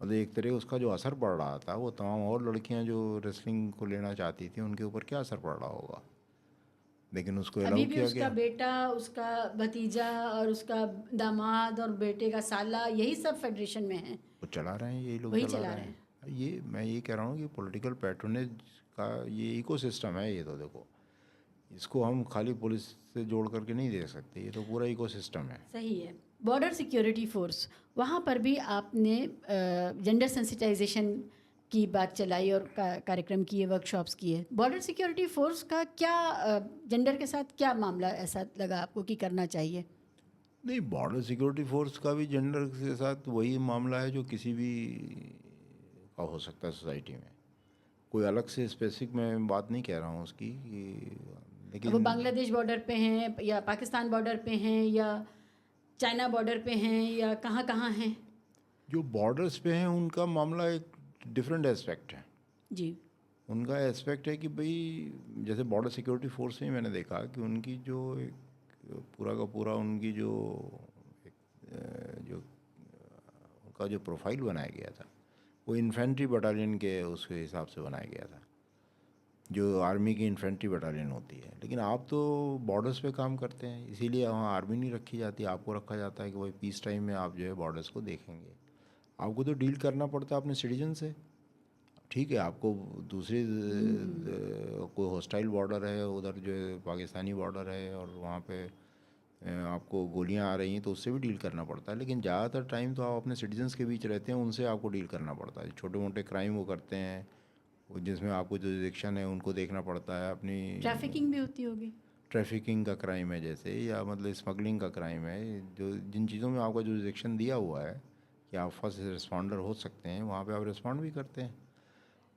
मतलब एक तरह उसका जो असर पड़ रहा था वो तमाम और लड़कियां जो रेसलिंग को लेना चाहती थी उनके ऊपर क्या असर पड़ रहा होगा, लेकिन उसको अभी अलाउ भी किया उसका गया। बेटा, उसका भतीजा और उसका दामाद और बेटे का साला, यही सब फेडरेशन में है, वो चला रहे हैं, यही लोग वही चला चला रहे रहे हैं। हैं। ये मैं ये कह रहा हूँ कि पॉलिटिकल पैट्रोनेज का ये इकोसिस्टम है। ये तो देखो, इसको हम खाली पुलिस से जोड़ करके नहीं देख सकते, ये तो पूरा इकोसिस्टम है। सही है। बॉर्डर सिक्योरिटी फोर्स, वहाँ पर भी आपने जेंडर सेंसिटाइजेशन की बात चलाई और कार्यक्रम किए, वर्कशॉप्स किए। बॉर्डर सिक्योरिटी फोर्स का क्या जेंडर के साथ क्या मामला ऐसा लगा आपको कि करना चाहिए? नहीं, बॉर्डर सिक्योरिटी फोर्स का भी जेंडर के साथ वही मामला है जो किसी भी का हो सकता है सोसाइटी में। कोई अलग से स्पेसिफिक मैं बात नहीं कह रहा हूँ उसकी अब वो लेकिन बांग्लादेश बॉर्डर पे हैं या पाकिस्तान बॉर्डर पे हैं या चाइना बॉर्डर पे हैं या कहाँ कहाँ हैं? जो बॉर्डर्स पे हैं उनका मामला एक डिफरेंट एस्पेक्ट है। जी। उनका एस्पेक्ट है कि भाई जैसे बॉर्डर सिक्योरिटी फोर्स में मैंने देखा कि उनकी जो एक पूरा का पूरा उनकी जो एक जो उनका जो प्रोफाइल बनाया गया था वो इन्फेंट्री बटालियन के उसके हिसाब से बनाया गया था, जो आर्मी की इन्फेंट्री बटालियन होती है। लेकिन आप तो बॉर्डर्स पे काम करते हैं, इसीलिए वहाँ आर्मी नहीं रखी जाती, आपको रखा जाता है कि भाई पीस टाइम में आप जो है बॉर्डर्स को देखेंगे। आपको तो डील करना पड़ता है अपने सिटीजन से। ठीक है, आपको दूसरी कोई हॉस्टाइल बॉर्डर है उधर जो है पाकिस्तानी बॉर्डर है और वहाँ पे आपको गोलियाँ आ रही हैं तो उससे भी डील करना पड़ता है, लेकिन ज़्यादातर टाइम तो आप अपने सिटीजन्स के बीच रहते हैं, उनसे आपको डील करना पड़ता है। छोटे मोटे क्राइम वो करते हैं जिसमें आपको जो जुरिडिक्शन है उनको देखना पड़ता है अपनी। ट्रैफिकिंग भी होती होगी। ट्रैफिकिंग का क्राइम है जैसे, या मतलब स्मगलिंग का क्राइम है, जो जिन चीज़ों में आपका जुरिडिक्शन दिया हुआ है कि आप फर्स्ट रिस्पॉन्डर हो सकते हैं, वहाँ पे आप रिस्पॉन्ड भी करते हैं।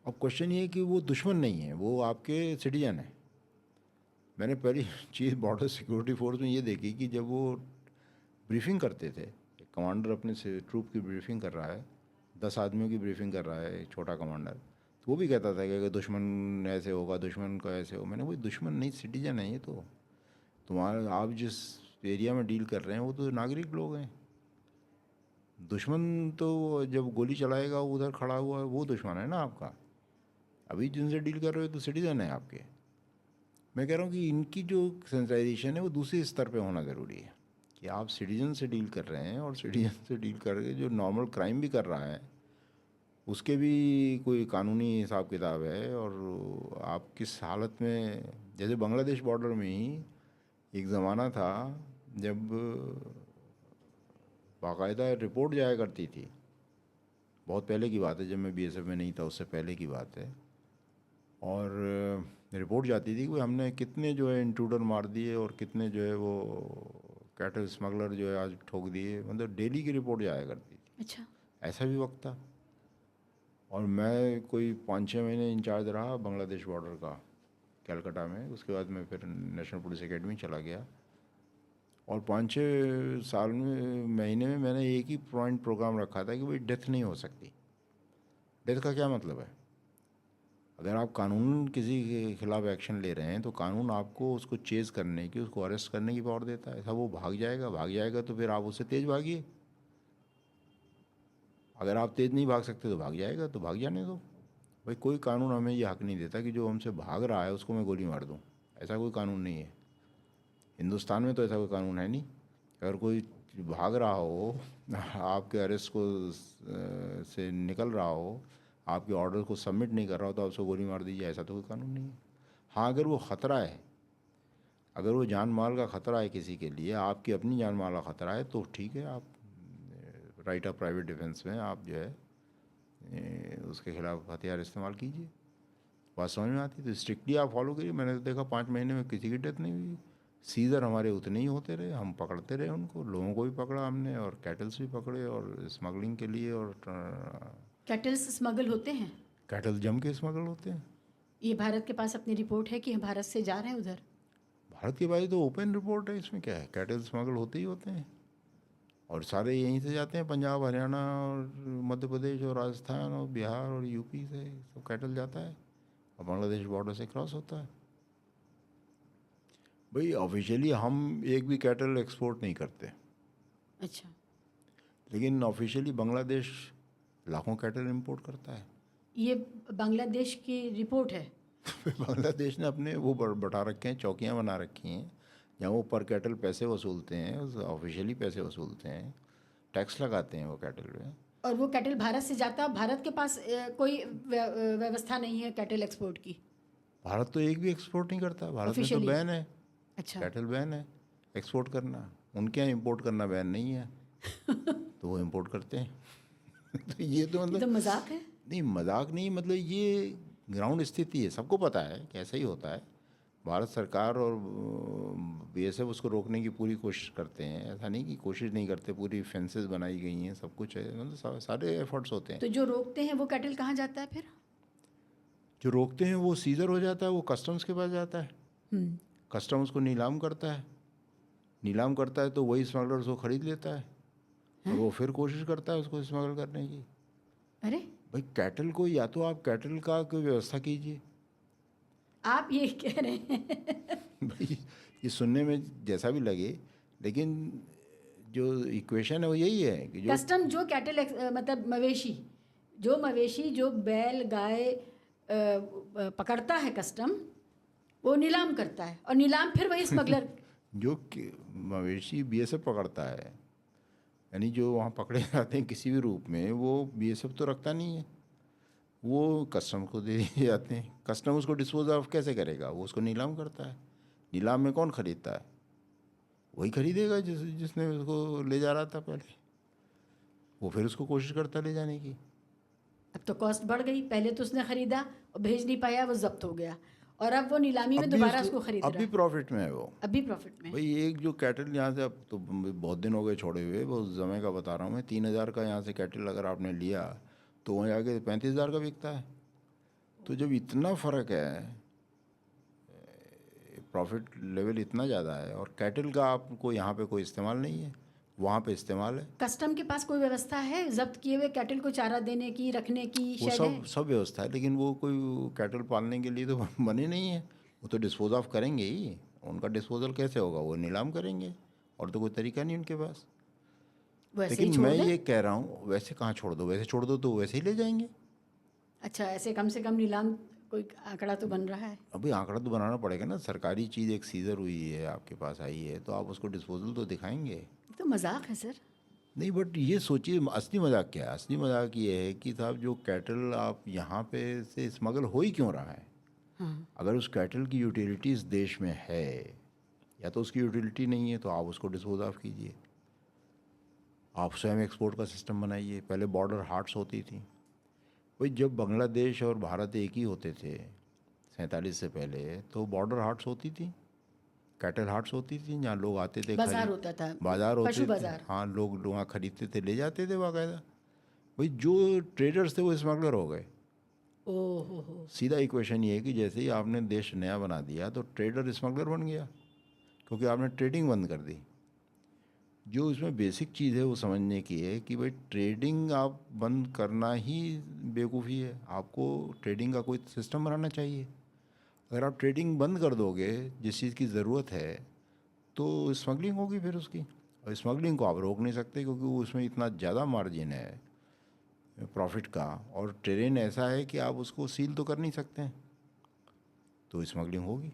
अब क्वेश्चन ये है कि वो दुश्मन नहीं है, वो आपके सिटीजन है। मैंने पहली चीज़ बॉर्डर सिक्योरिटी फोर्स में ये देखी कि जब वो ब्रीफिंग करते थे, एक कमांडर अपने से ट्रूप की ब्रीफिंग कर रहा है, 10 आदमियों की ब्रीफिंग कर रहा है, एक छोटा कमांडर, तो वो भी कहता था कि अगर दुश्मन ऐसे होगा, दुश्मन का ऐसे हो। मैंने, कोई दुश्मन नहीं, सिटीजन है ये तो। तुम्हारा, आप जिस एरिया में डील कर रहे हैं वो तो नागरिक लोग हैं। दुश्मन तो जब गोली चलाएगा उधर खड़ा हुआ है, वो दुश्मन है ना आपका। अभी जिनसे डील कर रहे हो तो सिटीजन है आपके। मैं कह रहा हूँ कि इनकी जो सेंसिटाइजेशन है वो दूसरे स्तर पे होना ज़रूरी है, कि आप सिटीजन से डील कर रहे हैं, और सिटीजन से डील करके जो नॉर्मल क्राइम भी कर रहा है उसके भी कोई कानूनी हिसाब किताब है। और आप किस हालत में, जैसे बांग्लादेश बॉर्डर में ही एक ज़माना था जब बाकायदा रिपोर्ट जाया करती थी, बहुत पहले की बात है, जब मैं बीएसएफ में नहीं था उससे पहले की बात है, और रिपोर्ट जाती थी कि हमने कितने जो है इंट्रूडर मार दिए और कितने जो है वो कैटल स्मगलर जो है आज ठोक दिए, मतलब डेली की रिपोर्ट जाया करती थी। अच्छा। ऐसा भी वक्त था। और मैं कोई 5-6 महीने इंचार्ज रहा बांग्लादेश बॉर्डर का कलकत्ता में। उसके बाद मैं फिर नेशनल पुलिस एकेडमी चला गया, और 5-6 साल में, महीने में मैंने एक ही पॉइंट प्रोग्राम रखा था कि भाई डेथ नहीं हो सकती। डेथ का क्या मतलब है? अगर आप कानून किसी के खिलाफ एक्शन ले रहे हैं तो कानून आपको उसको चेज़ करने की, उसको अरेस्ट करने की पावर देता है। सब वो भाग जाएगा तो फिर आप उससे तेज़ भागिए। अगर आप तेज़ नहीं भाग सकते तो भाग जाएगा, तो भाग जाने दो। भाई कोई कानून हमें ये हक नहीं देता कि जो हमसे भाग रहा है उसको मैं गोली मार दूँ। ऐसा कोई कानून नहीं है हिंदुस्तान में, तो ऐसा कोई कानून है नहीं। अगर कोई भाग रहा हो, आपके अरेस्ट को से निकल रहा हो, आपके ऑर्डर को सबमिट नहीं कर रहा हो, तो आप उसको गोली मार दीजिए, ऐसा तो कोई कानून नहीं है। हाँ, अगर वो ख़तरा है, अगर वो जान माल का ख़तरा है किसी के लिए, आपकी अपनी जान माल का ख़तरा है, तो ठीक है, आप राइट ऑफ प्राइवेट डिफेंस में आप जो है उसके खिलाफ हथियार इस्तेमाल कीजिए। बात समझ में आती है? तो स्ट्रिक्टली आप फॉलो करिए। मैंने तो देखा 5 महीने में किसी की डेथ नहीं हुई। सीज़र हमारे उतने ही होते रहे, हम पकड़ते रहे उनको, लोगों को भी पकड़ा हमने, और कैटल्स भी पकड़े, और स्मगलिंग के लिए, और कैटल्स स्मगल होते हैं? कैटल जम के स्मगल होते हैं। ये भारत के पास अपनी रिपोर्ट है कि हम भारत से जा रहे हैं उधर? भारत की भाई तो ओपन रिपोर्ट है, इसमें क्या है, कैटल स्मगल होते ही होते हैं, और सारे यहीं से जाते हैं, पंजाब, हरियाणा और मध्य प्रदेश और राजस्थान और बिहार और यूपी से सब कैटल जाता है, और बांग्लादेश बॉर्डर से क्रॉस होता है। भाई ऑफिशियली हम एक भी कैटल एक्सपोर्ट नहीं करते, अच्छा। लेकिन ऑफिशियली बांग्लादेश लाखों कैटल इंपोर्ट करता है। ये बांग्लादेश की रिपोर्ट है? बांग्लादेश ने अपने वो बढ़ा रखे हैं, चौकियां बना रखी हैं, जहाँ वो पर कैटल पैसे वसूलते हैं, ऑफिशियली पैसे वसूलते हैं, टैक्स लगाते हैं वो कैटल में। और वो कैटल भारत से जाता है? भारत के पास कोई व्यवस्था नहीं है कैटल एक्सपोर्ट की? भारत तो एक भी एक्सपोर्ट नहीं करता, भारत में तो Officially? बैन है, अच्छा। कैटल बैन है एक्सपोर्ट करना। उनके यहाँ इंपोर्ट करना बैन नहीं है, तो वो इंपोर्ट करते हैं। तो ये तो ये मतलब, तो मजाक है। नहीं मजाक नहीं, मतलब ये ग्राउंड स्थिति है, सबको पता है कि ऐसा ही होता है। भारत सरकार और बीएसएफ उसको रोकने की पूरी कोशिश करते हैं, ऐसा नहीं कि कोशिश नहीं करते, पूरी फेंसेस बनाई गई हैं, सब कुछ है, मतलब सारे एफर्ट्स होते हैं। तो जो रोकते हैं वो कैटल कहाँ जाता है फिर? जो रोकते हैं वो सीजर हो जाता है, वो कस्टम्स के पास जाता है, हम्म। कस्टम उसको नीलाम करता है, नीलाम करता है तो वही स्मगलर उसको ख़रीद लेता है, और वो फिर कोशिश करता है उसको स्मगल करने की। अरे, भाई कैटल को, या तो आप कैटल का कोई व्यवस्था कीजिए। आप ये कह रहे हैं? भाई ये सुनने में जैसा भी लगे, लेकिन जो इक्वेशन है वो यही है कि जो कस्टम जो कैटल मतलब मवेशी, जो मवेशी जो बैल गाय पकड़ता है कस्टम, वो नीलाम करता है, और नीलाम फिर वही स्मगलर। जो मवेशी बीएसएफ पकड़ता है, यानी जो वहाँ पकड़े जाते हैं किसी भी रूप में, वो बीएसएफ तो रखता नहीं है, वो कस्टम को दे दिए जाते हैं। कस्टम उसको डिस्पोज ऑफ कैसे करेगा? वो उसको नीलाम करता है। नीलाम में कौन खरीदता है? वही खरीदेगा जिसने उसको ले जा रहा था पहले, वो फिर उसको कोशिश करता है ले जाने की। अब तो कॉस्ट बढ़ गई, पहले तो उसने खरीदा और भेज नहीं पाया, वो जब्त हो गया, और अब वो नीलामी में दोबारा उसको खरीद अब रहा भी है। प्रॉफिट में है वो। अब भी प्रॉफिट में। भाई एक जो कैटल यहाँ से, अब तो बहुत दिन हो गए छोड़े हुए, वो समय का बता रहा हूँ मैं, 3,000 का यहाँ से कैटल अगर आपने लिया तो वहीं आगे 35,000 का बिकता है। तो जब इतना फ़र्क है, प्रॉफिट लेवल इतना ज़्यादा है, और कैटल का आपको यहाँ पे कोई इस्तेमाल नहीं है, वहाँ पे इस्तेमाल है। कस्टम के पास कोई व्यवस्था है जब्त किए हुए कैटल को चारा देने की, रखने की, वो शेड है? सब व्यवस्था है, लेकिन वो कोई कैटल पालने के लिए तो बने नहीं है। वो तो डिस्पोज ऑफ करेंगे ही। उनका डिस्पोजल कैसे होगा? वो नीलाम करेंगे, और तो कोई तरीका नहीं उनके पास। वो ऐसे ही लेकिन छोड़ मैं दें? ये कह रहा हूँ, वैसे कहाँ छोड़ दो? वैसे छोड़ दो तो वैसे ही ले जाएंगे। अच्छा, ऐसे कम से कम नीलाम कोई आंकड़ा तो बन रहा है? अभी आंकड़ा तो बनाना पड़ेगा ना। सरकारी चीज़ एक सीजर हुई है, आपके पास आई है, तो आप उसको डिस्पोजल तो दिखाएंगे। ये तो मजाक है सर। नहीं, बट ये सोचिए असली मजाक क्या है। असली मजाक ये है कि साहब जो कैटल आप यहाँ पे से स्मगल हो ही क्यों रहा है? हाँ। अगर उस कैटल की यूटिलिटी इस देश में है, या तो उसकी यूटिलिटी नहीं है, तो आप उसको डिस्पोज ऑफ कीजिए। आप स्वयं एक्सपोर्ट का सिस्टम बनाइए। पहले बॉर्डर हाट्स होती थी भाई। जब बांग्लादेश और भारत एक ही होते थे 47 से पहले, तो बॉर्डर हाट्स होती थी, कैटल हाट्स होती थी, जहाँ लोग आते थे बाजार खरीद। होता था, बाजार पशु होते थे, बाजार। हाँ, लोग वहाँ खरीदते थे, ले जाते थे बाकायदा। भाई जो ट्रेडर्स थे वो स्मगलर हो गए। ओहो हो। सीधा इक्वेशन ये है कि जैसे ही आपने देश नया बना दिया, तो ट्रेडर स्मगलर बन गया, क्योंकि आपने ट्रेडिंग बंद कर दी। जो इसमें बेसिक चीज़ है वो समझने की है कि भाई ट्रेडिंग आप बंद करना ही बेवकूफ़ी है। आपको ट्रेडिंग का कोई सिस्टम बनाना चाहिए। अगर आप ट्रेडिंग बंद कर दोगे, जिस चीज़ की ज़रूरत है, तो स्मगलिंग होगी फिर उसकी। और स्मगलिंग को आप रोक नहीं सकते, क्योंकि उसमें इतना ज़्यादा मार्जिन है प्रॉफिट का, और टेरेन ऐसा है कि आप उसको सील तो कर नहीं सकते हैं, तो स्मगलिंग होगी।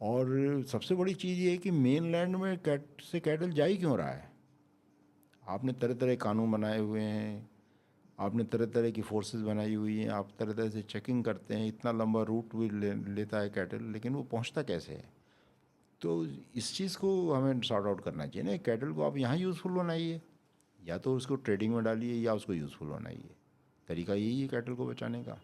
और सबसे बड़ी चीज़ ये है कि मेन लैंड में कैटल जा ही क्यों रहा है? आपने तरह तरह के कानून बनाए हुए हैं, आपने तरह तरह की फोर्सेस बनाई हुई हैं, आप तरह तरह से चेकिंग करते हैं, इतना लंबा रूट भी लेता है कैटल, लेकिन वो पहुंचता कैसे है? तो इस चीज़ को हमें सॉर्ट आउट करना चाहिए ना। कैटल को आप यहाँ यूज़फुल बनाइए, या तो उसको ट्रेडिंग में डालिए, या उसको यूज़फुल बनाइए। तरीका यही है कैटल को बचाने का,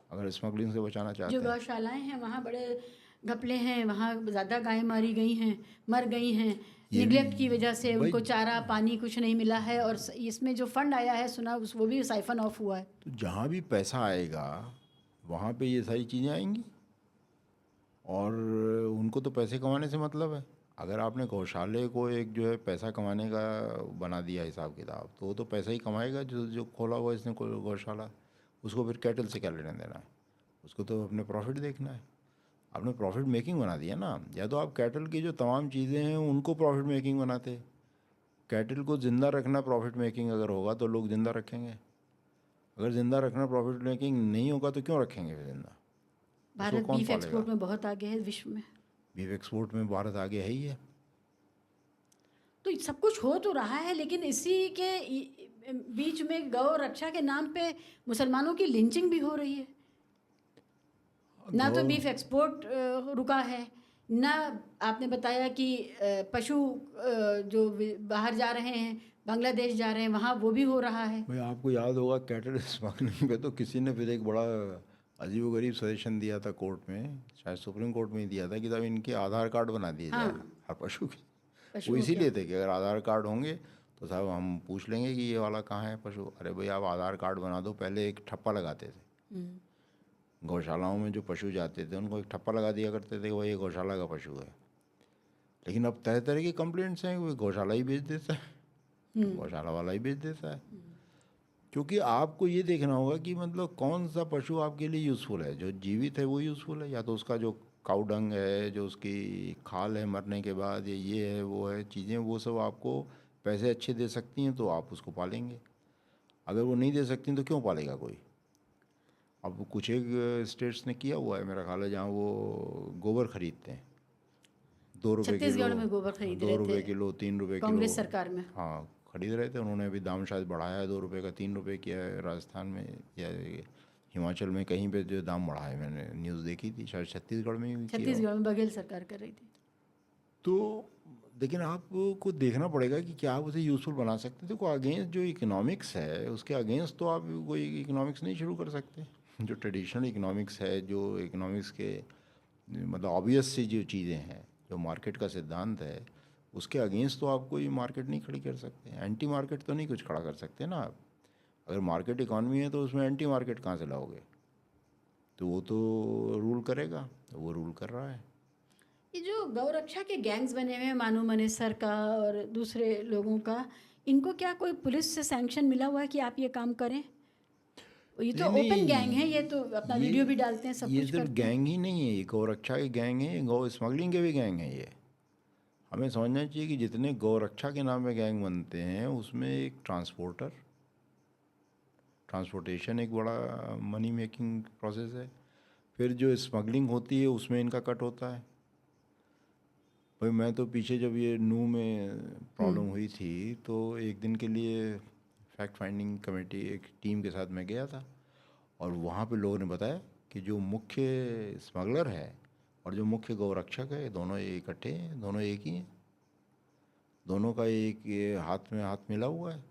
अगर स्मगलिंग से बचाना जो चाहते हैं। गौशालाएं हैं वहाँ बड़े घपले हैं, वहाँ ज़्यादा गायें मारी गई हैं, मर गई हैं ये निगलेक्ट की वजह से। भाई, उनको चारा पानी कुछ नहीं मिला है, और इसमें जो फंड आया है सुना वो भी साइफन ऑफ हुआ है। तो जहाँ भी पैसा आएगा वहाँ पे ये सारी चीज़ें आएंगी, और उनको तो पैसे कमाने से मतलब है। अगर आपने गौशाले को एक जो है पैसा कमाने का बना दिया हिसाब किताब, तो वो तो पैसा ही कमाएगा। जो जो खोला हुआ इसने गौशाला, उसको फिर कैटल से क्या लेना देना है? उसको तो अपने प्रॉफिट देखना है। आपने प्रॉफिट मेकिंग बना दिया ना। या तो आप कैटल की जो तमाम चीज़ें हैं उनको प्रॉफिट मेकिंग बनाते। कैटल को ज़िंदा रखना प्रॉफिट मेकिंग अगर होगा तो लोग ज़िंदा रखेंगे। अगर ज़िंदा रखना प्रॉफिट मेकिंग नहीं होगा तो क्यों रखेंगे फिर ज़िंदा? उसको भारत कौन बीफ पालेगा? एक्सपोर्ट में बहुत आगे है विश्व में। बीफ एक्सपोर्ट में भारत आगे है ही है। तो सब कुछ हो तो रहा है, लेकिन इसी के बीच में गौ रक्षा के नाम पे मुसलमानों की लिंचिंग भी हो रही है। ना तो बीफ एक्सपोर्ट रुका है, ना आपने बताया कि पशु जो बाहर जा रहे हैं, बांग्लादेश जा रहे हैं, वहाँ वो भी हो रहा है। भाई आपको याद होगा कैटल स्मगलिंग पे तो किसी ने फिर एक बड़ा अजीबोगरीब सजेशन दिया था कोर्ट में, शायद सुप्रीम कोर्ट में ही दिया था, कि तब इनके आधार कार्ड बना दिए जाए हर पशु के। वो पशुओं के। इसीलिए थे कि अगर आधार कार्ड होंगे तो साहब हम पूछ लेंगे कि ये वाला कहाँ है पशु। अरे भाई आप आधार कार्ड बना दो। पहले एक ठप्पा लगाते थे गौशालाओं में, जो पशु जाते थे उनको एक ठप्पा लगा दिया करते थे कि भाई ये गौशाला का पशु है। लेकिन अब तरह तरह की कंप्लेंट्स हैं, कोई गौशाला ही बेच देता है, गौशाला वाला ही बेच देता है। क्योंकि आपको ये देखना होगा कि मतलब कौन सा पशु आपके लिए यूज़फुल है। जो जीवित है वो यूज़फुल है, या तो उसका जो काऊ डंग है, जो उसकी खाल है मरने के बाद, ये है वो है चीज़ें, वो सब आपको पैसे अच्छे दे सकती हैं तो आप उसको पालेंगे। अगर वो नहीं दे सकती तो क्यों पालेगा कोई? अब कुछ एक स्टेट्स ने किया हुआ है मेरा ख्याल है, जहाँ वो गोबर खरीदते हैं 2 रुपये किलो, छत्तीसगढ़ में गोबर खरीद रहे 2 रुपये थे किलो, 3 रुपये किलो। कांग्रेस सरकार में। हाँ, खरीद रहे थे उन्होंने। अभी दाम शायद बढ़ाया है, 2 रुपये का 3 रुपये किया है राजस्थान में या हिमाचल में, कहीं पे जो दाम बढ़ा है। मैंने न्यूज़ देखी थी, शायद छत्तीसगढ़ में भी किया हो। छत्तीसगढ़ में बघेल सरकार कर रही थी। तो लेकिन आपको देखना पड़ेगा कि क्या आप उसे यूज़फुल बना सकते हैं। देखो अगेंस्ट जो इकोनॉमिक्स है, उसके अगेंस्ट तो आप कोई इकोनॉमिक्स नहीं शुरू कर सकते। जो ट्रेडिशनल इकोनॉमिक्स है, जो इकोनॉमिक्स के मतलब ऑब्वियस सी जो चीज़ें हैं, जो मार्केट का सिद्धांत है, उसके अगेंस्ट तो आप कोई मार्केट नहीं खड़ी कर सकते। एंटी मार्केट तो नहीं कुछ खड़ा कर सकते ना आप। अगर मार्केट इकॉनमी है तो उसमें एंटी मार्केट कहाँ से लाओगे? तो वो तो रूल करेगा, तो वो रूल कर रहा है। ये जो गौरक्षा के गैंग्स बने हुए हैं, मानू मनेसर का और दूसरे लोगों का, इनको क्या कोई पुलिस से सैंक्शन मिला हुआ है कि आप ये काम करें? ये तो नहीं ओपन गैंग है, ये नहीं, तो अपना ये वीडियो भी डालते हैं, सब ये कुछ सिर्फ करते हैं। गैंग ही नहीं है, ये गौरक्षा के गैंग है, ये गौ स्मगलिंग के भी गैंग है। ये हमें समझना चाहिए कि जितने गौरक्षा के नाम पे गैंग बनते हैं उसमें एक ट्रांसपोर्टेशन एक बड़ा मनी मेकिंग प्रोसेस है। फिर जो स्मगलिंग होती है उसमें इनका कट होता है। भाई मैं तो पीछे जब ये नू में प्रॉब्लम हुई थी तो एक दिन के लिए फैक्ट फाइंडिंग कमेटी एक टीम के साथ मैं गया था, और वहाँ पे लोगों ने बताया कि जो मुख्य स्मगलर है और जो मुख्य गौरक्षक है दोनों ये इकट्ठे हैं, दोनों एक ही हैं, दोनों का एक ये हाथ में हाथ मिला हुआ है।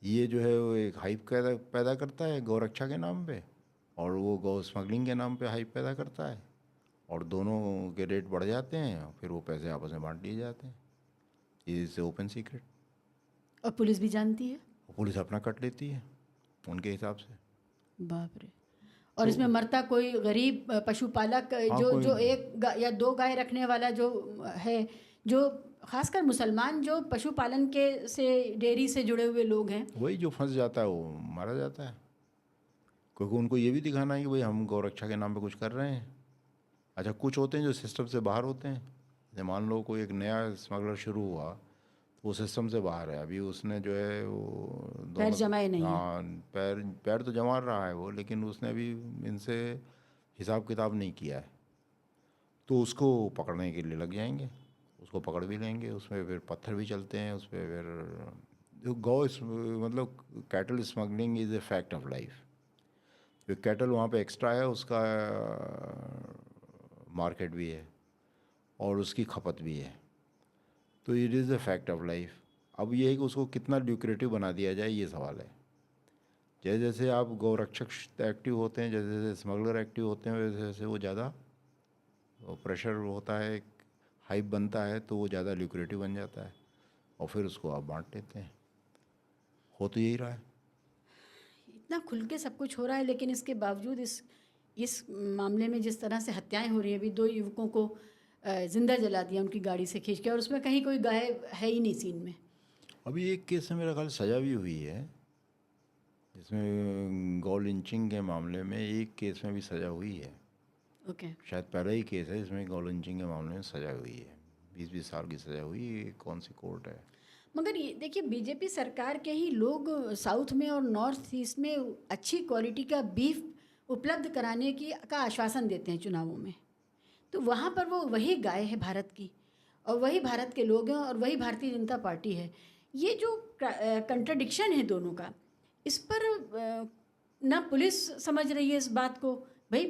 ये जो है वो एक हाइप पैदा पैदा करता है गौरक्षा के नाम पे, और वो गौ स्मगलिंग के नाम पे हाइप पैदा करता है, और दोनों के रेट बढ़ जाते हैं और फिर वो पैसे आपस में बांट लिए जाते हैं। ये इससे ओपन सीक्रेट, और पुलिस भी जानती है। पुलिस अपना कट लेती है उनके हिसाब से। बाप रे। और तो इसमें मरता कोई गरीब पशुपालक, हाँ, जो कोई जो या दो गाय रखने वाला जो है, जो खासकर मुसलमान जो पशुपालन के से डेयरी से जुड़े हुए लोग हैं। वही जो फंस जाता है वो मारा जाता है, क्योंकि उनको ये भी दिखाना है कि भाई हम गौरक्षा के नाम पे कुछ कर रहे हैं। अच्छा, कुछ होते हैं जो सिस्टम से बाहर होते हैं। जैसे मान लो कोई एक नया स्मगलर शुरू हुआ तो वो सिस्टम से बाहर है, अभी उसने जो है वो पैर दोनों, जमाए नहीं है। हाँ, पैर पैर तो जमा रहा है वो, लेकिन उसने अभी इनसे हिसाब किताब नहीं किया है, तो उसको पकड़ने के लिए लग जाएंगे, उसको पकड़ भी लेंगे, उसमें फिर पत्थर भी चलते हैं, उस पर फिर जो मतलब cattle smuggling is a fact of life. जो कैटल वहाँ पे एक्स्ट्रा है उसका मार्केट भी है और उसकी खपत भी है, तो it is a fact of life. अब ये है कि उसको कितना ल्यूक्रेटिव बना दिया जाए, ये सवाल है। जैसे जैसे आप गौरक्षक एक्टिव होते हैं, जैसे जैसे स्मगलर एक्टिव होते हैं, वैसे वैसे वो ज़्यादा प्रेशर होता है, हाइप बनता है, तो वो ज़्यादा ल्यूक्रेटिव बन जाता है और फिर उसको आप बांट लेते हैं। हो तो यही रहा है। इतना खुल के सब कुछ हो रहा है, लेकिन इसके बावजूद इस मामले में जिस तरह से हत्याएं हो रही हैं, अभी 2 युवकों को जिंदा जला दिया उनकी गाड़ी से खींच के, और उसमें कहीं कोई गाय है ही नहीं सीन में। अभी एक केस में मेरा ख्याल सज़ा भी हुई है, जिसमें गौ लिंचिंग के मामले में एक केस में भी सज़ा हुई है। ओके। शायद पहला ही केस है जिसमें गौ लिंचिंग के मामले में सज़ा हुई है। 20-20 साल की सज़ा हुई है। कौन सी कोर्ट है? मगर ये देखिए, बीजेपी सरकार के ही लोग साउथ में और नॉर्थ ईस्ट में अच्छी क्वालिटी का बीफ उपलब्ध कराने की का आश्वासन देते हैं चुनावों में, तो वहाँ पर वो वही गाय है भारत की, और वही भारत के लोग हैं, और वही भारतीय जनता पार्टी है। ये जो कंट्रडिक्शन है दोनों का, इस पर ना पुलिस समझ रही है इस बात को। भाई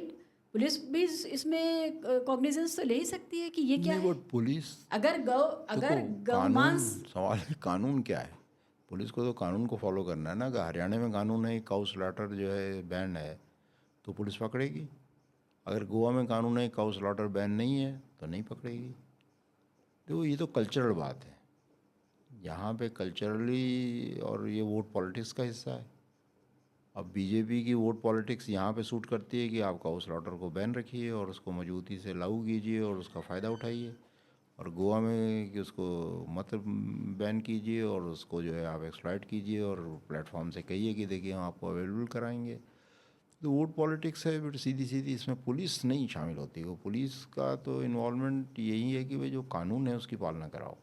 पुलिस भी इसमें कॉग्निजेंस तो ले ही सकती है कि ये क्या नहीं, है। बट पुलिस अगर कानून, गौमांस, सवाल है कानून क्या है। पुलिस को तो कानून को फॉलो करना है ना। अगर हरियाणा में कानून है काउ स्लॉटर जो है बैन है तो पुलिस पकड़ेगी। अगर गोवा में कानून है काउ स्लॉटर बैन नहीं है तो नहीं पकड़ेगी। तो ये तो कल्चरल बात है यहाँ पे, कल्चरली, और ये वोट पॉलिटिक्स का हिस्सा है। अब बीजेपी की वोट पॉलिटिक्स यहाँ पे सूट करती है कि आप काउ स्लॉटर को बैन रखिए और उसको मजबूती से लागू कीजिए और उसका फ़ायदा उठाइए, और गोवा में कि उसको मत बैन कीजिए और उसको जो है आप एक्सप्लॉइट कीजिए और प्लेटफॉर्म से कहिए कि देखिए हम आपको अवेलेबल कराएंगे। तो वोट पॉलिटिक्स है, बट सीधी सीधी इसमें पुलिस नहीं शामिल होती। वो पुलिस का तो इन्वॉल्वमेंट यही है कि भाई जो कानून है उसकी पालना कराओ।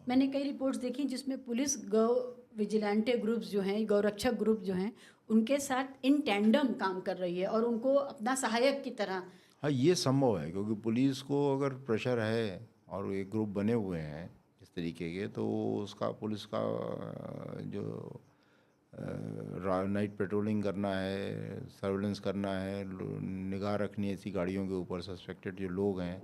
मैंने कई रिपोर्ट्स देखी जिसमें पुलिस गौ विजिलेंटे ग्रुप्स जो हैं, गौरक्षक ग्रुप जो हैं, उनके साथ इन टैंडम काम कर रही है और उनको अपना सहायक की तरह। हाँ, ये संभव है क्योंकि पुलिस को अगर प्रेशर है और एक ग्रुप बने हुए हैं इस तरीके के, तो उसका पुलिस का जो नाइट पेट्रोलिंग करना है, सर्वेलेंस करना है, निगाह रखनी है ऐसी गाड़ियों के ऊपर सस्पेक्टेड जो लोग हैं,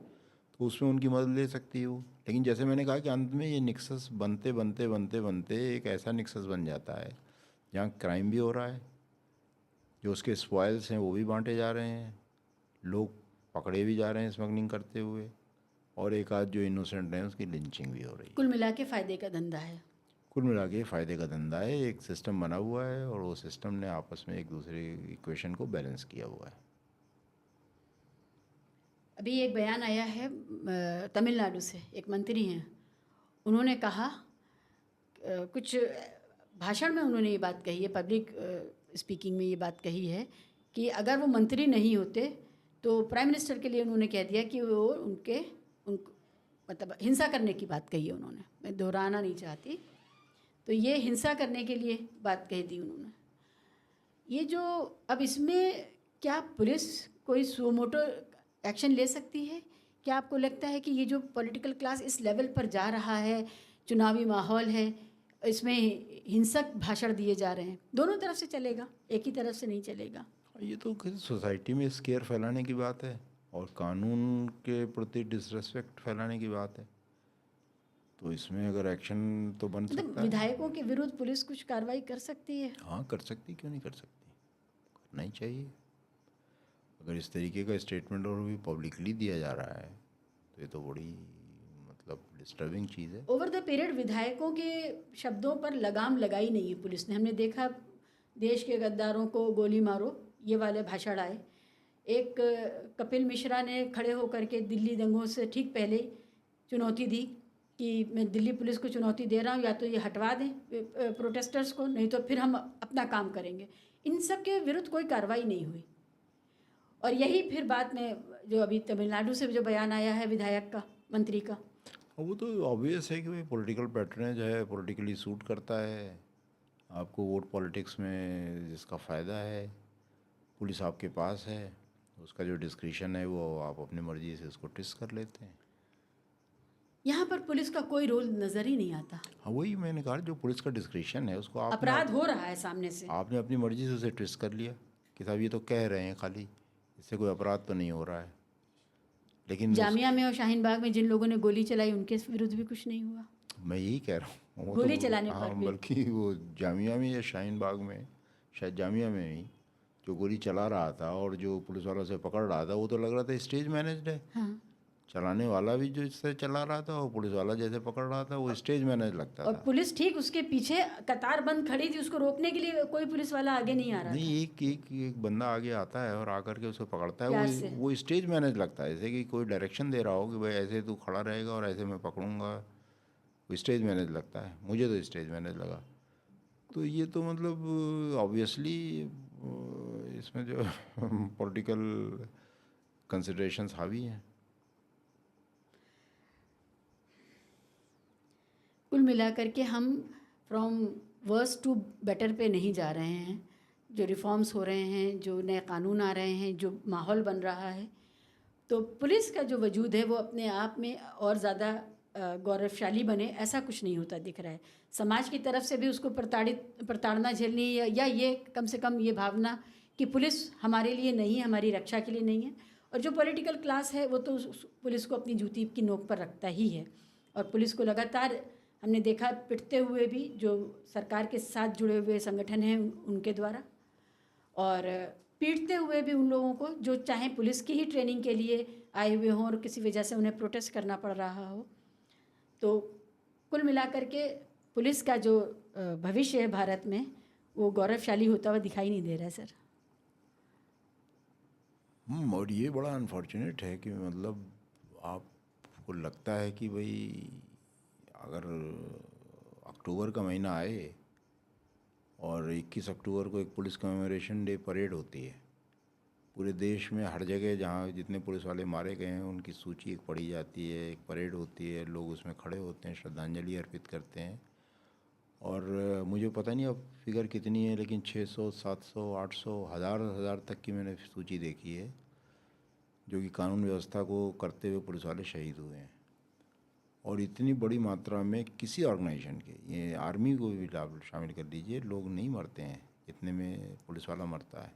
तो उसमें उनकी मदद ले सकती है वो। लेकिन जैसे मैंने कहा कि अंत में ये निक्सस बनते बनते बनते बनते एक ऐसा निक्सस बन जाता है जहाँ क्राइम भी हो रहा है, जो उसके स्पॉयल्स हैं वो भी बांटे जा रहे हैं, लोग पकड़े भी जा रहे हैं स्मगलिंग करते हुए, और एक आध जो इनोसेंट हैं उसकी लिंचिंग भी हो रही है। कुल मिला के फ़ायदे का धंधा है। कुल मिला के फ़ायदे का धंधा है, एक सिस्टम बना हुआ है और वो सिस्टम ने आपस में एक दूसरे इक्वेशन को बैलेंस किया हुआ है। अभी एक बयान आया है तमिलनाडु से, एक मंत्री हैं, उन्होंने कहा कुछ भाषण में उन्होंने ये बात कही है, पब्लिक स्पीकिंग में ये बात कही है कि अगर वो मंत्री नहीं होते तो प्राइम मिनिस्टर के लिए उन्होंने कह दिया कि वो उनको मतलब हिंसा करने की बात कही है उन्होंने, मैं दोहराना नहीं चाहती, तो ये हिंसा करने के लिए बात कह दी उन्होंने। ये जो अब इसमें क्या पुलिस कोई सुमोटो एक्शन ले सकती है? क्या आपको लगता है कि ये जो पॉलिटिकल क्लास इस लेवल पर जा रहा है, चुनावी माहौल है, इसमें हिंसक भाषण दिए जा रहे हैं, दोनों तरफ से चलेगा, एक ही तरफ से नहीं चलेगा? ये तो सोसाइटी में स्केयर फैलाने की बात है और कानून के प्रति डिसरेस्पेक्ट फैलाने की बात है, तो इसमें अगर एक्शन तो बन मतलब सकता है। विधायकों के विरुद्ध पुलिस कुछ कार्रवाई कर सकती है? हाँ कर सकती, क्यों नहीं कर सकती, करना ही चाहिए। अगर इस तरीके का स्टेटमेंट और भी पब्लिकली दिया जा रहा है तो ये तो बड़ी मतलब डिस्टर्बिंग चीज़ है। ओवर द पीरियड विधायकों के शब्दों पर लगाम लगाई नहीं है पुलिस ने। हमने देखा देश के गद्दारों को गोली मारो, ये वाले भाषण आए। एक कपिल मिश्रा ने खड़े होकर के दिल्ली दंगों से ठीक पहले चुनौती दी कि मैं दिल्ली पुलिस को चुनौती दे रहा हूँ, या तो ये हटवा दें प्रोटेस्टर्स को, नहीं तो फिर हम अपना काम करेंगे। इन सब के विरुद्ध कोई कार्रवाई नहीं हुई। और यही फिर बाद में जो अभी तमिलनाडु से जो बयान आया है विधायक का, मंत्री का, वो तो ऑब्वियस है कि भाई पॉलिटिकल पैटर्नेज है, पॉलिटिकली सूट करता है आपको, वोट पॉलिटिक्स में जिसका फ़ायदा है, पुलिस आपके पास है, उसका जो डिस्क्रिशन है वो आप अपनी मर्जी से उसको ट्विस्ट कर लेते हैं। यहाँ पर पुलिस का कोई रोल नज़र ही नहीं आता। हाँ वही मैंने कहा, जो पुलिस का डिस्क्रिशन है उसको आपने अपराध हो रहा है सामने से, आपने अपनी मर्जी से उसे ट्विस्ट कर लिया कि साहब ये तो कह रहे हैं खाली, इससे कोई अपराध तो नहीं हो रहा है। लेकिन जामिया में और शाहीन बाग में जिन लोगों ने गोली चलाई उनके विरुद्ध भी कुछ नहीं हुआ। मैं यही कह रहा हूँ, वो गोली तो चलाने हाँ, पर भी। बल्कि वो जामिया में या शाहीन बाग में, शायद जामिया में ही, जो गोली चला रहा था और जो पुलिस वालों से पकड़ रहा था वो तो लग रहा था स्टेज मैनेज्ड है। हाँ, चलाने वाला भी जो इससे चला रहा था और पुलिस वाला जैसे पकड़ रहा था वो स्टेज मैनेज लगता और था। पुलिस ठीक उसके पीछे कतार बंद खड़ी थी, उसको रोकने के लिए कोई पुलिस वाला आगे नहीं आ रहा था। नहीं, एक बंदा आगे आता है और आकर के उसको पकड़ता है, प्यार से। वो स्टेज मैनेज लगता है, जैसे कि कोई डायरेक्शन दे रहा हो कि भाई ऐसे तू खड़ा रहेगा और ऐसे मैं पकड़ूंगा, वो स्टेज मैनेज लगता है। मुझे तो स्टेज मैनेज लगा। तो ये तो मतलब ऑब्वियसली इसमें जो पॉलिटिकल कंसिडरेशंस हावी हैं। कुल मिलाकर के हम फ्रॉम वर्स टू बेटर पे नहीं जा रहे हैं। जो रिफॉर्म्स हो रहे हैं, जो नए कानून आ रहे हैं, जो माहौल बन रहा है, तो पुलिस का जो वजूद है वो अपने आप में और ज़्यादा गौरवशाली बने, ऐसा कुछ नहीं होता दिख रहा है। समाज की तरफ से भी उसको प्रताड़ना झेलनी है, या ये कम से कम ये भावना कि पुलिस हमारे लिए नहीं है, हमारी रक्षा के लिए नहीं है। और जो पॉलिटिकल क्लास है वो तो पुलिस को अपनी जूती की नोक पर रखता ही है। और पुलिस को लगातार हमने देखा पिटते हुए भी, जो सरकार के साथ जुड़े हुए संगठन हैं उनके द्वारा, और पीटते हुए भी उन लोगों को जो चाहे पुलिस की ही ट्रेनिंग के लिए आए हुए हों और किसी वजह से उन्हें प्रोटेस्ट करना पड़ रहा हो। तो कुल मिलाकर के पुलिस का जो भविष्य है भारत में, वो गौरवशाली होता हुआ दिखाई नहीं दे रहा है सर। और ये बड़ा अनफॉर्चुनेट है कि मतलब आपको लगता है कि भाई अगर अक्टूबर का महीना आए और 21 अक्टूबर को एक पुलिस कमेमोरेशन डे परेड होती है, पूरे देश में हर जगह जहाँ जितने पुलिस वाले मारे गए हैं उनकी सूची एक पढ़ी जाती है, एक परेड होती है, लोग उसमें खड़े होते हैं, श्रद्धांजलि अर्पित करते हैं। और मुझे पता नहीं अब फिगर कितनी है, लेकिन 600, 700, 800, हज़ार तक की मैंने सूची देखी है जो कि कानून व्यवस्था को करते हुए पुलिस वाले शहीद हुए हैं। और इतनी बड़ी मात्रा में किसी ऑर्गेनाइजेशन के, ये आर्मी को भी शामिल कर लीजिए, लोग नहीं मरते हैं इतने में पुलिस वाला मरता है।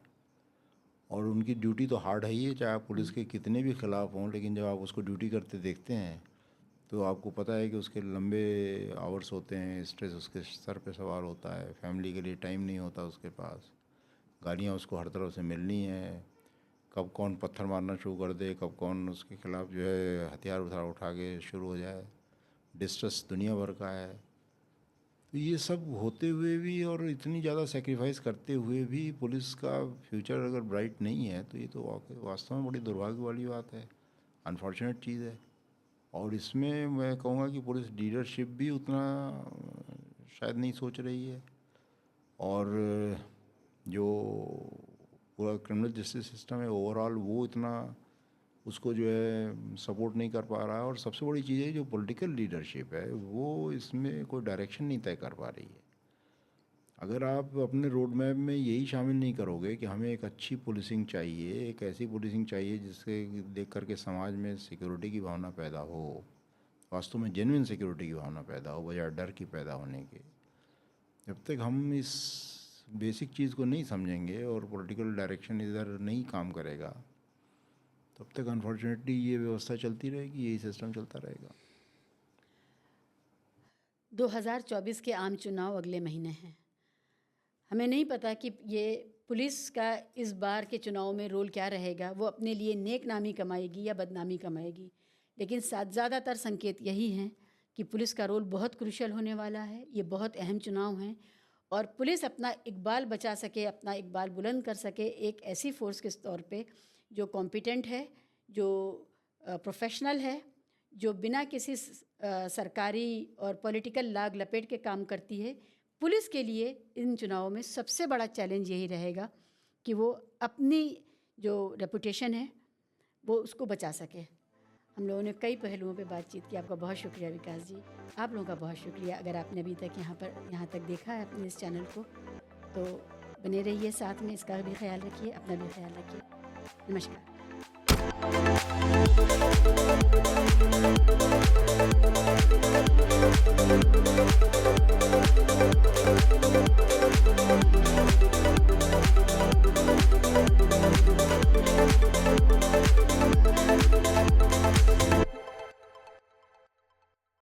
और उनकी ड्यूटी तो हार्ड है ही है, चाहे आप पुलिस के कितने भी खिलाफ हों, लेकिन जब आप उसको ड्यूटी करते देखते हैं तो आपको पता है कि उसके लंबे आवर्स होते हैं, स्ट्रेस उसके सर पे सवार होता है, फैमिली के लिए टाइम नहीं होता उसके पास, गालियाँ उसको हर तरफ से मिलनी है, कब कौन पत्थर मारना शुरू कर दे, कब कौन उसके खिलाफ जो है हथियार उठा के शुरू हो जाए, डिस्ट्रेस दुनिया भर का है। तो ये सब होते हुए भी और इतनी ज़्यादा सेक्रीफाइस करते हुए भी पुलिस का फ्यूचर अगर ब्राइट नहीं है तो ये तो वास्तव में बड़ी दुर्भाग्य वाली बात है, अनफॉर्चुनेट चीज़ है। और इसमें मैं कहूँगा कि पुलिस लीडरशिप भी उतना शायद नहीं सोच रही है, और जो पूरा क्रिमिनल जस्टिस सिस्टम है ओवरऑल वो इतना उसको जो है सपोर्ट नहीं कर पा रहा है। और सबसे बड़ी चीज़ है जो पॉलिटिकल लीडरशिप है वो इसमें कोई डायरेक्शन नहीं तय कर पा रही है। अगर आप अपने रोड मैप में यही शामिल नहीं करोगे कि हमें एक अच्छी पुलिसिंग चाहिए, एक ऐसी पुलिसिंग चाहिए जिससे देख करके समाज में सिक्योरिटी की भावना पैदा हो, वास्तव में जेन्युइन सिक्योरिटी की भावना पैदा हो बजाय डर की पैदा होने के, जब तक हम इस बेसिक चीज़ को नहीं समझेंगे और पॉलिटिकल डायरेक्शन इधर नहीं काम करेगा तब तक अनफॉर्चुनेटली ये व्यवस्था चलती रहेगी, यही सिस्टम चलता रहेगा। 2024 के आम चुनाव अगले महीने हैं। हमें नहीं पता कि ये पुलिस का इस बार के चुनाव में रोल क्या रहेगा, वो अपने लिए नेक नामी कमाएगी या बदनामी कमाएगी, लेकिन ज़्यादातर संकेत यही हैं कि पुलिस का रोल बहुत क्रूशियल होने वाला है। ये बहुत अहम चुनाव हैं और पुलिस अपना इकबाल बचा सके, अपना इकबाल बुलंद कर सके एक ऐसी फोर्स के तौर पे जो कॉम्पिटेंट है, जो प्रोफेशनल है, जो बिना किसी सरकारी और पॉलिटिकल लाग लपेट के काम करती है। पुलिस के लिए इन चुनावों में सबसे बड़ा चैलेंज यही रहेगा कि वो अपनी जो रेपुटेशन है वो उसको बचा सके। हम लोगों ने कई पहलुओं पे बातचीत की। आपका बहुत शुक्रिया विकास जी, आप लोगों का बहुत शुक्रिया। अगर आपने अभी तक यहाँ तक देखा है अपने इस चैनल को तो बने रहिए साथ में, इसका भी ख्याल रखिए, अपना भी ख्याल रखिए। नमस्कार।